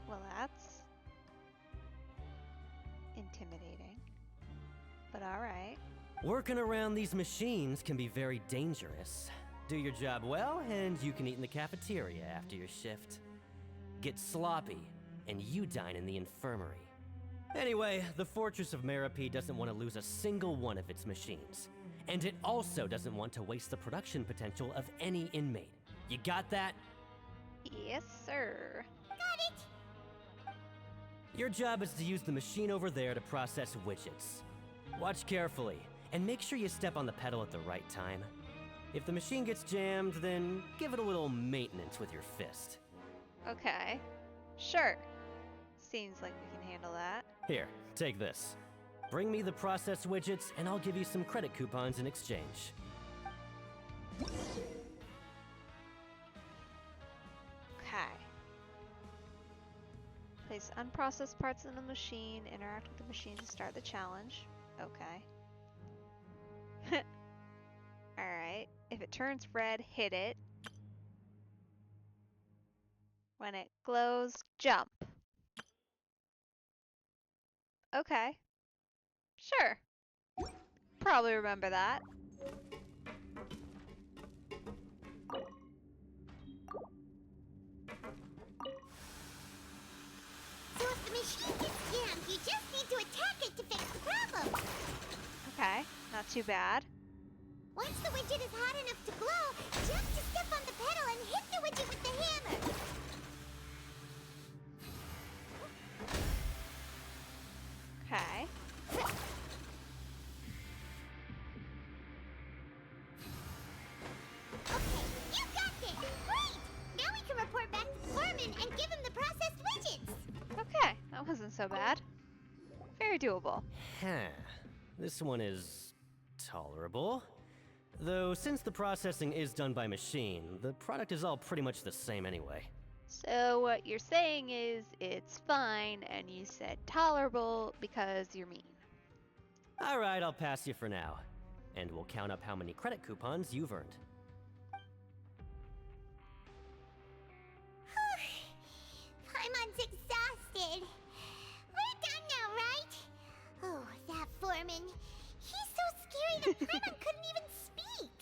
Well, that's intimidating. But alright. Working around these machines can be very dangerous. Do your job well, and you can eat in the cafeteria after your shift. Get sloppy, and you dine in the infirmary. Anyway, the Fortress of Meropide doesn't want to lose a single one of its machines. And it also doesn't want to waste the production potential of any inmate. You got that? Yes, sir. Got it. Your job is to use the machine over there to process widgets. Watch carefully, and make sure you step on the pedal at the right time. If the machine gets jammed, then give it a little maintenance with your fist. Okay. Sure. Seems like we can handle that. Here, take this. Bring me the processed widgets, and I'll give you some credit coupons in exchange. Okay. Place unprocessed parts in the machine, interact with the machine to start the challenge. Okay. Alright. If it turns red, hit it. When it glows, jump. Okay. Sure. Probably remember that. So if the machine gets jammed, you just need to attack it to fix the problem. Okay, not too bad. Once the widget is hot enough to glow, jump to step on the pedal and hit the widget with the hammer. Okay. Okay, you got this! Great! Now we can report back to the foreman and give him the processed widgets! Okay, that wasn't so bad. Very doable. Huh. This one is tolerable. Though, since the processing is done by machine, the product is all pretty much the same anyway. So what you're saying is it's fine, and you said tolerable because you're mean. Alright, I'll pass you for now. And we'll count up how many credit coupons you've earned. Paimon's exhausted. We're done now, right? Oh, that foreman. He's so scary that Paimon couldn't even speak.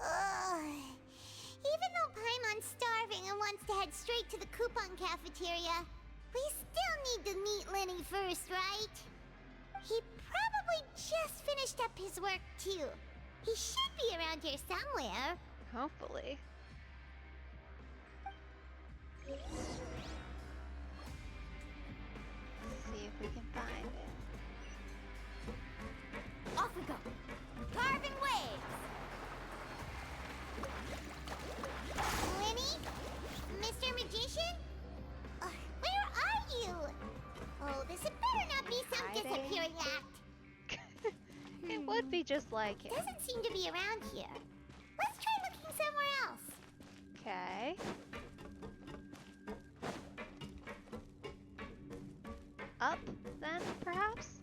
Ugh. Even though Paimon's starving and wants to head straight to the coupon cafeteria, we still need to meet Lyney first, right? He probably just finished up his work, too. He should be around here somewhere. Hopefully. Let's see if we can find it. Off we go. Carving waves. Lyney? Mr. Magician? Where are you? Oh, this had better not be some Hiding. disappearing act. It would be just like it. Doesn't seem to be around here. Let's try looking somewhere else. Okay. Up, then, perhaps?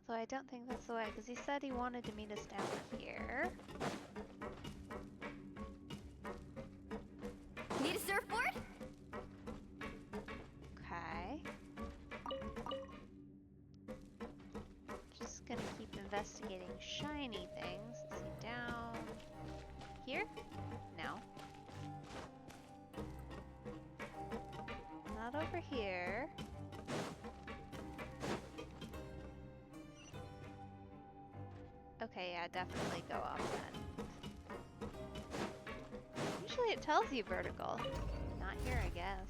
Although I don't think that's the way, because he said he wanted to meet us down here. Need a surfboard? Okay. Just gonna keep investigating shiny things. Let's see, down here? No. Not over here. Okay, yeah, definitely go up then. Usually it tells you vertical. Not here, I guess.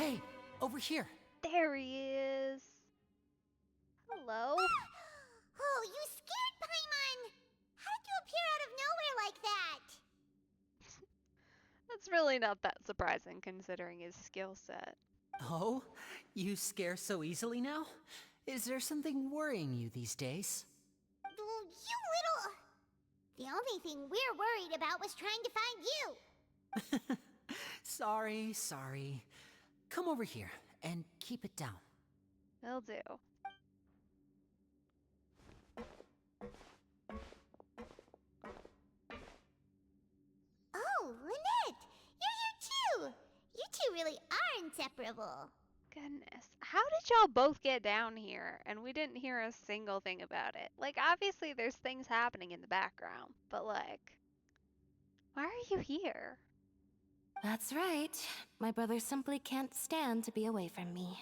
Hey, over here. There he is. Hello. Oh, you scared Paimon! How did you appear out of nowhere like that? That's really not that surprising considering his skill set. Oh, you scare so easily now? Is there something worrying you these days? Oh, you little... The only thing we're worried about was trying to find you. Sorry. Come over here and keep it down. Will do. Oh, Lynette! You're here too! You two really are inseparable. Goodness. How did y'all both get down here and we didn't hear a single thing about it? Like, obviously there's things happening in the background, but like, why are you here? That's right. My brother simply can't stand to be away from me.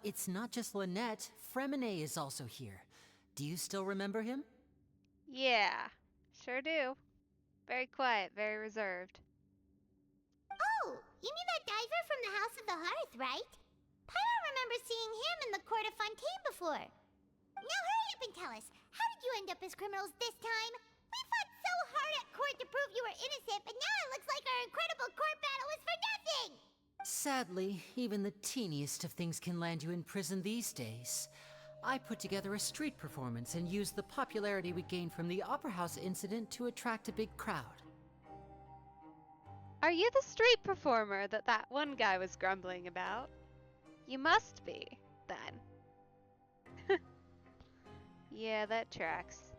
It's not just Lynette. Fremine is also here. Do you still remember him? Yeah, sure do. Very quiet, very reserved. Oh, you mean that diver from the House of the Hearth, right? Paimon remembers seeing him in the court of Fontaine before. Now hurry up and tell us, how did you end up as criminals this time? We fought so hard at court to prove you were innocent, but now it looks like our incredible court battle was for nothing! Sadly, even the teeniest of things can land you in prison these days. I put together a street performance and used the popularity we gained from the Opera House incident to attract a big crowd. Are you the street performer that one guy was grumbling about? You must be, then. Yeah, that tracks.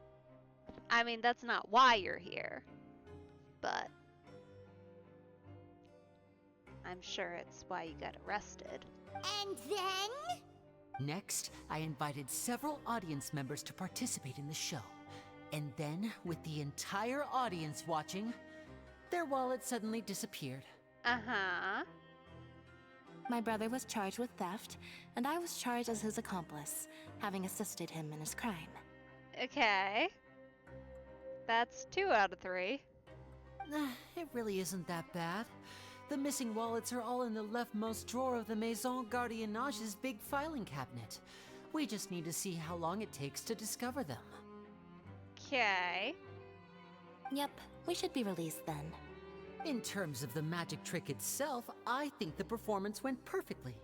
I mean, that's not why you're here, but I'm sure it's why you got arrested. And then? Next, I invited several audience members to participate in the show. And then, with the entire audience watching, their wallet suddenly disappeared. Uh-huh. My brother was charged with theft, and I was charged as his accomplice, having assisted him in his crime. Okay. That's 2 out of 3. It really isn't that bad. The missing wallets are all in the leftmost drawer of the Maison Gardiennage's big filing cabinet. We just need to see how long it takes to discover them. Okay. Yep, we should be released then. In terms of the magic trick itself, I think the performance went perfectly.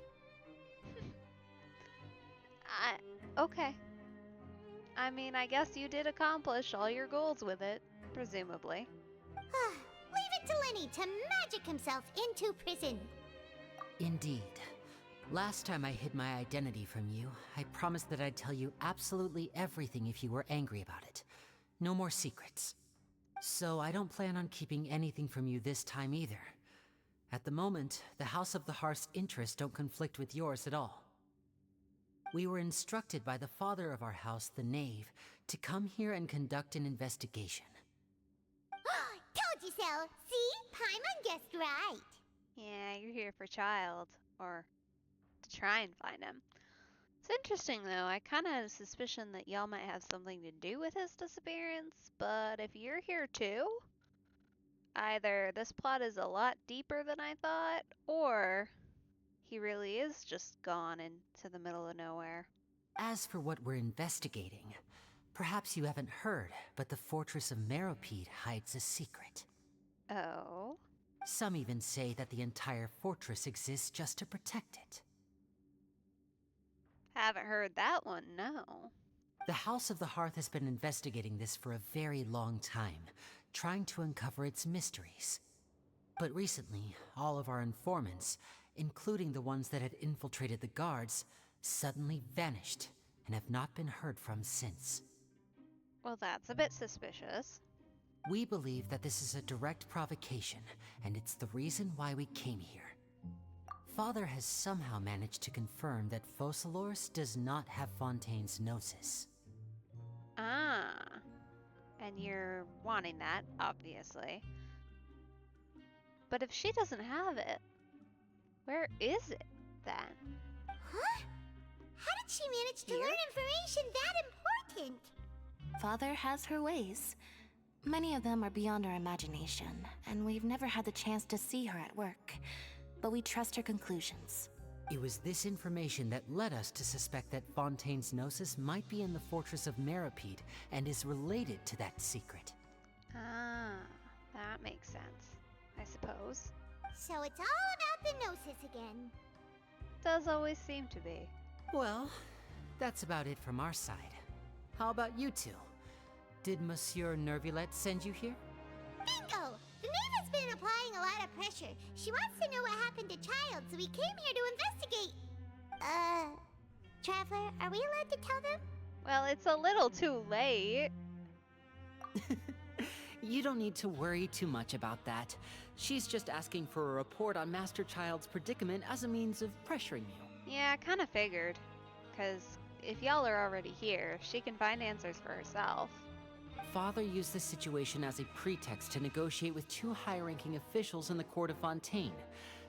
Okay. I mean, I guess you did accomplish all your goals with it, presumably. Leave it to Lyney to magic himself into prison. Indeed. Last time I hid my identity from you, I promised that I'd tell you absolutely everything if you were angry about it. No more secrets. So I don't plan on keeping anything from you this time either. At the moment, the House of the Hearth's interests don't conflict with yours at all. We were instructed by the father of our house, the Knave, to come here and conduct an investigation. Told you so! See? Paimon guessed right. Yeah, you're here for Child, or to try and find him. It's interesting though, I kinda had a suspicion that y'all might have something to do with his disappearance, but if you're here too, either this plot is a lot deeper than I thought, or he really is just gone into the middle of nowhere. As for what we're investigating, perhaps you haven't heard, but the fortress of Meropide hides a secret. Oh? Some even say that the entire fortress exists just to protect it. Haven't heard that one, no. The House of the Hearth has been investigating this for a very long time, trying to uncover its mysteries. But recently, all of our informants, including the ones that had infiltrated the guards, suddenly vanished and have not been heard from since. Well, that's a bit suspicious. We believe that this is a direct provocation, and it's the reason why we came here. Father has somehow managed to confirm that Focalors does not have Fontaine's Gnosis. Ah. And you're wanting that, obviously. But if she doesn't have it, where is it, then? Huh? How did she manage to learn information that important? Father has her ways. Many of them are beyond our imagination, and we've never had the chance to see her at work. but we trust her conclusions. It was this information that led us to suspect that Fontaine's Gnosis might be in the fortress of Meripede and is related to that secret. Ah, that makes sense, I suppose. So it's all about the Gnosis again. Does always seem to be. Well, that's about it from our side. How about you two? Did Monsieur Nervulette send you here? Bingo! The maid has been applying a lot of pressure. She wants to know what happened to Child, so we came here to investigate. Traveler, are we allowed to tell them? Well, it's a little too late. You don't need to worry too much about that. She's just asking for a report on Master Child's predicament as a means of pressuring you. Yeah, I kind of figured. Because if y'all are already here, she can find answers for herself. Father used this situation as a pretext to negotiate with two high-ranking officials in the court of Fontaine.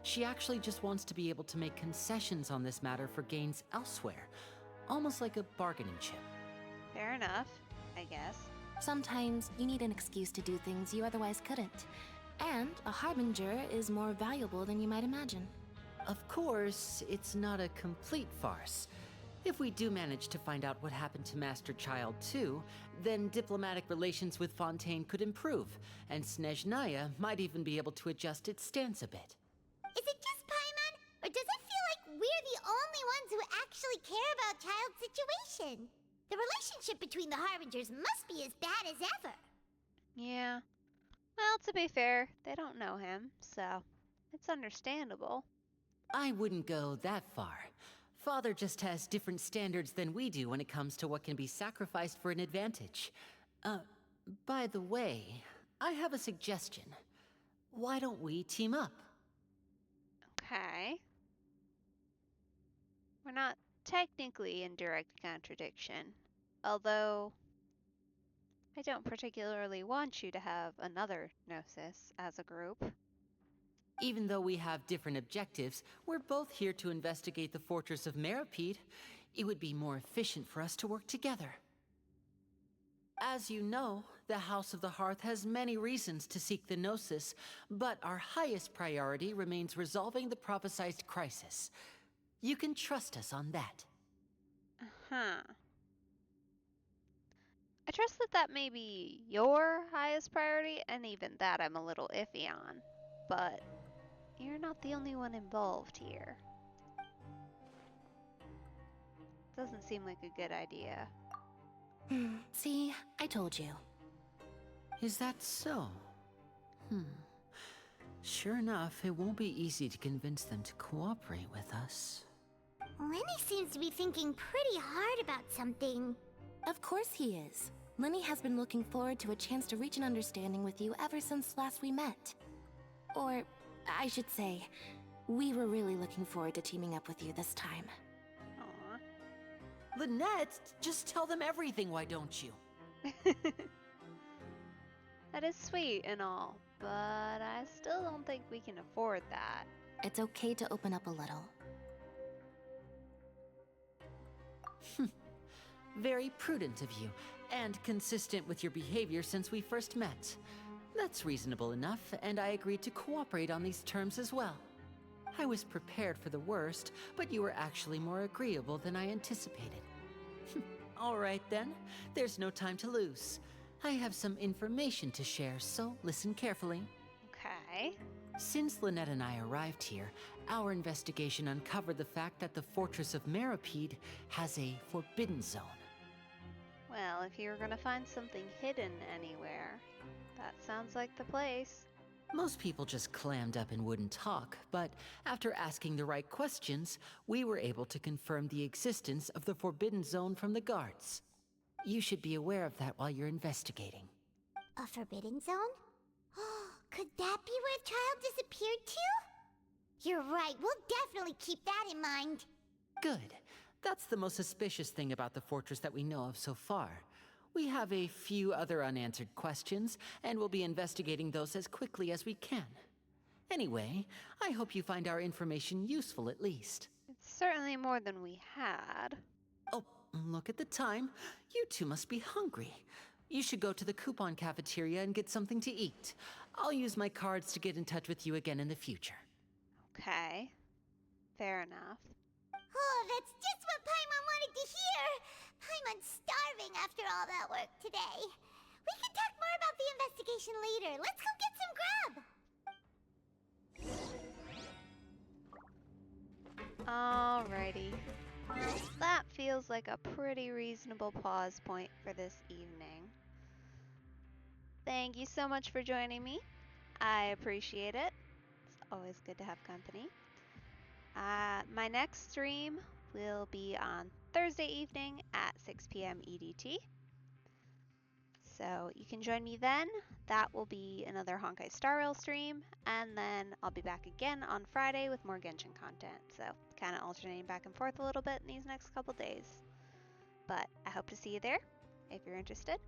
She actually just wants to be able to make concessions on this matter for gains elsewhere, almost like a bargaining chip. Fair enough, I guess. Sometimes you need an excuse to do things you otherwise couldn't. And a harbinger is more valuable than you might imagine. Of course, it's not a complete farce. If we do manage to find out what happened to Master Child too, then diplomatic relations with Fontaine could improve, and Snezhnaya might even be able to adjust its stance a bit. Is it just Paimon, or does it feel like we're the only ones who actually care about Child's situation? The relationship between the Harbingers must be as bad as ever. Yeah. Well, to be fair, they don't know him, so it's understandable. I wouldn't go that far. Father just has different standards than we do when it comes to what can be sacrificed for an advantage. By the way, I have a suggestion. Why don't we team up? Okay. We're not technically in direct contradiction, although I don't particularly want you to have another Gnosis as a group. Even though we have different objectives, we're both here to investigate the fortress of Meripede. It would be more efficient for us to work together. As you know, the House of the Hearth has many reasons to seek the Gnosis, but our highest priority remains resolving the prophesized crisis. You can trust us on that. Uh-huh. I trust that may be your highest priority, and even that I'm a little iffy on. But you're not the only one involved here. Doesn't seem like a good idea. See, I told you. Is that so? Sure enough, it won't be easy to convince them to cooperate with us. Lyney seems to be thinking pretty hard about something. Of course he is. Lyney has been looking forward to a chance to reach an understanding with you ever since last we met. Or, I should say, we were really looking forward to teaming up with you this time. Aw. Lynette, just tell them everything, why don't you? That is sweet and all, but I still don't think we can afford that. It's okay to open up a little. Very prudent of you, and consistent with your behavior since we first met. That's reasonable enough, and I agreed to cooperate on these terms as well. I was prepared for the worst, but you were actually more agreeable than I anticipated. All right then, there's no time to lose. I have some information to share, so listen carefully. Okay. Since Lynette and I arrived here, our investigation uncovered the fact that the fortress of Meripede has a forbidden zone. Well, if you were gonna find something hidden anywhere, that sounds like the place. Most people just clammed up and wouldn't talk, but after asking the right questions, we were able to confirm the existence of the forbidden zone from the guards. You should be aware of that while you're investigating. A forbidden zone? Could that be where Child disappeared to? You're right, we'll definitely keep that in mind. Good. That's the most suspicious thing about the fortress that we know of so far. We have a few other unanswered questions, and we'll be investigating those as quickly as we can. Anyway, I hope you find our information useful at least. It's certainly more than we had. Oh, look at the time. You two must be hungry. You should go to the coupon cafeteria and get something to eat. I'll use my cards to get in touch with you again in the future. Okay. Fair enough. Oh, that's just what Paimon wanted to hear! Paimon's starving after all that work today. We can talk more about the investigation later. Let's go get some grub! Alrighty. That feels like a pretty reasonable pause point for this evening. Thank you so much for joining me. I appreciate it. It's always good to have company. My next stream will be on Thursday evening at 6 p.m. EDT. So you can join me then. That will be another Honkai Star Rail stream, and then I'll be back again on Friday with more Genshin content. So kind of alternating back and forth a little bit in these next couple days. But I hope to see you there if you're interested.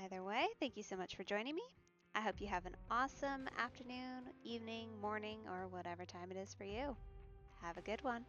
Either way, thank you so much for joining me. I hope you have an awesome afternoon, evening, morning, or whatever time it is for you. Have a good one.